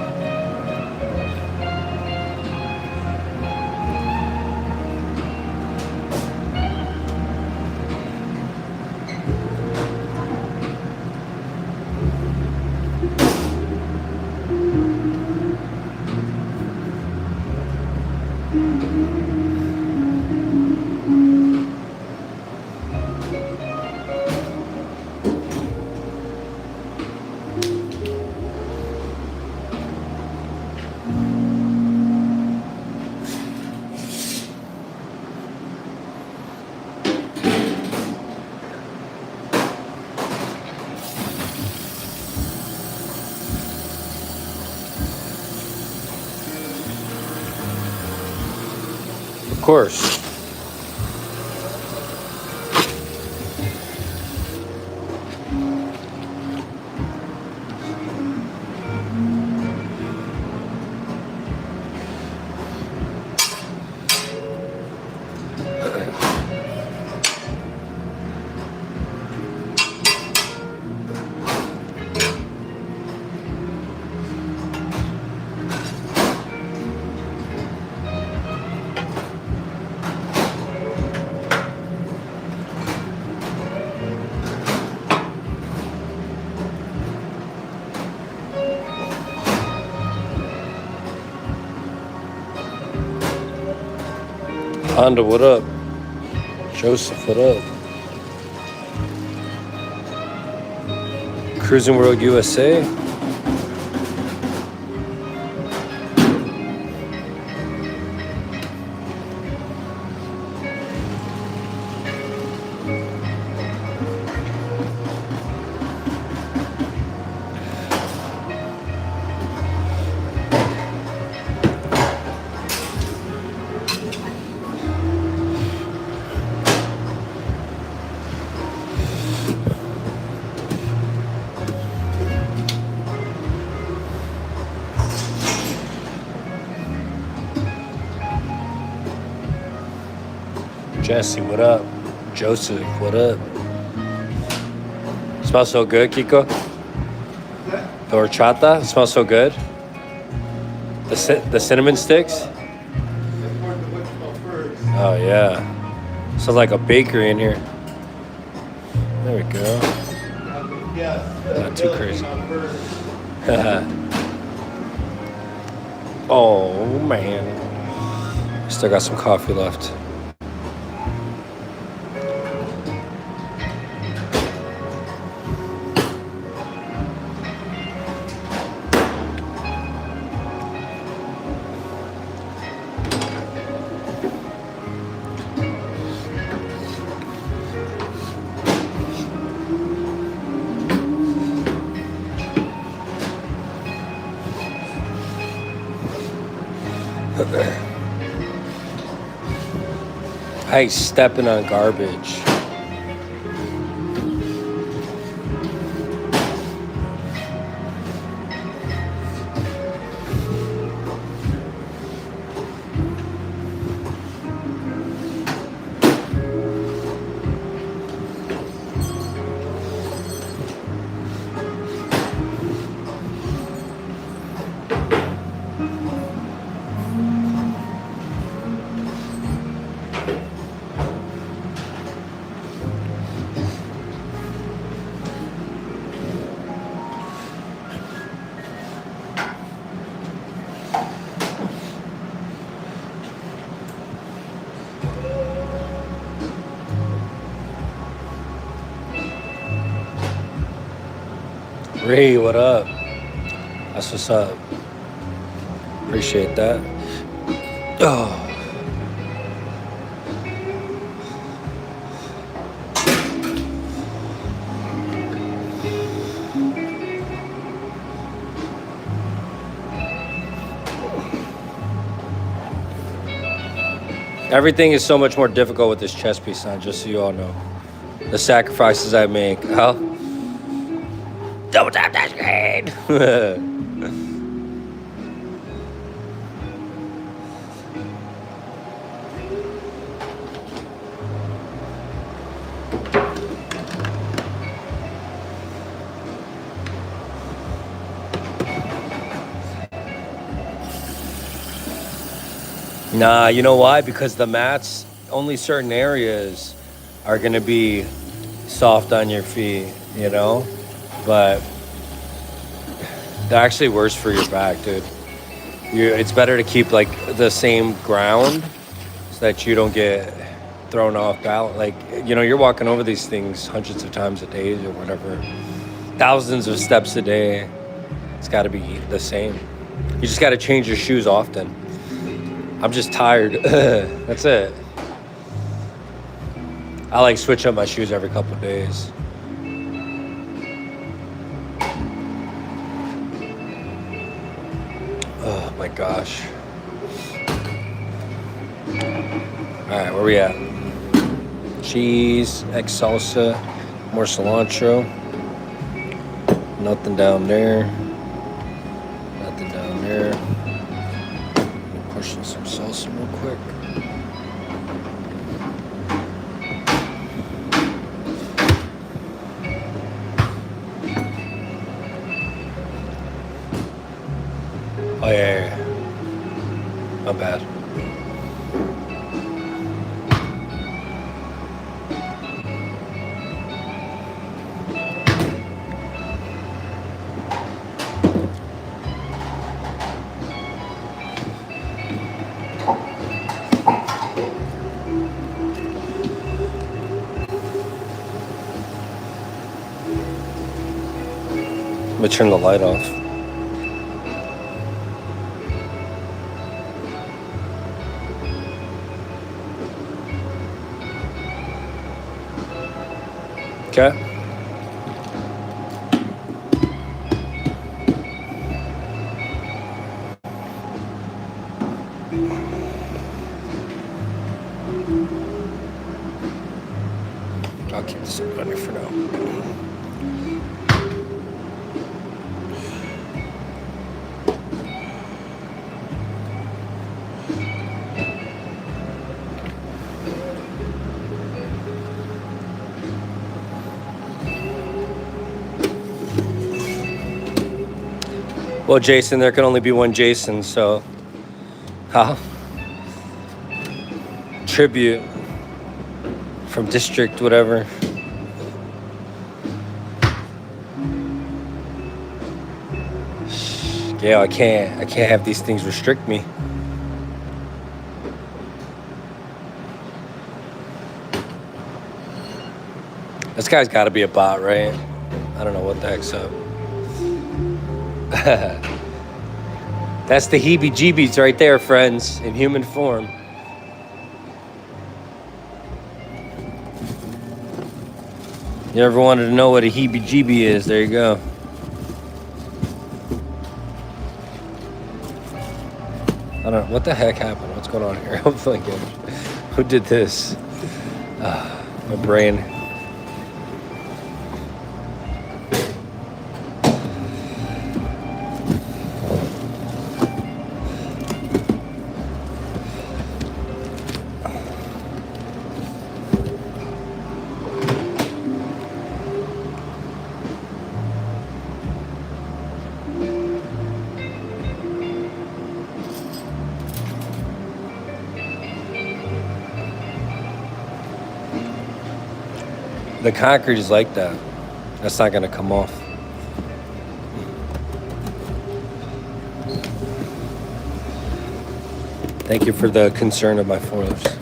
A: Of course. Honda, what up? Joseph, what up? Cruising World USA. Jesse, what up? Joseph, what up? Smells so good, Kiko. The horchata smells so good. The cinnamon sticks. Oh yeah, sounds like a bakery in here. There we go. Not too crazy. Oh man, still got some coffee left. I hate stepping on garbage. Ray, what up? That's what's up. Appreciate that. Oh. Everything is so much more difficult with this chess piece on, just so you all know. The sacrifices I make. Oh. Double tap that screen. Nah, you know why? Because the mats, only certain areas are gonna be soft on your feet, you know? But they're actually worse for your back, dude. It's better to keep like the same ground so that you don't get thrown off balance. Like, you know, you're walking over these things hundreds of times a day or whatever, thousands of steps a day. It's got to be the same. You just got to change your shoes often. I'm just tired. That's it. I like switch up my shoes every couple of days. Oh my gosh. All right, where we at? Cheese, egg salsa, more cilantro. Nothing down there. Nothing down there. Push in some salsa real quick. Oh yeah. Not bad. I'm gonna turn the light off. Okay. I'll keep this under for now. Well, Jason, there can only be one Jason, so tribute from district, whatever. Yeah, I can't have these things restrict me. This guy's got to be a bot, right? I don't know what the heck's up. That's the heebie-jeebies right there, friends, in human form. You ever wanted to know what a heebie-jeebie is? There you go. I don't know. What the heck happened? What's going on here? I'm thinking, who did this? My brain. The concrete is like that. That's not gonna come off. Thank you for the concern of my foilers.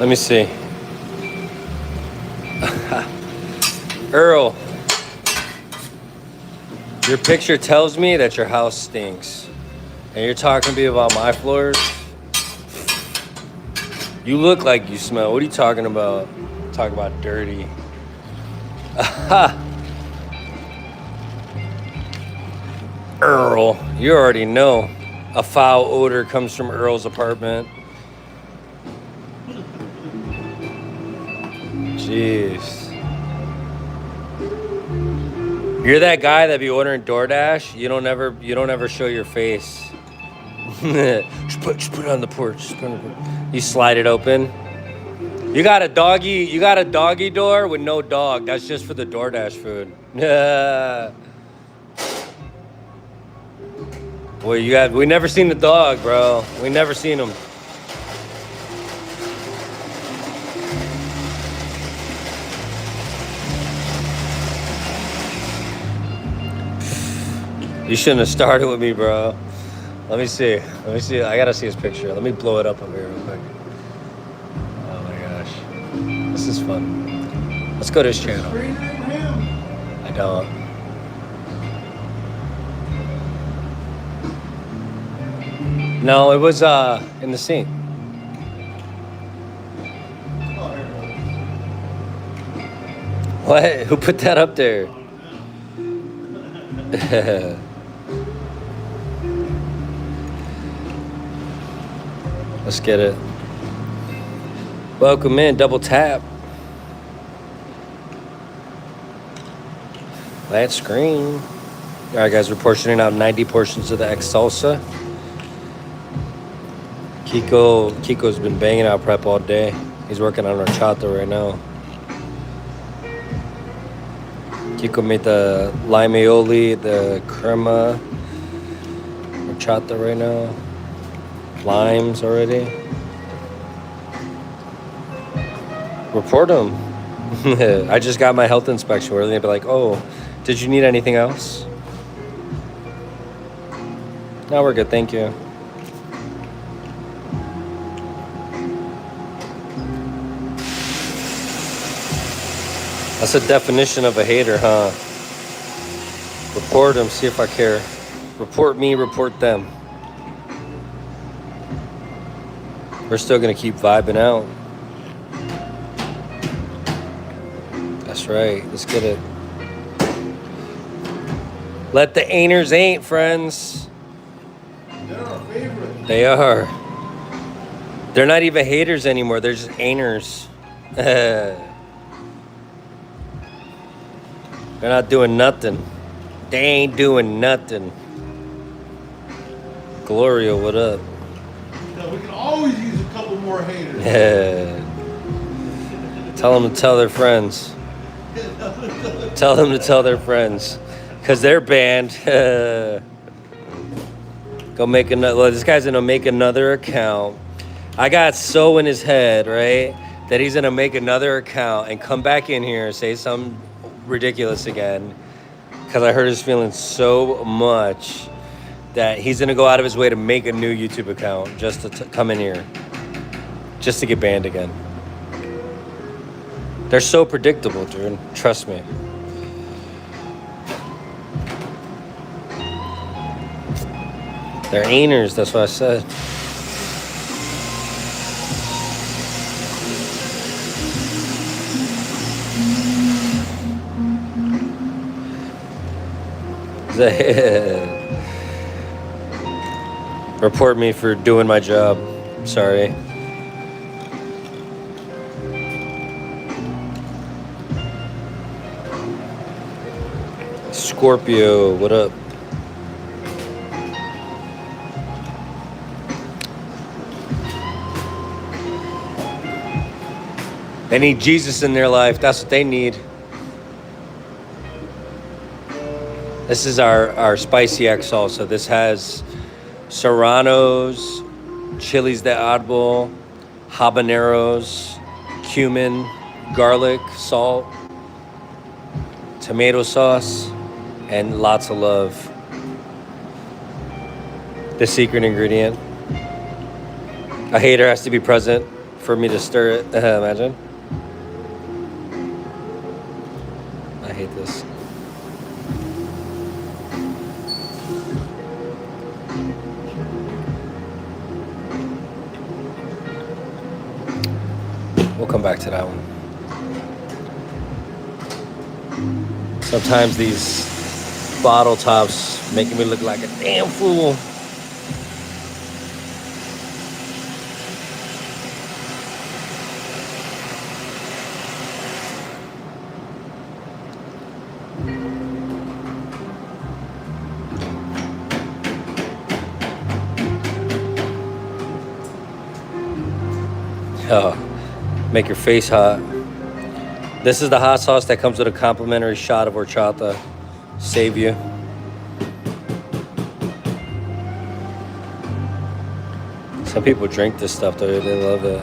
A: Let me see. Earl, your picture tells me that your house stinks. And you're talking to me about my floors? You look like you smell. What are you talking about? Talking about dirty. Earl, you already know. A foul odor comes from Earl's apartment. Jeez. You're that guy that be ordering DoorDash. You don't ever show your face. just put it on the porch. Just put it on the porch. You slide it open. You got a doggy door with no dog. That's just for the DoorDash food. Well, we never seen the dog, bro. We never seen him. You shouldn't have started with me, bro. Let me see. I gotta see his picture. Let me blow it up over here real quick. Oh my gosh. This is fun. Let's go to his channel. I don't. No, it was in the sink. What? Who put that up there? Let's get it. Welcome in, double tap. That screen. All right, guys, we're portioning out 90 portions of the X Salsa. Kiko's been banging out prep all day. He's working on horchata right now. Kiko made the lime aioli, the crema, horchata right now. Limes already. Report them. I just got my health inspection where they'd be like, oh, did you need anything else? No, we're good, thank you. That's the definition of a hater, huh? Report them, see if I care. Report me, report them. We're still gonna keep vibing out. That's right, let's get it. Let the ainers ain't, friends.
B: They're our favorite.
A: They are. They're not even haters anymore, they're just ainers. They're not doing nothing. They ain't doing nothing. Gloria, what up?
B: Now, we can always use a couple more haters.
A: Tell them to tell their friends. Tell them to tell their friends. Because they're banned. Go make another. Well, this guy's going to make another account. I got so in his head, right? That he's going to make another account and come back in here and say something ridiculous again. Because I hurt his feelings so much that he's going to go out of his way to make a new YouTube account just to come in here. Just to get banned again. They're so predictable, dude. Trust me. They're ainers, that's what I said. Report me for doing my job. Sorry. Scorpio, what up? They need Jesus in their life. That's what they need. This is our spicy X salsa. This has serranos, chilies de árbol, habaneros, cumin, garlic, salt, tomato sauce, and lots of love. The secret ingredient. A hater has to be present for me to stir it. Imagine. I hate this. We'll come back to that one. Sometimes these bottle tops making me look like a damn fool. Oh, make your face hot. This is the hot sauce that comes with a complimentary shot of horchata. Save you. Some people drink this stuff though, they love it.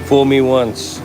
A: Fool me once.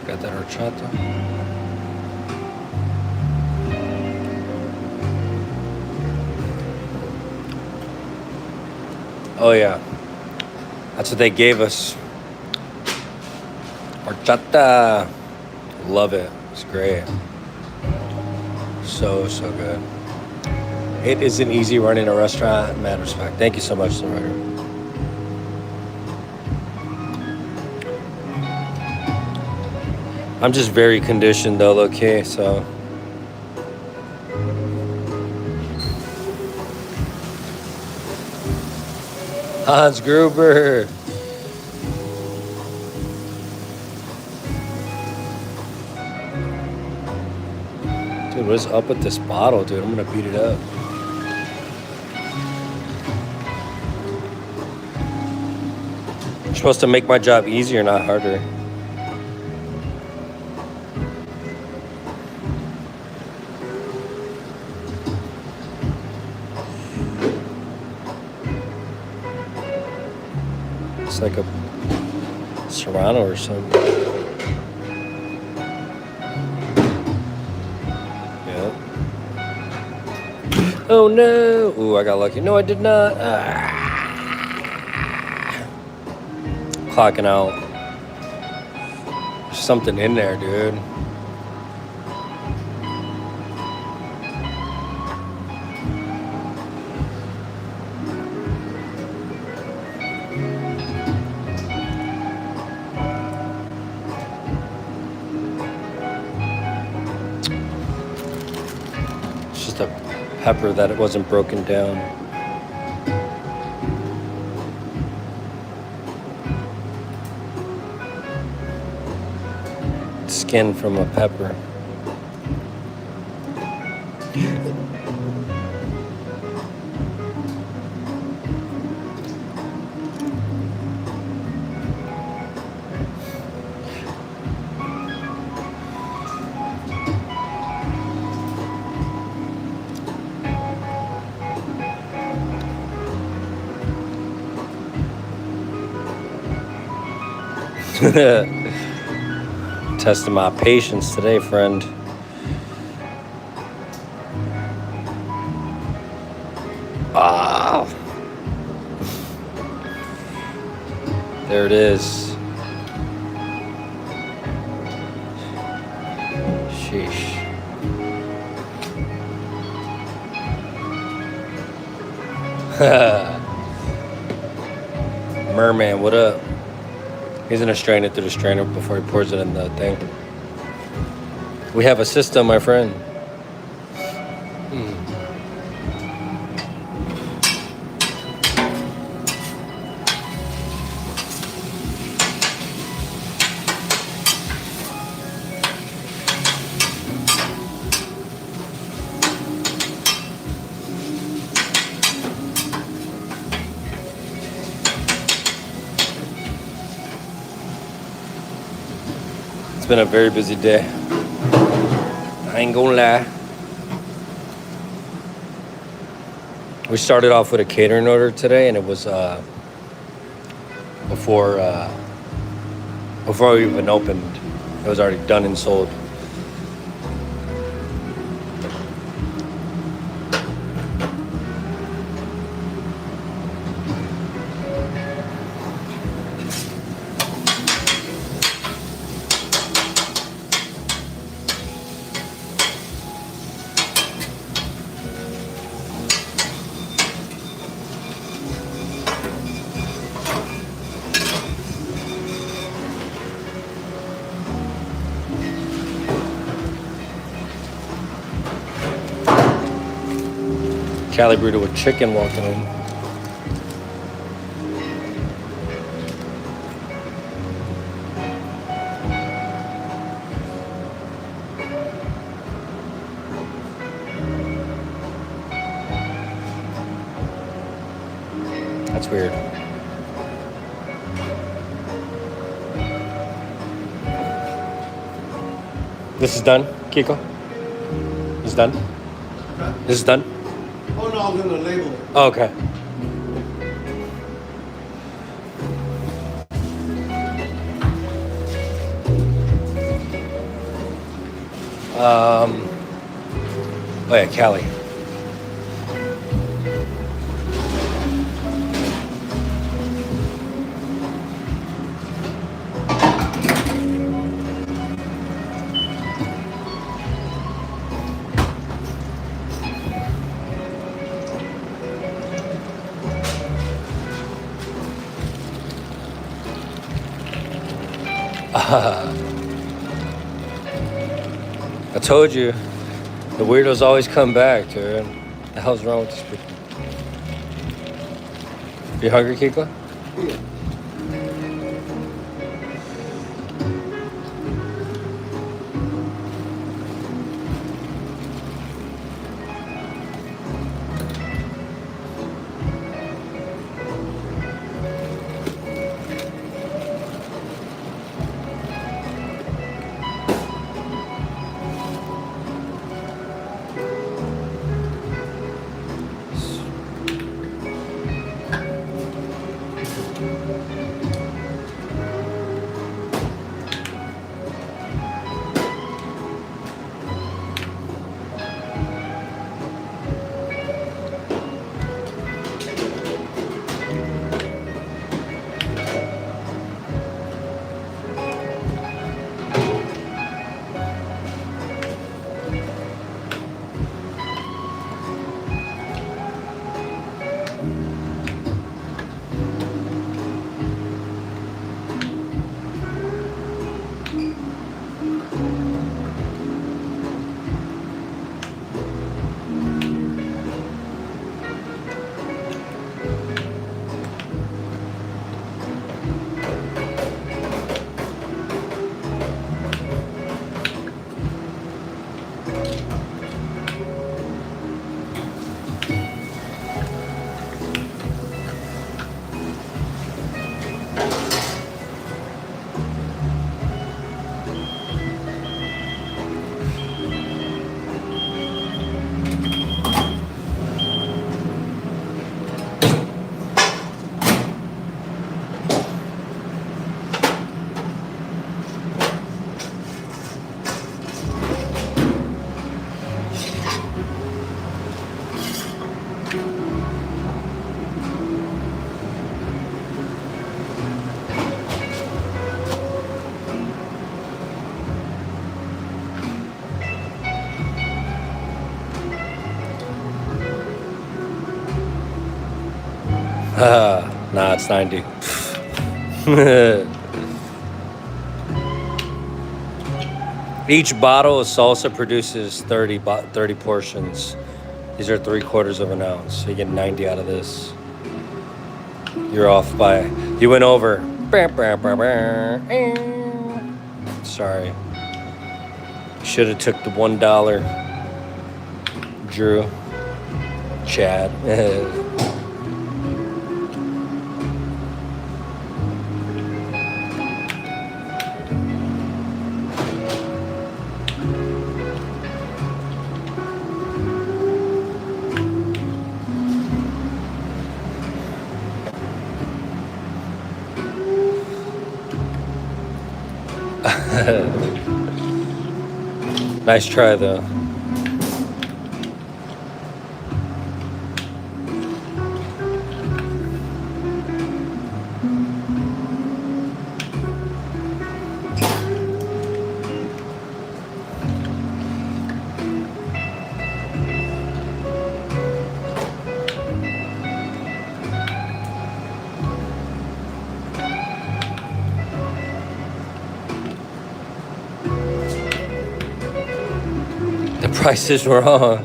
A: Got that horchata. Oh yeah, that's what they gave us. Horchata. Love it. It's great. So good. It isn't easy running a restaurant. Mad respect. Thank you so much, Loretta. I'm just very conditioned though, okay, so. Hans Gruber. Dude, what is up with this bottle, dude? I'm gonna beat it up. You're supposed to make my job easier, not harder. It's like a Serrano or something. Yeah. Oh no! Ooh, I got lucky. No, I did not. Clocking out. There's something in there, dude. It's just a pepper that it wasn't broken down. Skin from a pepper. Testing my patience today, friend. Ah, there it is. Sheesh. Merman, what up? He's gonna strain it through the strainer before he pours it in the thing. We have a system, my friend. It's been a very busy day. I ain't gonna lie. We started off with a catering order today, and it was before we even opened. It was already done and sold. Cali burrito with chicken walking in. That's weird. This is done, Kiko? This is done?
B: Okay.
A: This is done?
B: Oh no, I'm gonna label it.
A: Oh, okay. Oh yeah, Cali. I told you, the weirdos always come back, dude. The hell's wrong with these people? You hungry, Kiko?
B: Yeah.
A: Nah, it's 90. Each bottle of salsa produces 30 portions. These are 3/4 of an ounce. So you get 90 out of this. You're off by, you went over. Sorry. Should have took the $1. Drew. Chad. Nice try though. The price is wrong.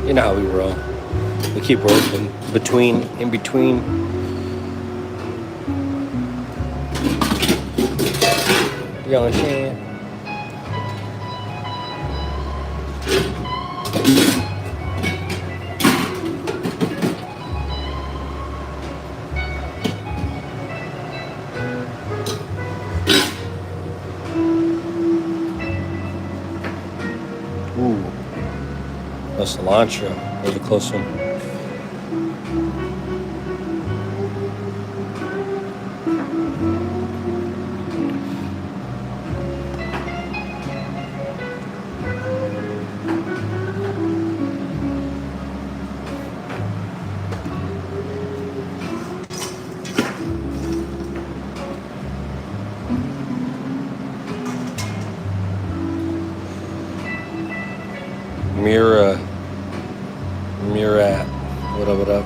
A: You know how we roll. We keep rolling in between. You understand? Ooh, no cilantro. That was a close one. Murat. What up, what up?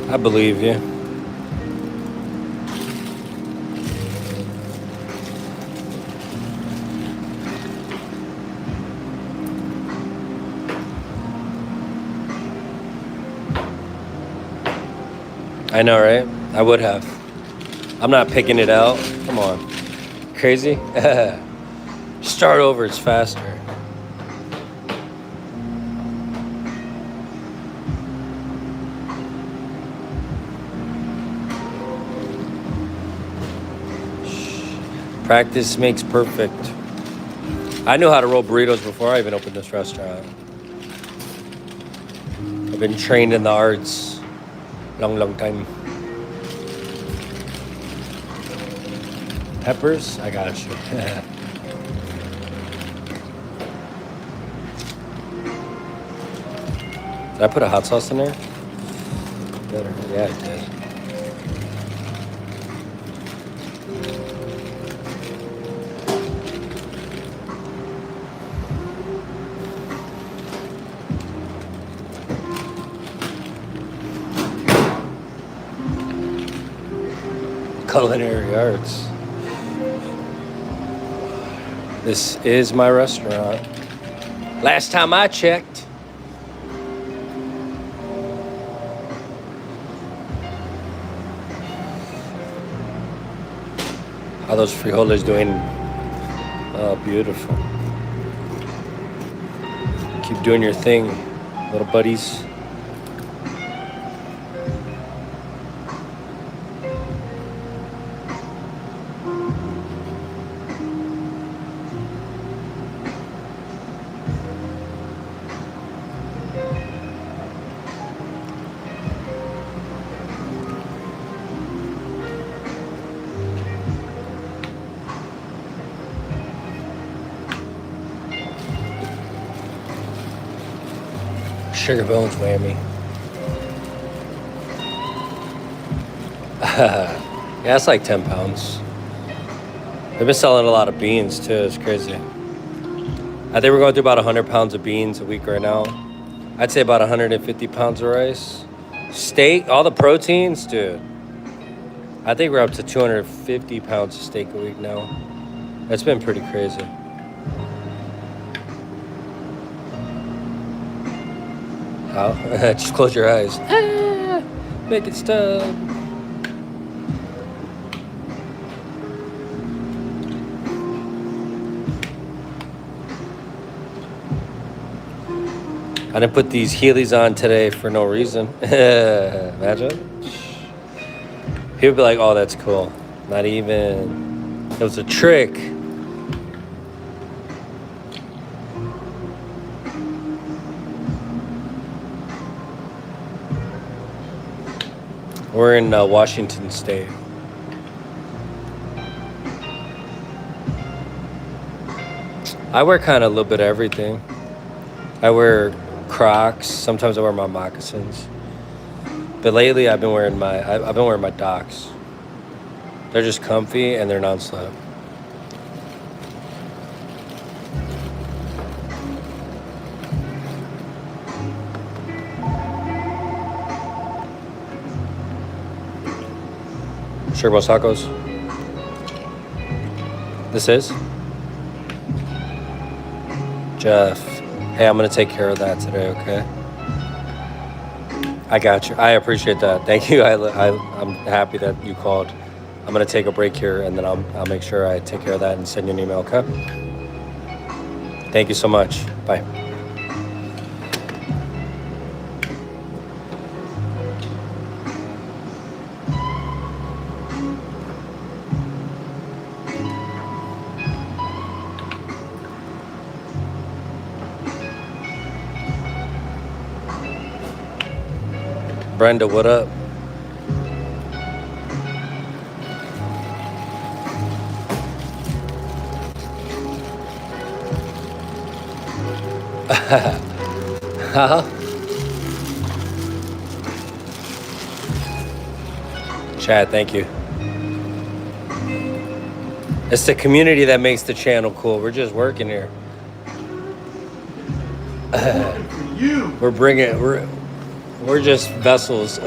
A: I believe you. I know, right? I would have. I'm not picking it out. Come on. Crazy? Start over, it's faster. Practice makes perfect. I knew how to roll burritos before I even opened this restaurant. I've been trained in the arts long time. Peppers? I got you. Did I put a hot sauce in there? Better. Yeah, I did. Culinary arts. This is my restaurant. Last time I checked. How those frijoles doing? Oh, beautiful. Keep doing your thing, little buddies. Sugar bones whammy. Yeah, it's like 10 pounds. They've been selling a lot of beans too. It's crazy. I think we're going through about 100 pounds of beans a week right now. I'd say about 150 pounds of rice. Steak, all the proteins, dude. I think we're up to 250 pounds of steak a week now. That's been pretty crazy. How? Just close your eyes. Make it stop. I didn't put these Heelys on today for no reason. Imagine. People be like, oh, that's cool. Not even. It was a trick. We're in Washington State. I wear kind of a little bit of everything. I wear Crocs. Sometimes I wear my moccasins. But lately I've been wearing my Docs. They're just comfy and they're non-slip. Sugar Bones Tacos. This is Jeff. Hey, I'm gonna take care of that today, okay? I got you. I appreciate that. Thank you. I'm happy that you called. I'm gonna take a break here, and then I'll make sure I take care of that and send you an email, okay? Thank you so much. Bye. Brenda, what up? Huh? Chad, thank you. It's the community that makes the channel cool. We're just working here. We're just vessels. All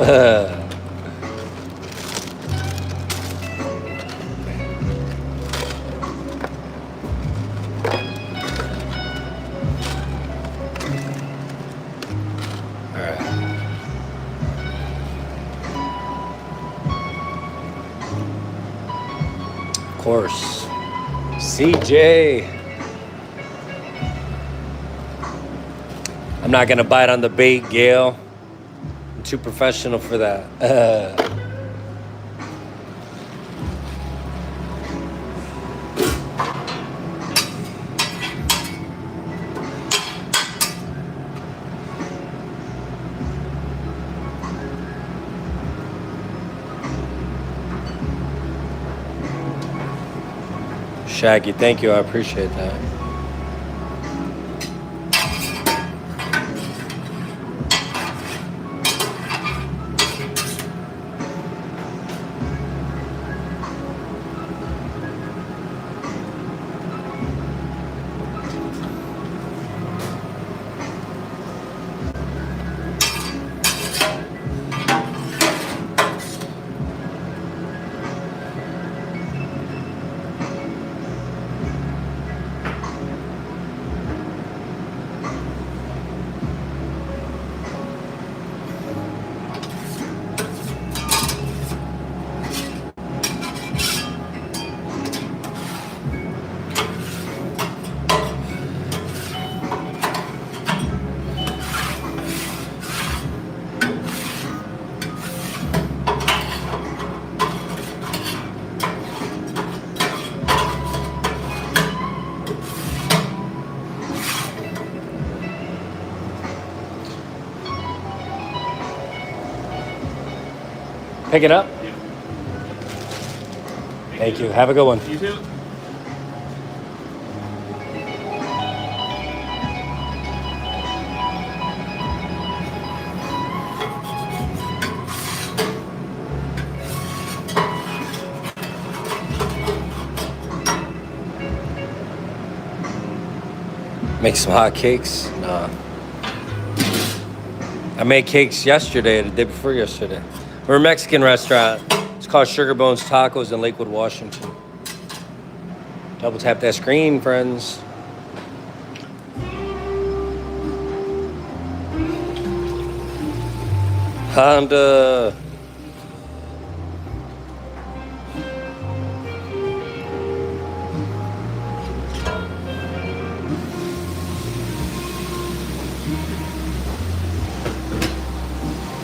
A: right. Of course. CJ. I'm not gonna bite on the bait, Gail. I'm too professional for that. Shaggy, thank you. I appreciate that. Pick it up?
D: Yeah.
A: Thank you. Have a good one.
D: You too.
A: Make some hot cakes? Nah. I made cakes yesterday, the day before yesterday. We're a Mexican restaurant. It's called Sugar Bones Tacos in Lakewood, Washington. Double tap that screen, friends. Honda.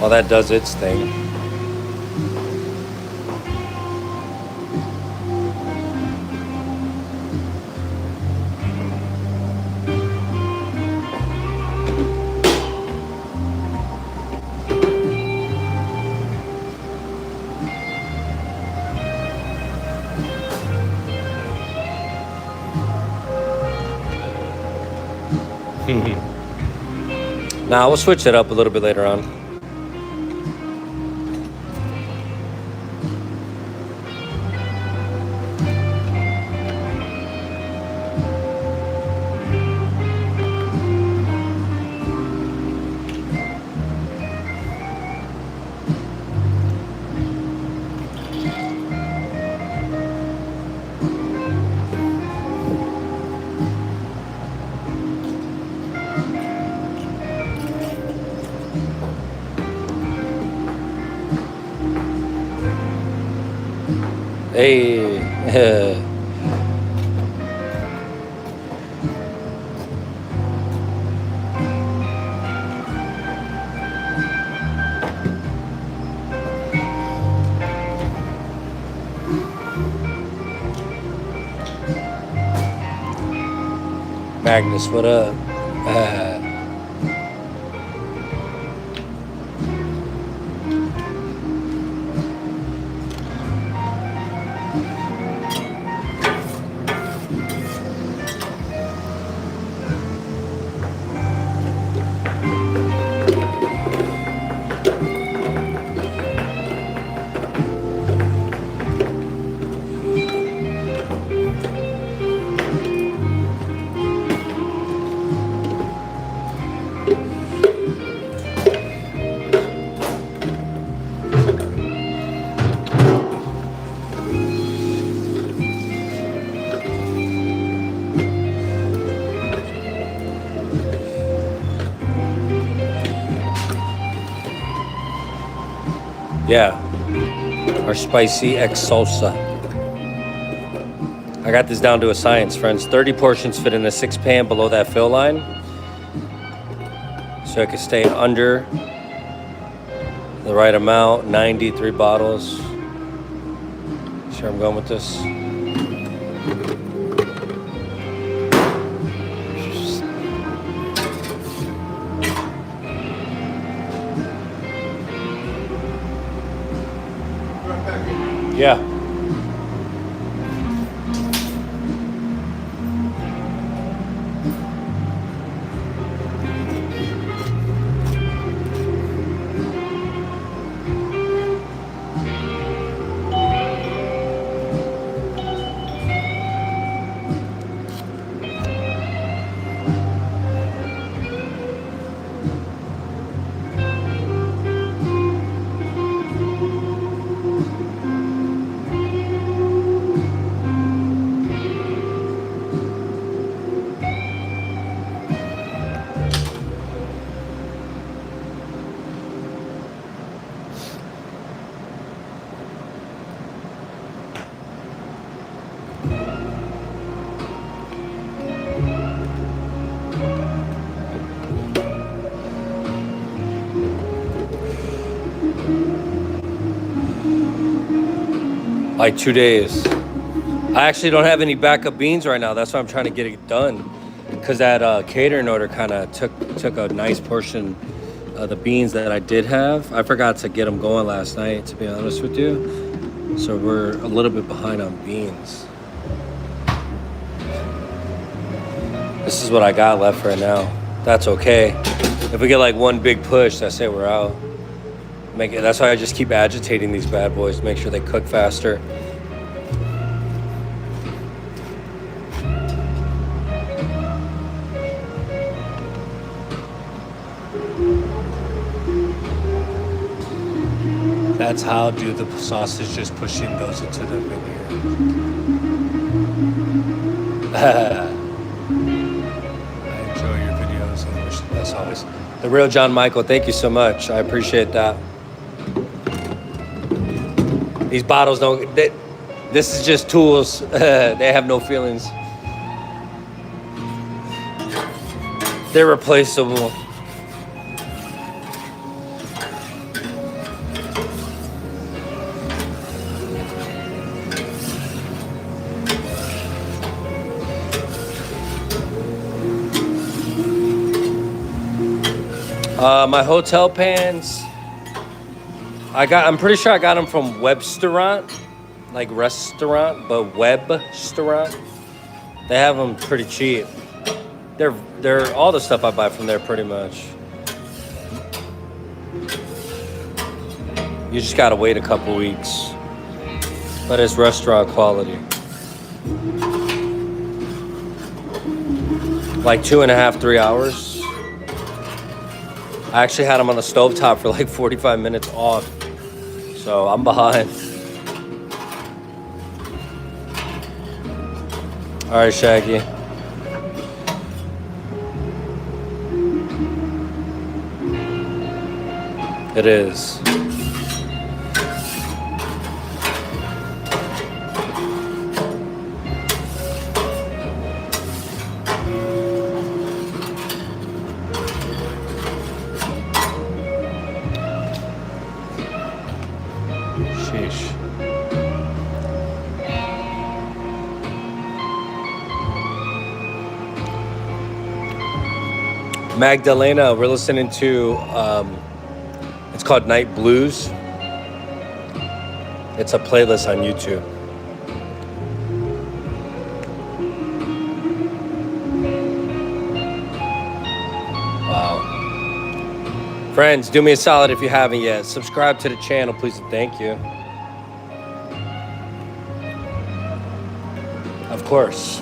A: Well, that does its thing. Nah, we'll switch it up a little bit later on. Hey. Magnus, what up? Yeah, our spicy X salsa. I got this down to a science, friends. 30 portions fit in a 6-pan below that fill line. So it can stay under the right amount, 93 bottles. Sure I'm going with this. Yeah. Like 2 days. I actually don't have any backup beans right now. That's why I'm trying to get it done. Because that catering order kind of took a nice portion of the beans that I did have. I forgot to get them going last night, to be honest with you. So we're a little bit behind on beans. This is what I got left right now. That's okay. If we get like one big push, that's it, we're out. That's why I just keep agitating these bad boys to make sure they cook faster. That's how dude the sausage just pushing goes into the video. I enjoy your videos and wish the best always. The real John Michael, thank you so much. I appreciate that. These bottles don't. This is just tools. They have no feelings. They're replaceable. My hotel pans, I'm pretty sure I got them from Webstaurant, like restaurant, but Webstaurant. They have them pretty cheap. They're all the stuff I buy from there pretty much. You just gotta wait a couple weeks, but it's restaurant quality. Like 2.5, 3 hours. I actually had them on the stovetop for like 45 minutes off. So I'm behind. All right, Shaggy. It is. Magdalena, we're listening to, it's called Night Blues. It's a playlist on YouTube. Wow. Friends, do me a solid if you haven't yet. Subscribe to the channel, please, and thank you. Of course.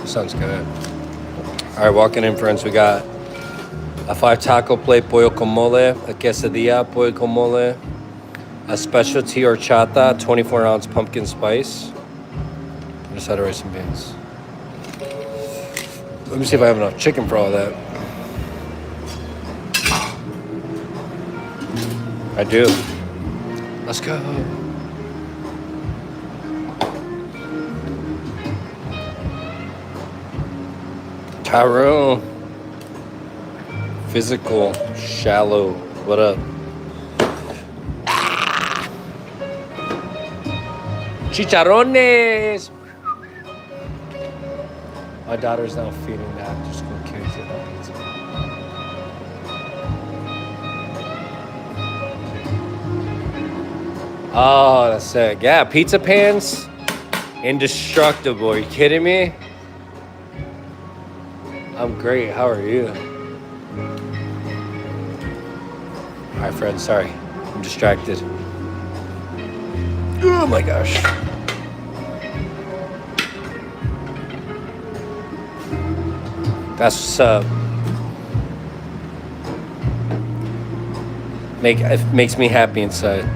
A: Sounds good. All right, walking in, friends. We got a 5 taco plate pollo con mole, a quesadilla pollo con mole, a specialty horchata, 24-ounce pumpkin spice. I just had to rice and beans. Let me see if I have enough chicken for all that. I do. Let's go. Tyrone. Physical. Shallow. What up? Chicharrones. My daughter's now feeding the after school kids at that pizza. Oh, that's sick. Yeah, pizza pans. Indestructible. Are you kidding me? I'm great. How are you? All right, friends. Sorry. I'm distracted. Oh, my gosh. That's what's up. It makes me happy inside.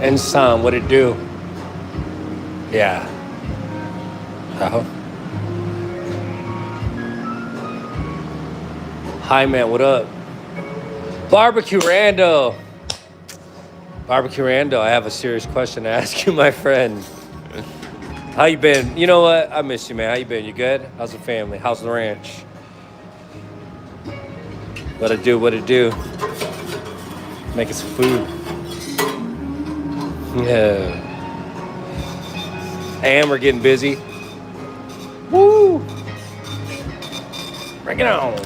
A: Ensign, what it do? Yeah. Hi, man, what up? Barbecue Rando. Barbecue Rando, I have a serious question to ask you, my friend. How you been? You know what? I miss you, man. How you been? You good? How's the family? How's the ranch? What it do? What it do? Making some food. Yeah. And we're getting busy. Woo! Bring it on.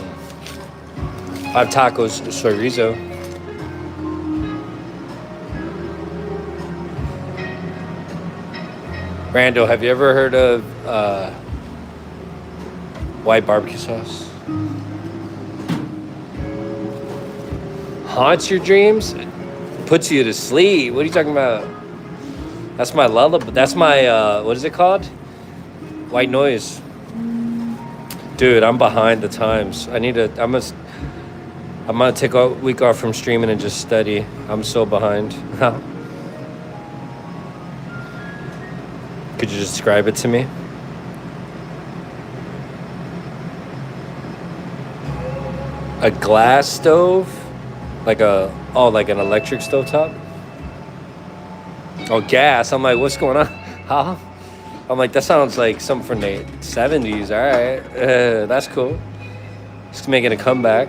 A: 5 tacos de chorizo. Rando, have you ever heard of white barbecue sauce? Haunts your dreams? Puts you to sleep. What are you talking about? That's my lullaby. That's my, what is it called? White noise. Dude, I'm behind the times. I'm gonna take a week off from streaming and just study. I'm so behind. Could you describe it to me? A glass stove? Like an electric stovetop? Oh, gas. I'm like, what's going on? Huh? I'm like, that sounds like something from the 70s. All right. That's cool. Just making a comeback.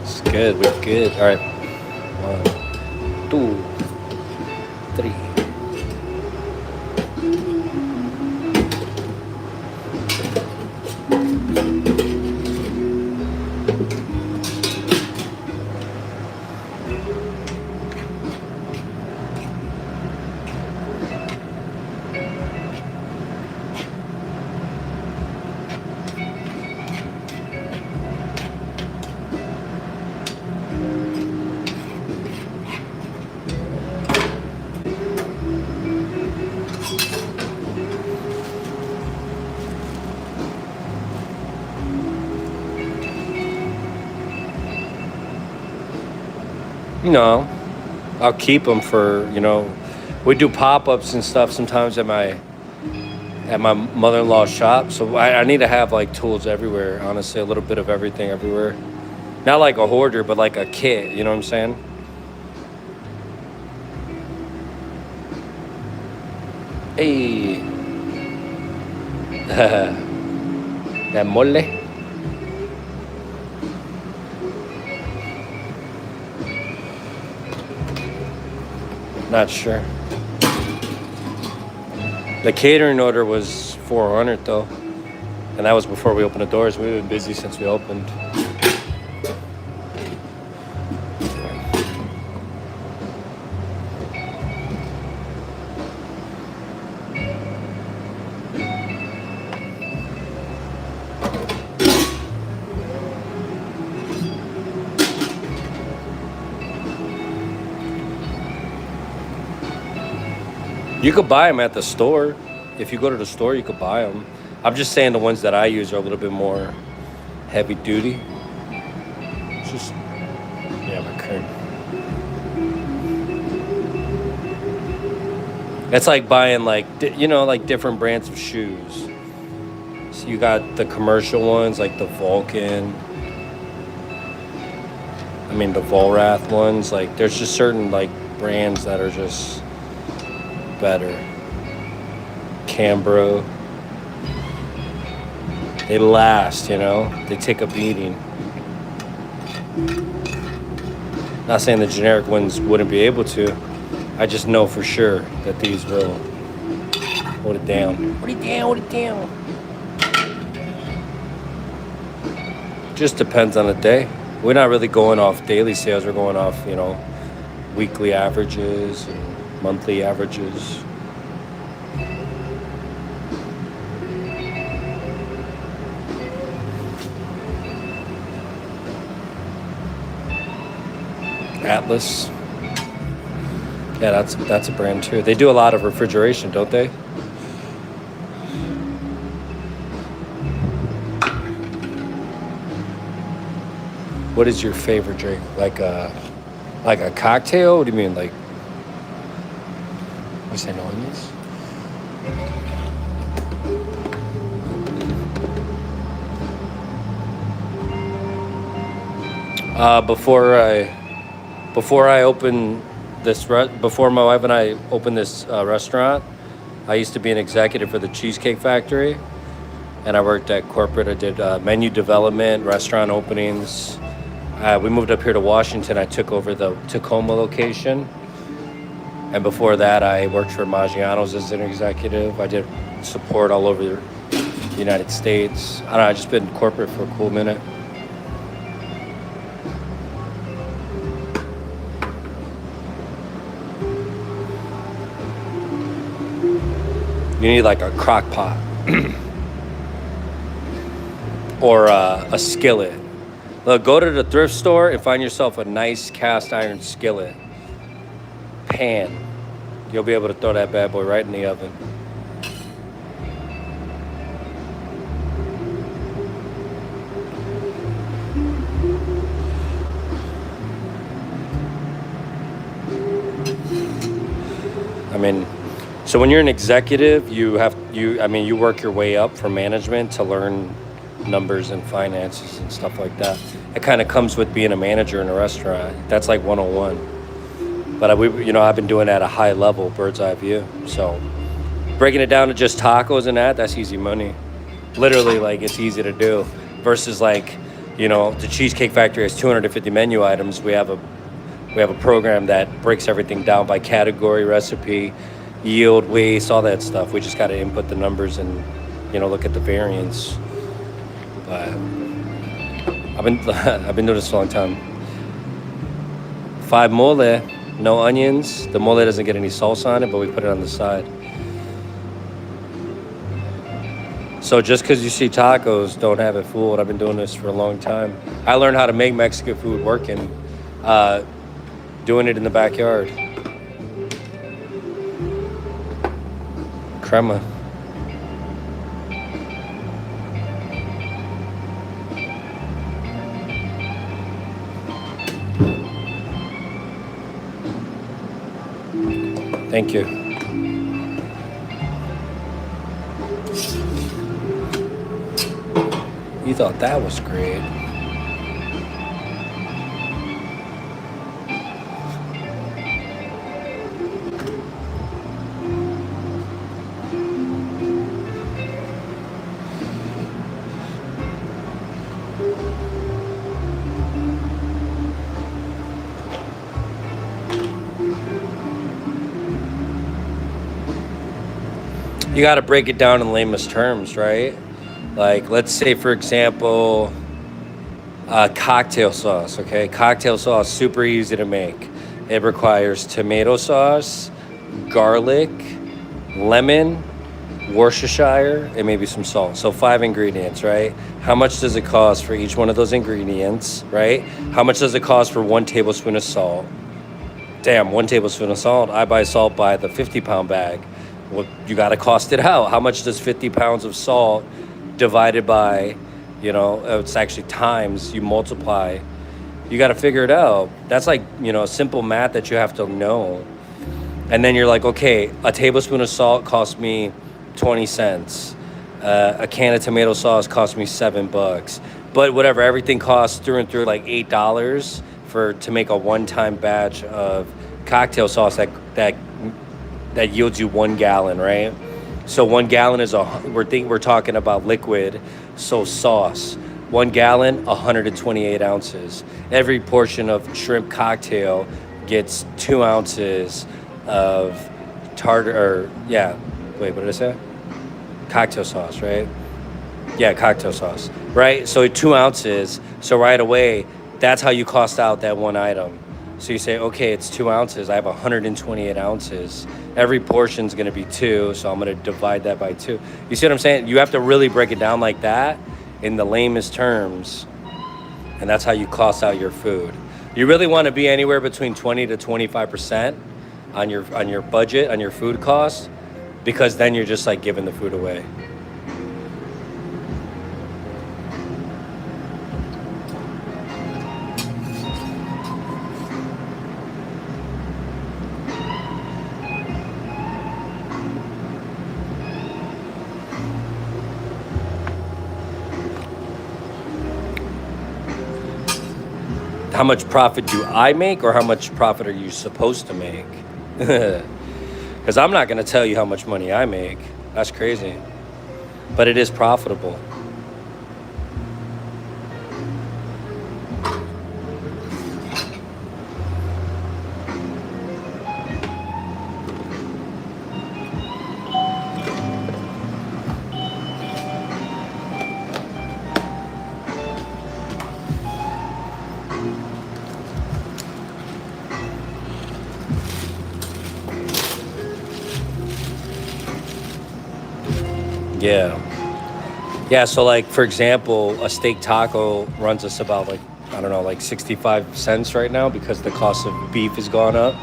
A: It's good. We're good. All right. 1, 2, 3. You know, I'll keep them for, we do pop-ups and stuff sometimes at my mother-in-law's shop. So I need to have like tools everywhere, honestly, a little bit of everything everywhere. Not like a hoarder, but like a kit, you know what I'm saying? Hey. That mole. Not sure. The catering order was 400 though. And that was before we opened the doors. We've been busy since we opened. You could buy them at the store. If you go to the store, you could buy them. I'm just saying the ones that I use are a little bit more heavy duty. It's just, yeah, my current. It's like buying like different brands of shoes. So you got the commercial ones like the Vulcan. The Volrath ones. Like there's just certain like brands that are just better. Cambro. They last, they take a beating. Not saying the generic ones wouldn't be able to. I just know for sure that these will hold it down. Hold it down, hold it down. Just depends on the day. We're not really going off daily sales. We're going off, weekly averages and monthly averages. Atlas. Yeah, that's a brand too. They do a lot of refrigeration, don't they? What is your favorite drink? Like a cocktail? What do you mean? Like, what's that noise? Before I opened this, before my wife and I opened this restaurant, I used to be an executive for the Cheesecake Factory, and I worked at corporate. I did menu development, restaurant openings. We moved up here to Washington. I took over the Tacoma location, and before that, I worked for Maggiano's as an executive. I did support all over the United States. I don't know. I just been corporate for a cool minute. You need like a crock pot or a skillet. Look, go to the thrift store and find yourself a nice cast iron skillet. Pan. You'll be able to throw that bad boy right in the oven. I mean, so when you're an executive, you work your way up from management to learn numbers and finances and stuff like that. It kind of comes with being a manager in a restaurant. That's like 101. But I've been doing that at a high level, bird's eye view. So breaking it down to just tacos and that's easy money. Literally, like, it's easy to do. Versus like, the Cheesecake Factory has 250 menu items. We have a program that breaks everything down by category, recipe, yield, waste, all that stuff. We just got to input the numbers and, look at the variance. But I've been doing this for a long time. 5 mole, no onions. The mole doesn't get any salsa on it, but we put it on the side. So just because you see tacos, don't have it fooled. I've been doing this for a long time. I learned how to make Mexican food working, doing it in the backyard. Crema. Thank you. You thought that was great. You got to break it down in layman's terms, right? Like, let's say, for example, cocktail sauce, okay? Cocktail sauce, super easy to make. It requires tomato sauce, garlic, lemon, Worcestershire, and maybe some salt. So 5 ingredients, right? How much does it cost for each one of those ingredients, right? How much does it cost for 1 tablespoon of salt? Damn, 1 tablespoon of salt. I buy salt by the 50-pound bag. Well, you got to cost it out. How much does 50 pounds of salt divided by, it's actually times, you multiply. You got to figure it out. That's like, simple math that you have to know. And then you're like, okay, a tablespoon of salt cost me 20 cents. A can of tomato sauce cost me $7. But whatever, everything costs through and through like $8 to make a one-time batch of cocktail sauce that yields you 1 gallon, right? So 1 gallon is we're talking about liquid, so sauce. 1 gallon, 128 ounces. Every portion of shrimp cocktail gets 2 ounces of tartar, what did I say? Cocktail sauce, right? Yeah, cocktail sauce, right? So 2 ounces, so right away, that's how you cost out that one item. So you say, okay, it's 2 ounces. I have 128 ounces. Every portion's going to be 2, so I'm going to divide that by 2. You see what I'm saying? You have to really break it down like that in the lamest terms, and that's how you cost out your food. You really want to be anywhere between 20 to 25% on your budget, on your food costs, because then you're just like giving the food away. how much profit do I make, or how much profit are you supposed to make? Because I'm not going to tell you how much money I make. That's crazy. But it is profitable. Yeah, so like, for example, a steak taco runs us about like, I don't know, like 65 cents right now because the cost of beef has gone up.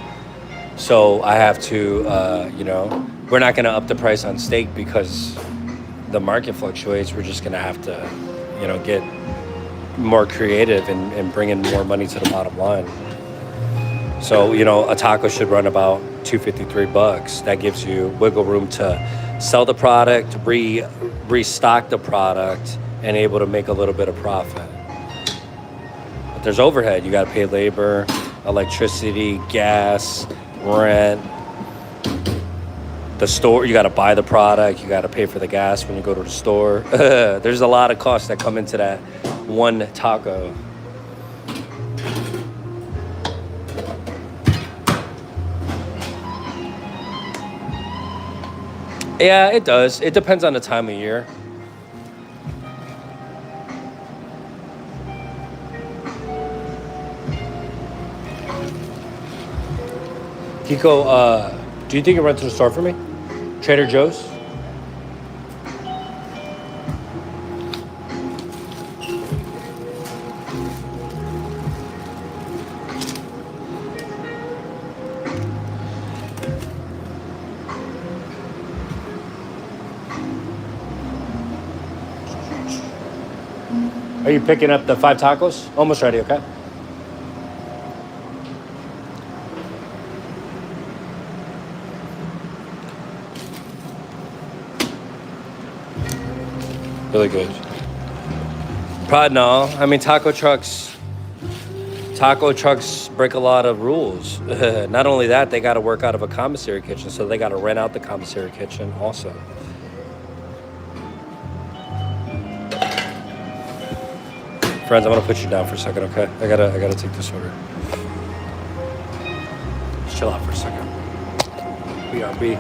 A: So I have to, we're not going to up the price on steak because the market fluctuates. We're just going to have to, get more creative and bring in more money to the bottom line. So, a taco should run about $2.53. That gives you wiggle room to sell the product, restock the product, and able to make a little bit of profit. But there's overhead. You got to pay labor, electricity, gas, rent. The store, you got to buy the product. You got to pay for the gas when you go to the store. There's a lot of costs that come into that one taco. Yeah, it does. It depends on the time of year. Kiko, do you think you run to the store for me? Trader Joe's? Are you picking up the 5 tacos? Almost ready, okay? Really good. Probably no. I mean, taco trucks break a lot of rules. Not only that, they got to work out of a commissary kitchen, so they got to rent out the commissary kitchen also. Friends, I'm gonna put you down for a second, okay? I gotta take this order. Just chill out for a second. BRB.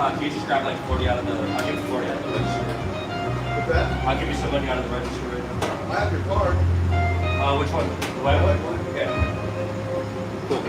A: Can you just grab like 40 out of the, I'll give you 40 out of the register.
B: What's that?
A: I'll give you some money out of the register right now.
B: I have your card.
A: Which one? The white one? Okay. Cool.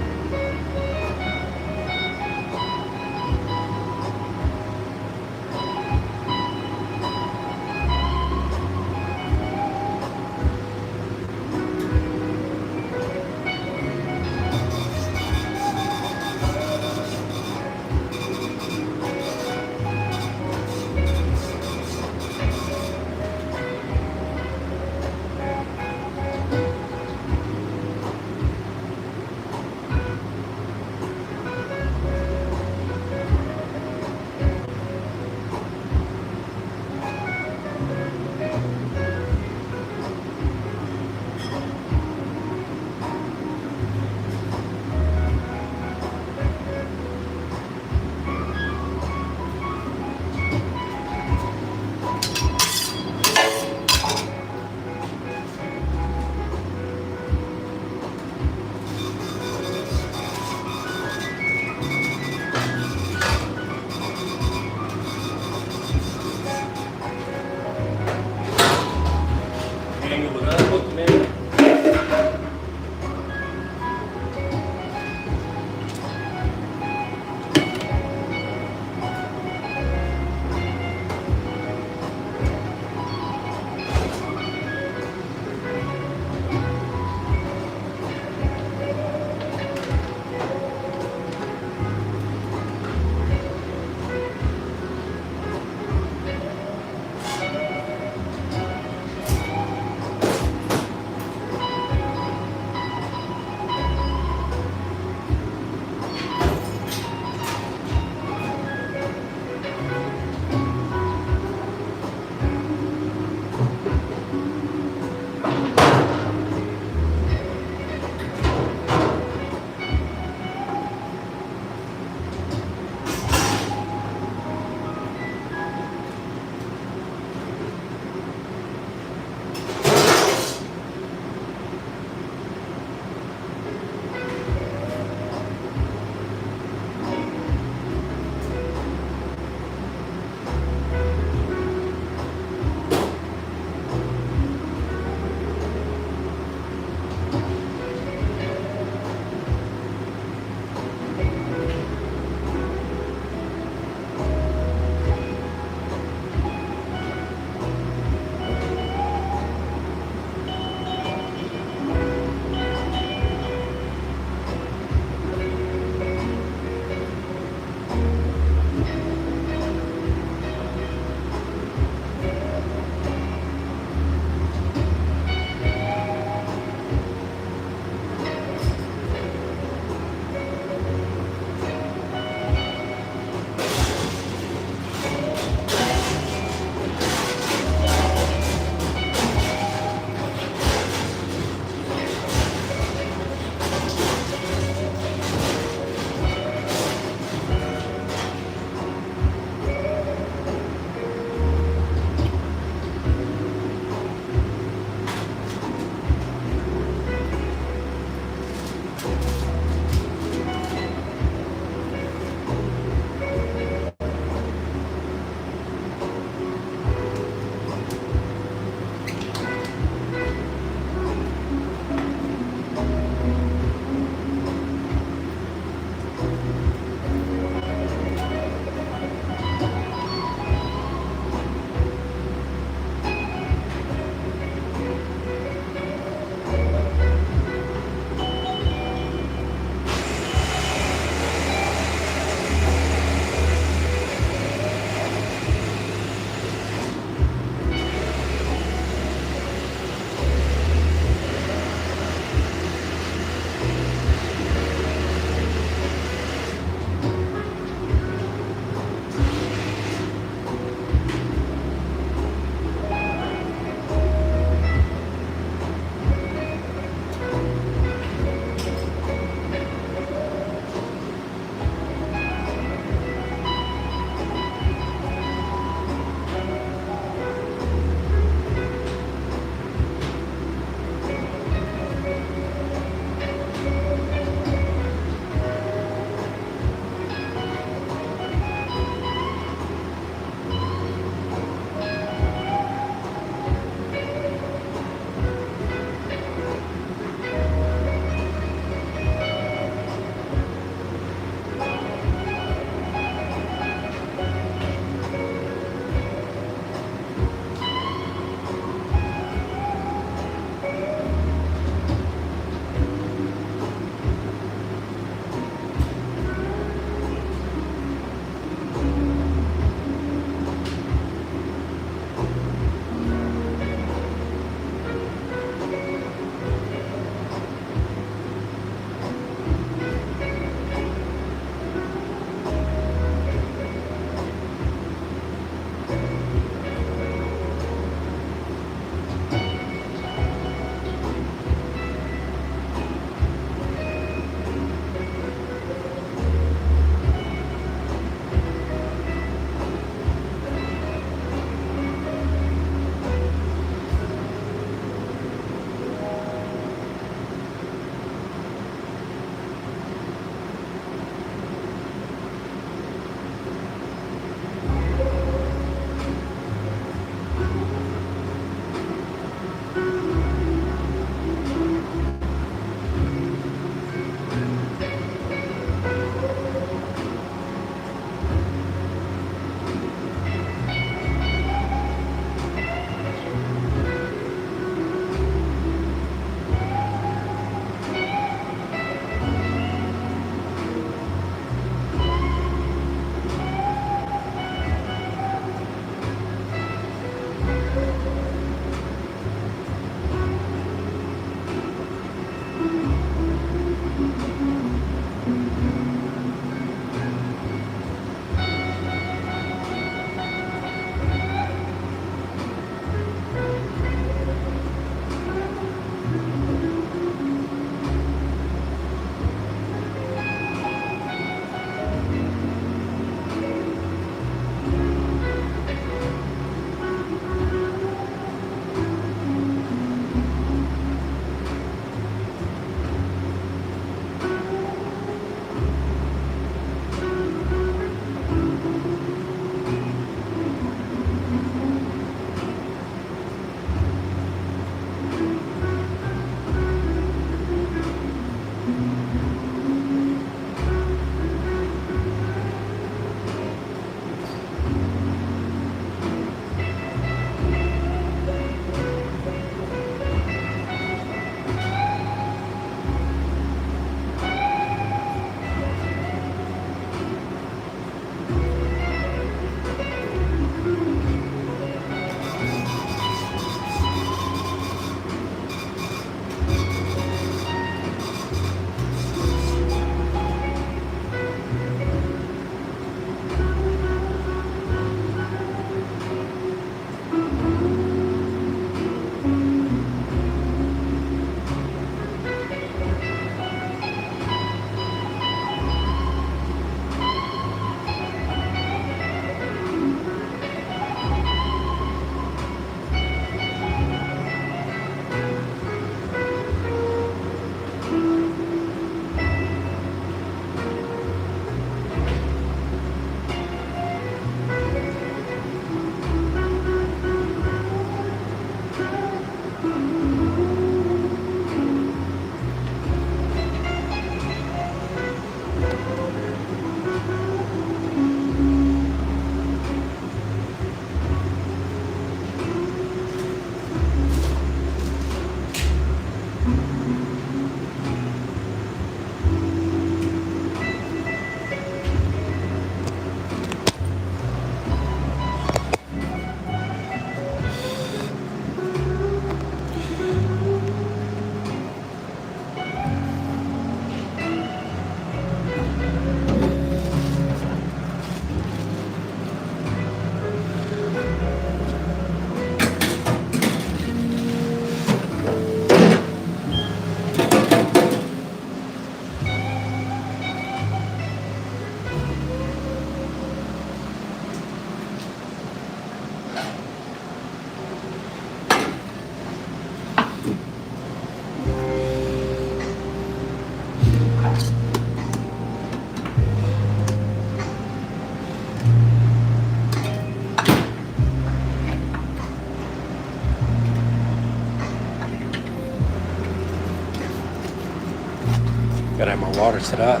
A: water to that.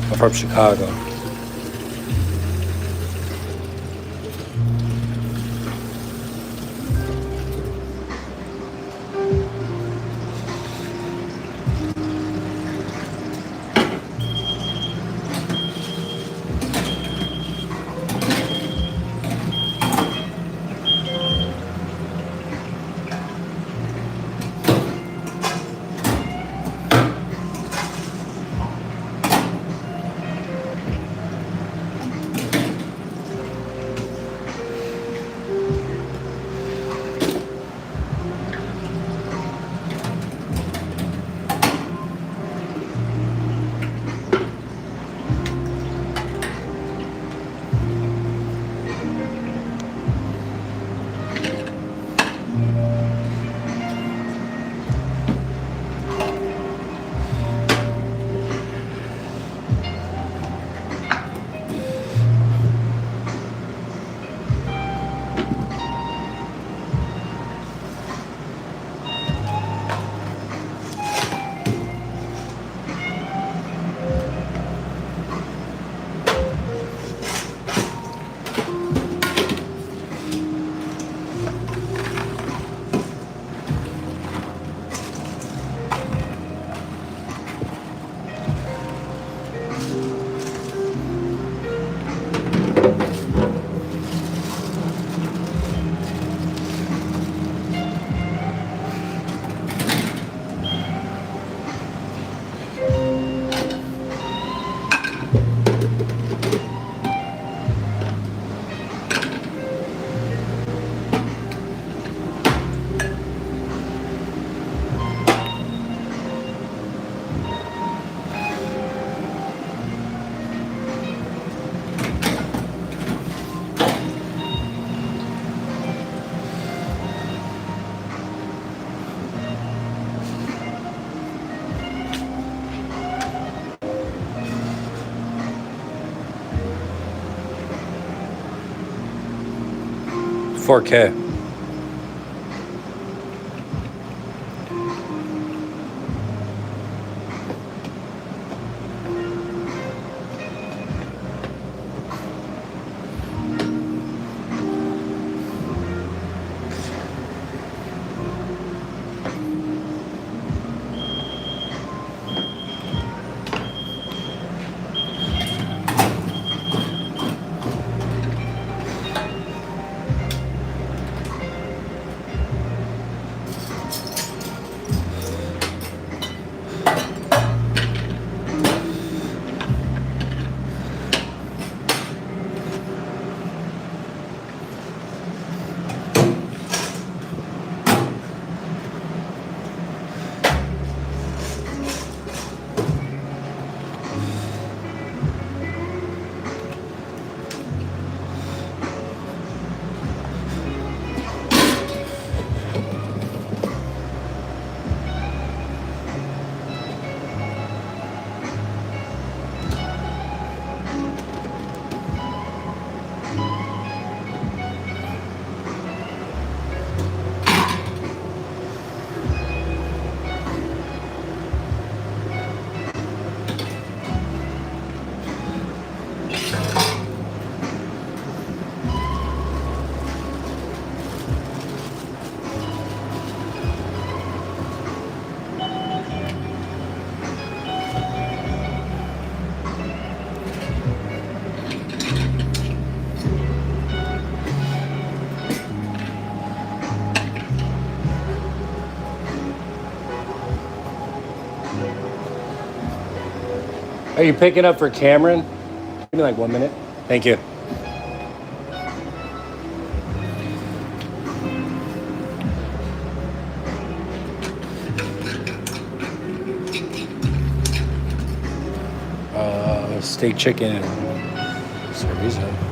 A: I'm from Chicago. $4K. Are you picking up for Cameron? Give me like 1 minute. Thank you. Steak chicken and chorizo.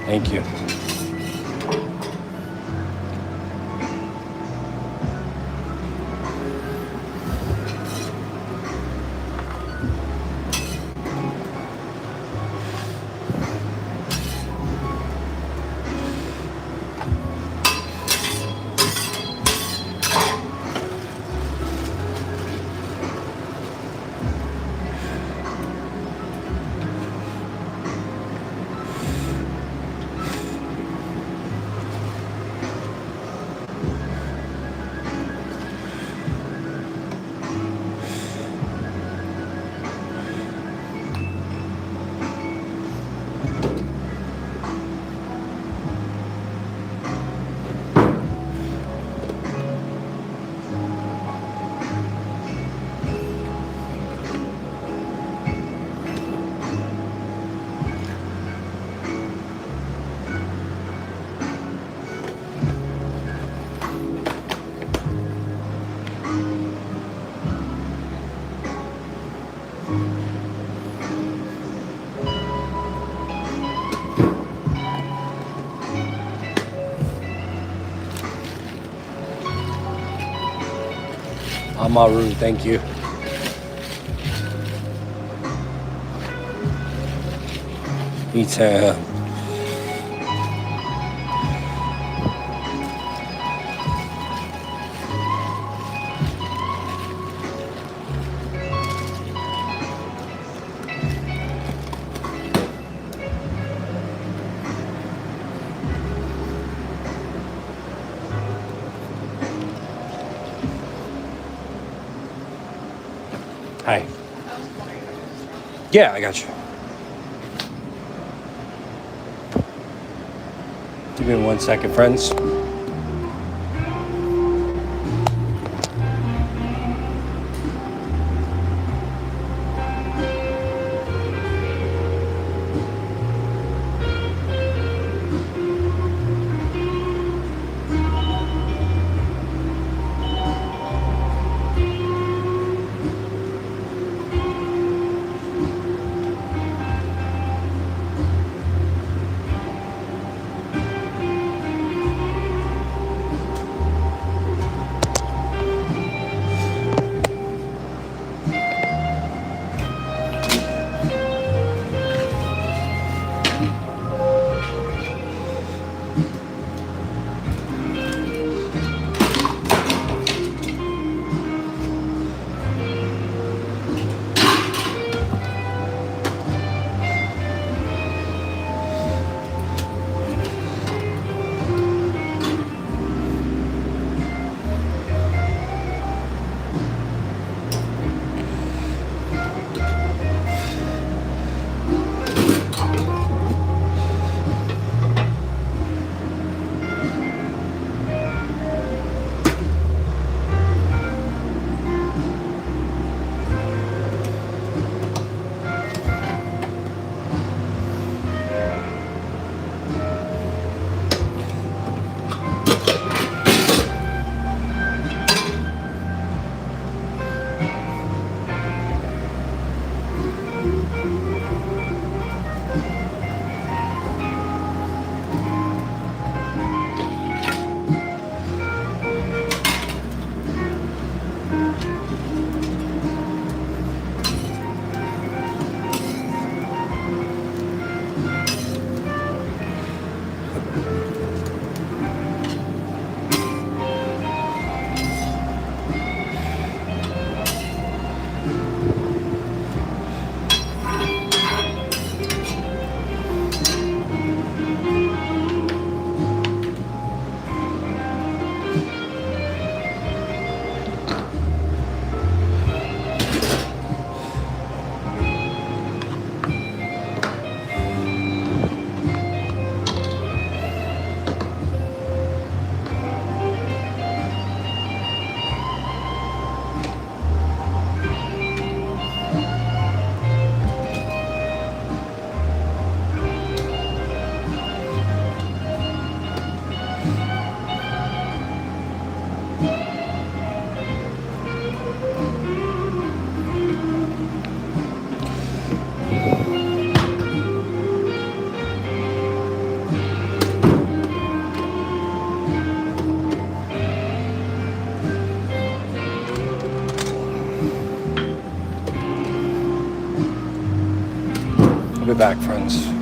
A: Thank you. Amaru, thank you. Ethan. Hi. Yeah, I got you. Give me 1 second, friends. We'll be back, friends.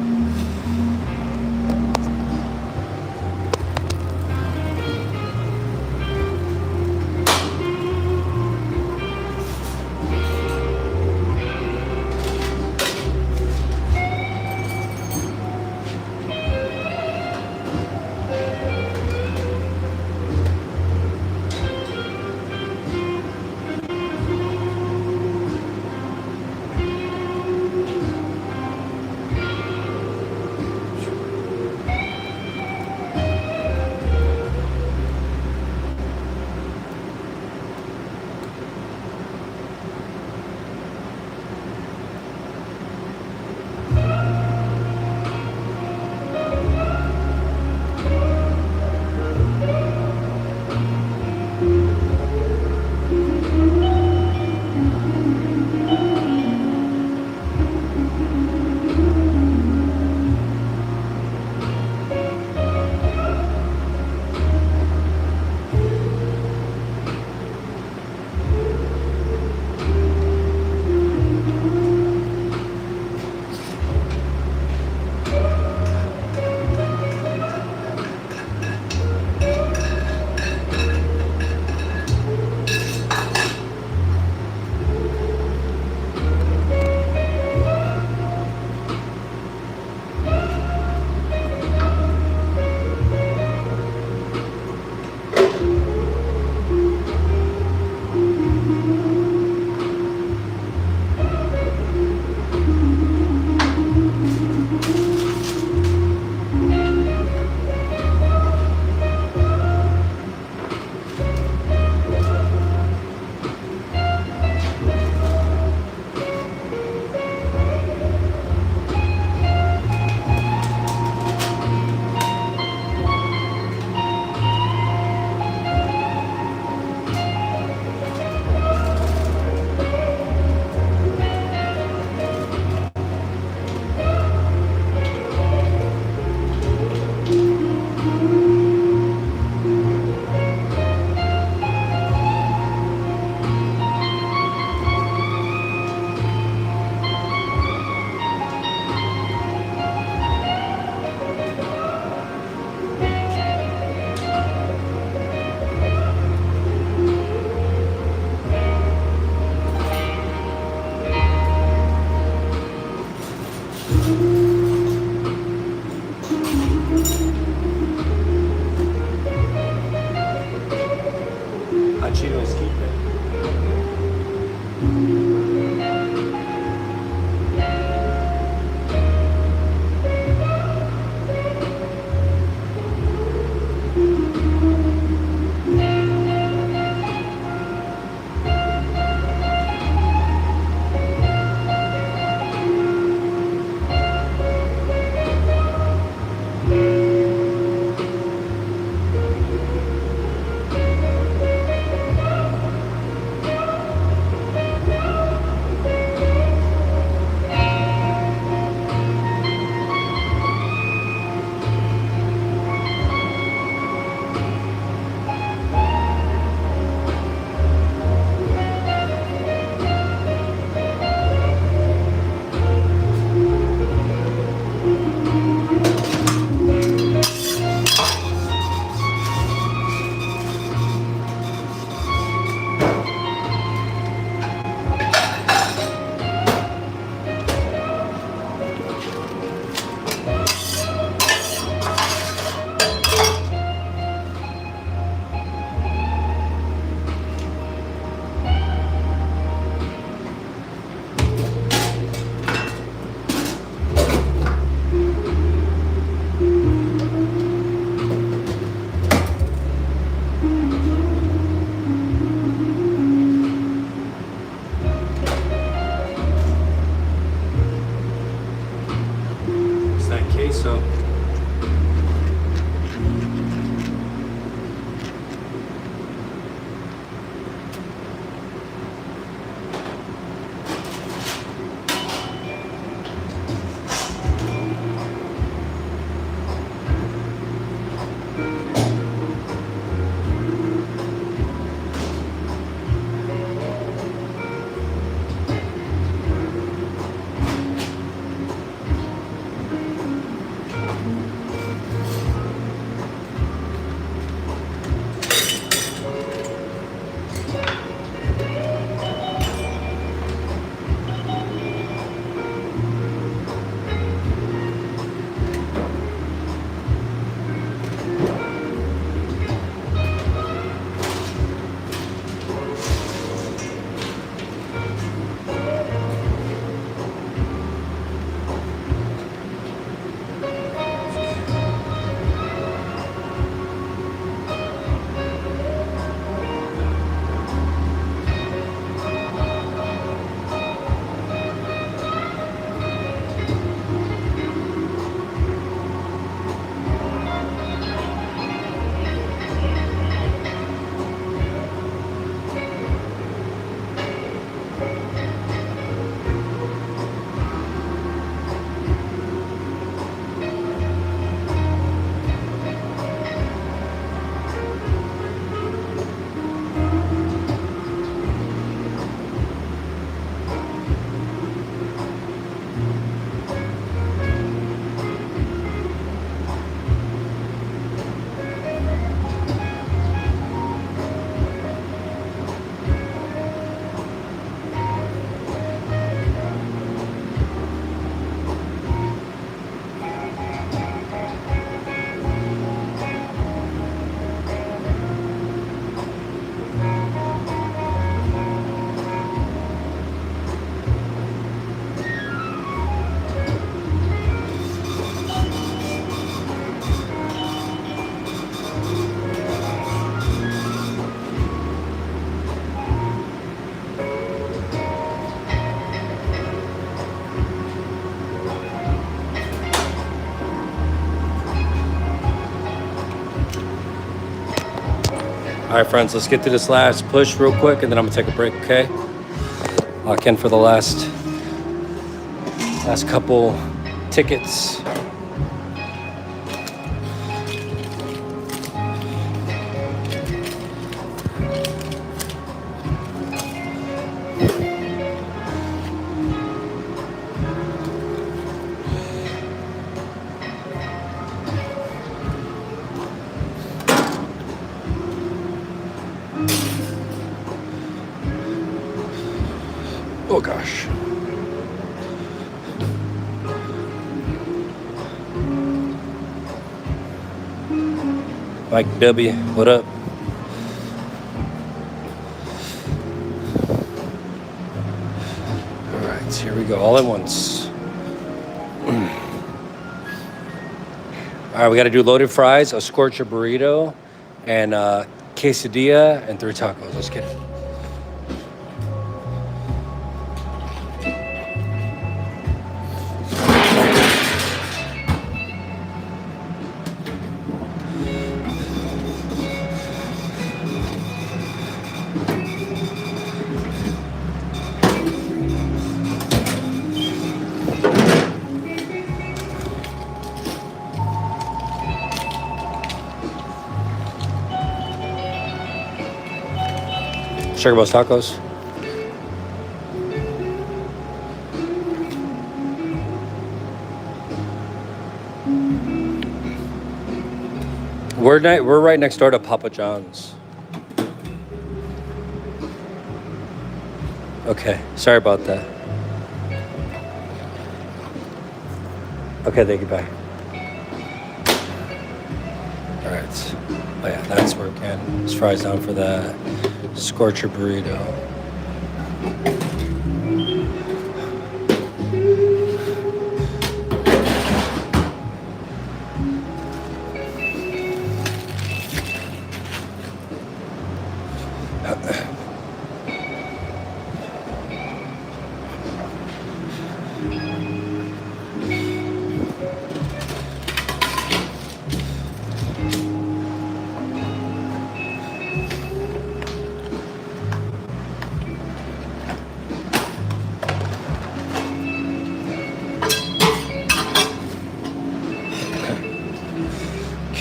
A: right, friends, let's get to this last push real quick, and then I'm gonna take a break. Okay. Lock in for the last couple tickets. Oh gosh. Mike W, what up? All right, here we go, all at once. All right, we got to do loaded fries, a scorcher burrito, and quesadilla, and 3 tacos. Let's get it. Sugar Buzz Tacos. We're right next door to Papa John's. Okay, sorry about that. Okay, thank you, bye. All right. Oh yeah, that's working. Let's fries down for that. Scorcher burrito.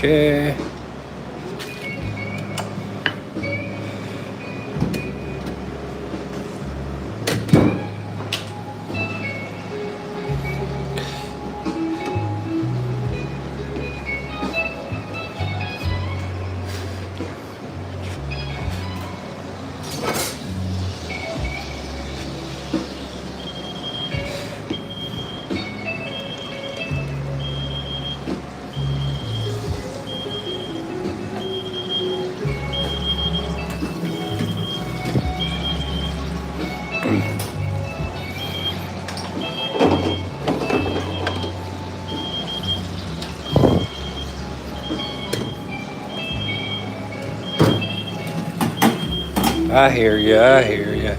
A: Okay. I hear you, I hear you.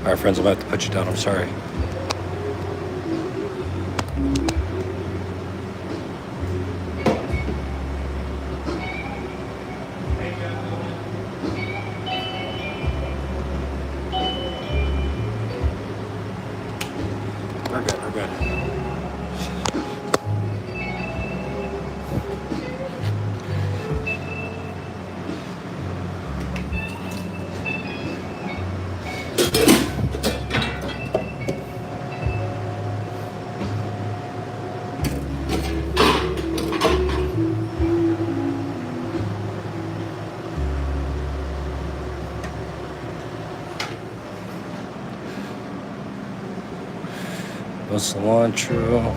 A: All right, friends, I'm about to put you down. I'm sorry. We're good, we're good. Cilantro.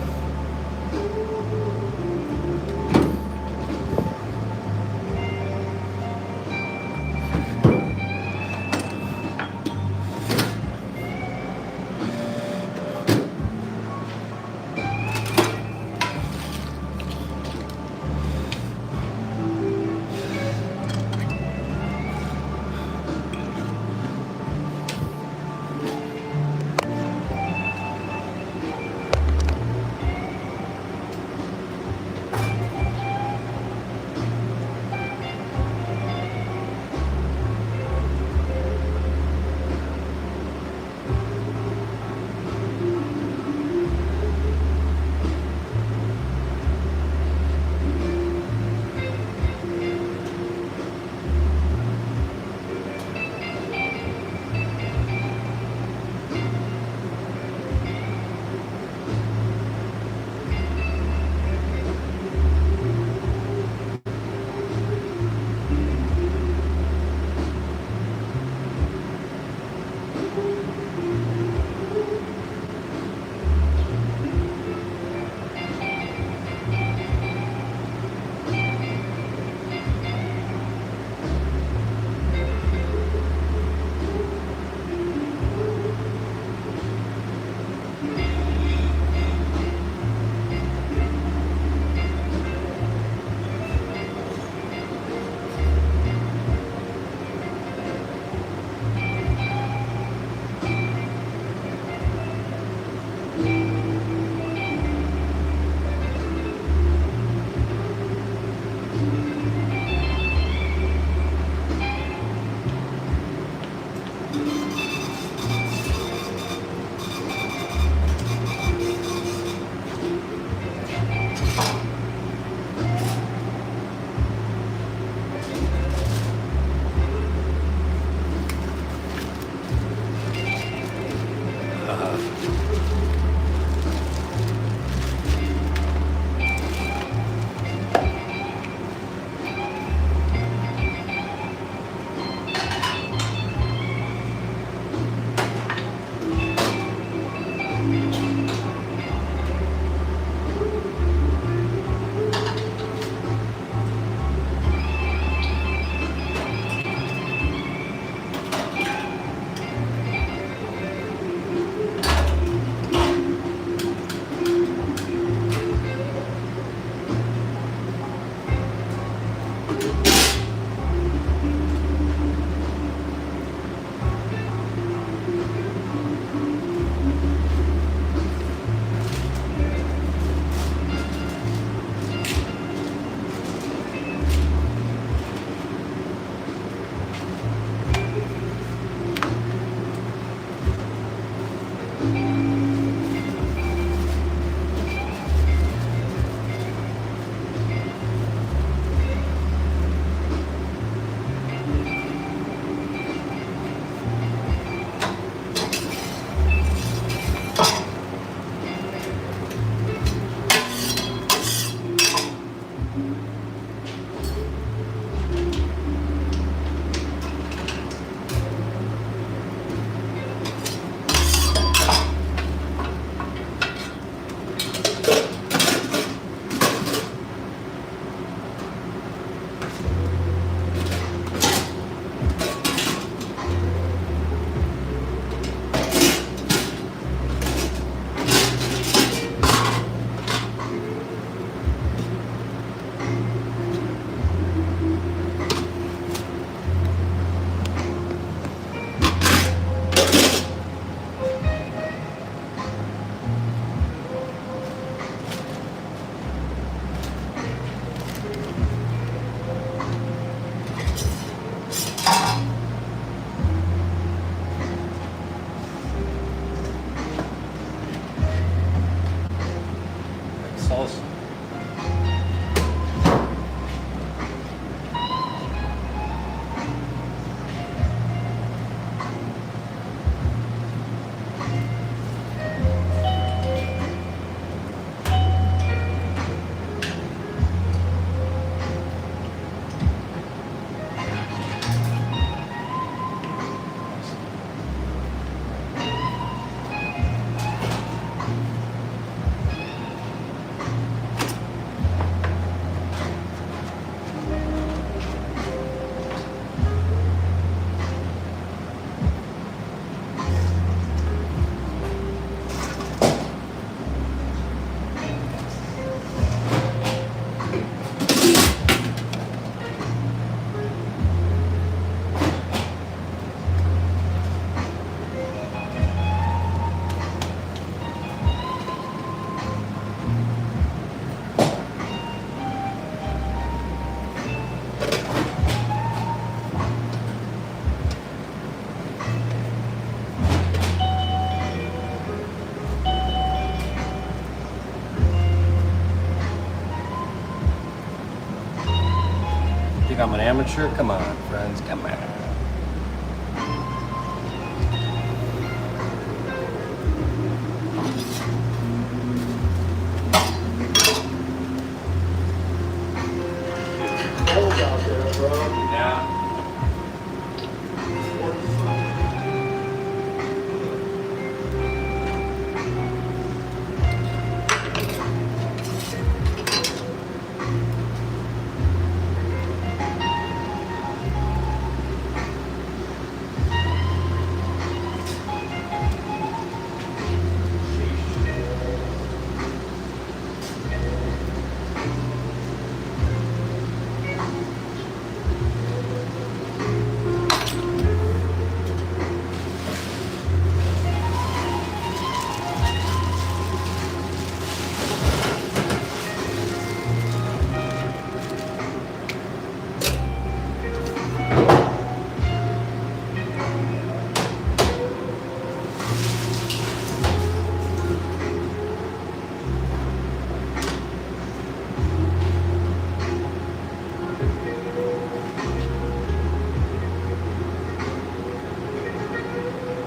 A: salsa. Think I'm an amateur? Come on, friends, come on.
B: Cold out there, bro.
A: Yeah.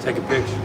A: Take a picture.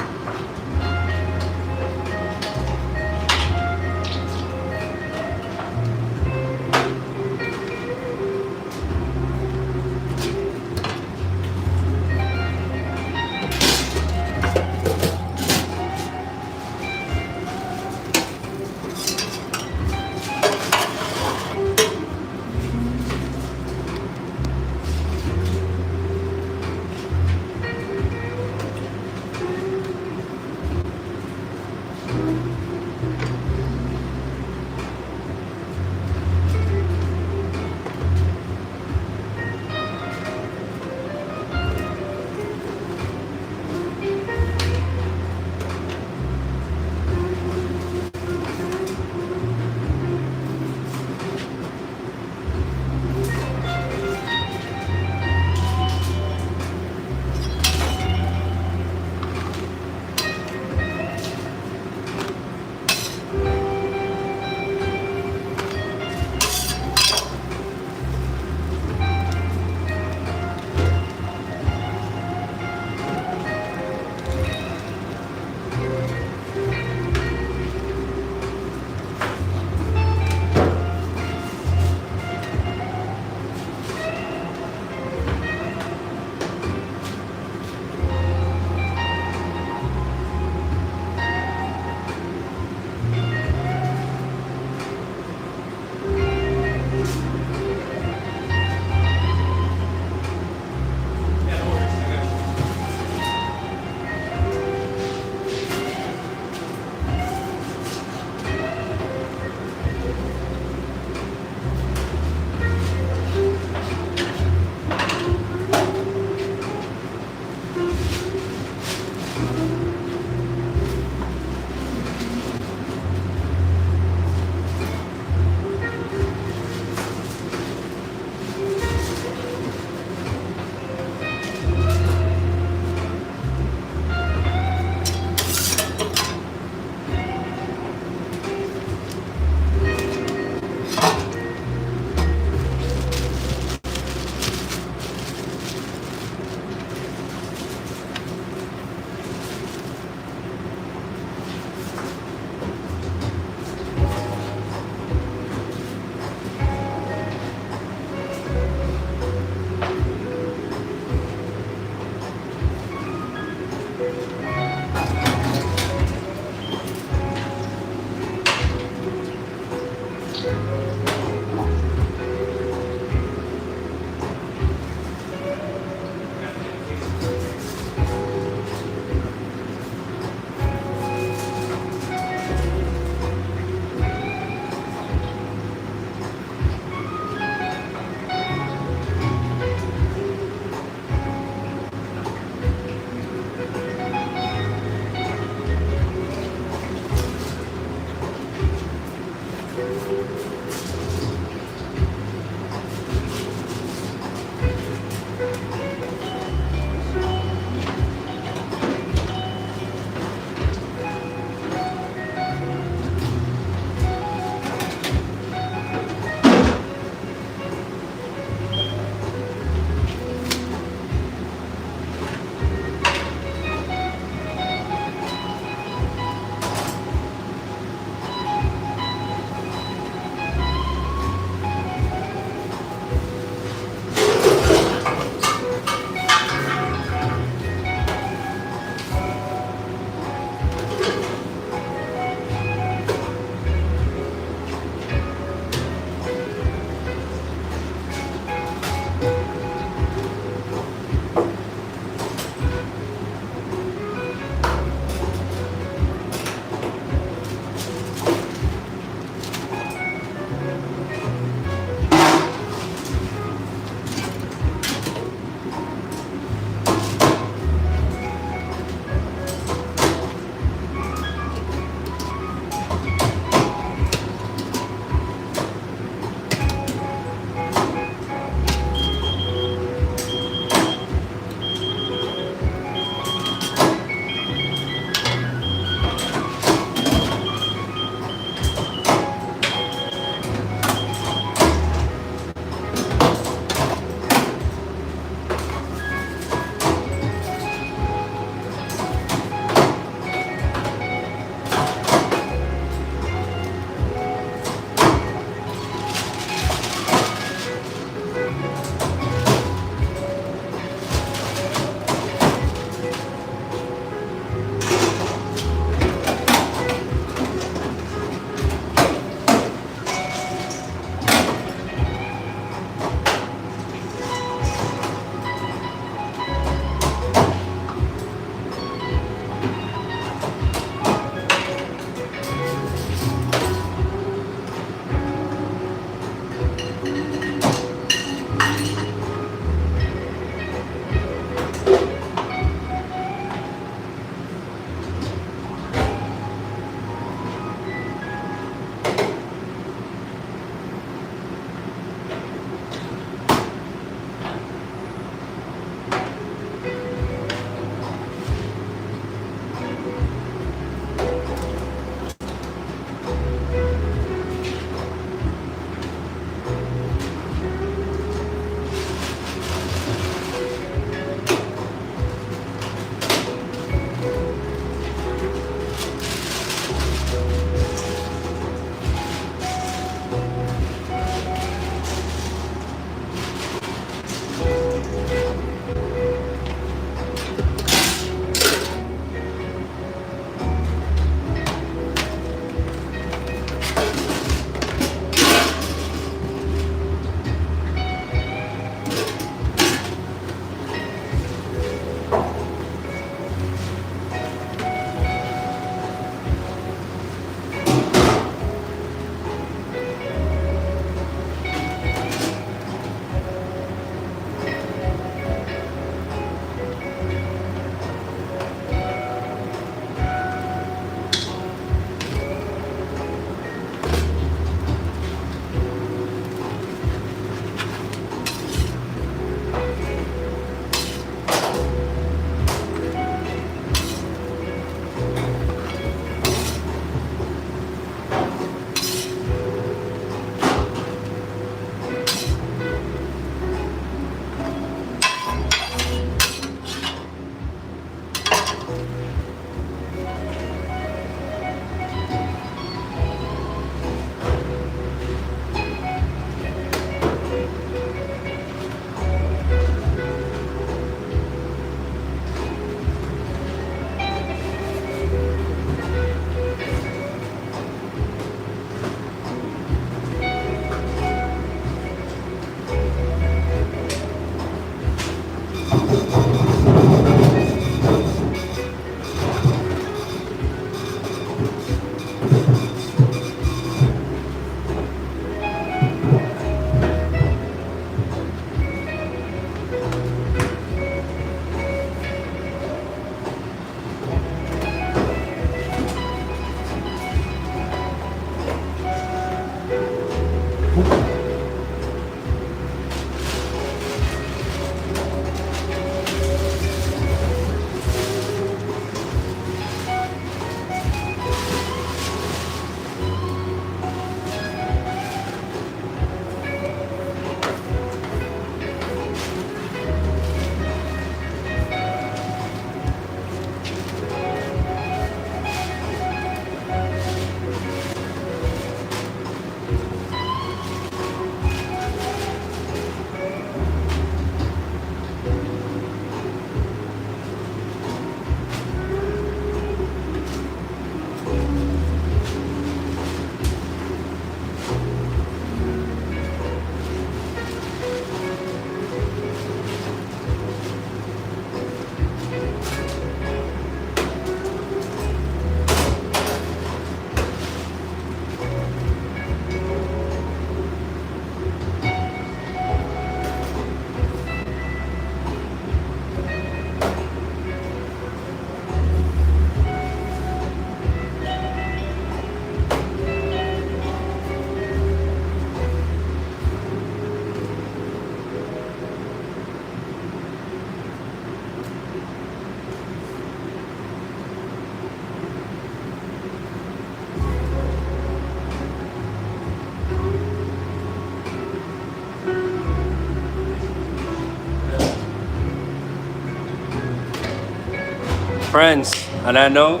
A: Friends, on that note,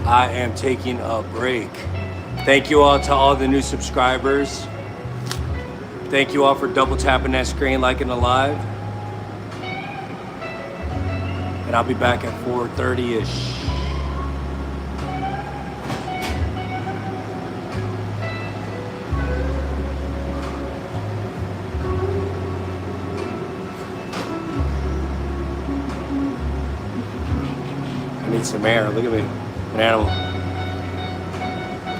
A: I am taking a break. Thank you all to all the new subscribers. Thank you all for double tapping that screen, liking the live. And I'll be back at 4:30-ish. I need some air. Look at me, an animal.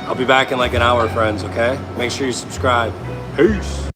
A: I'll be back in like an hour, friends, okay? Make sure you subscribe. Peace.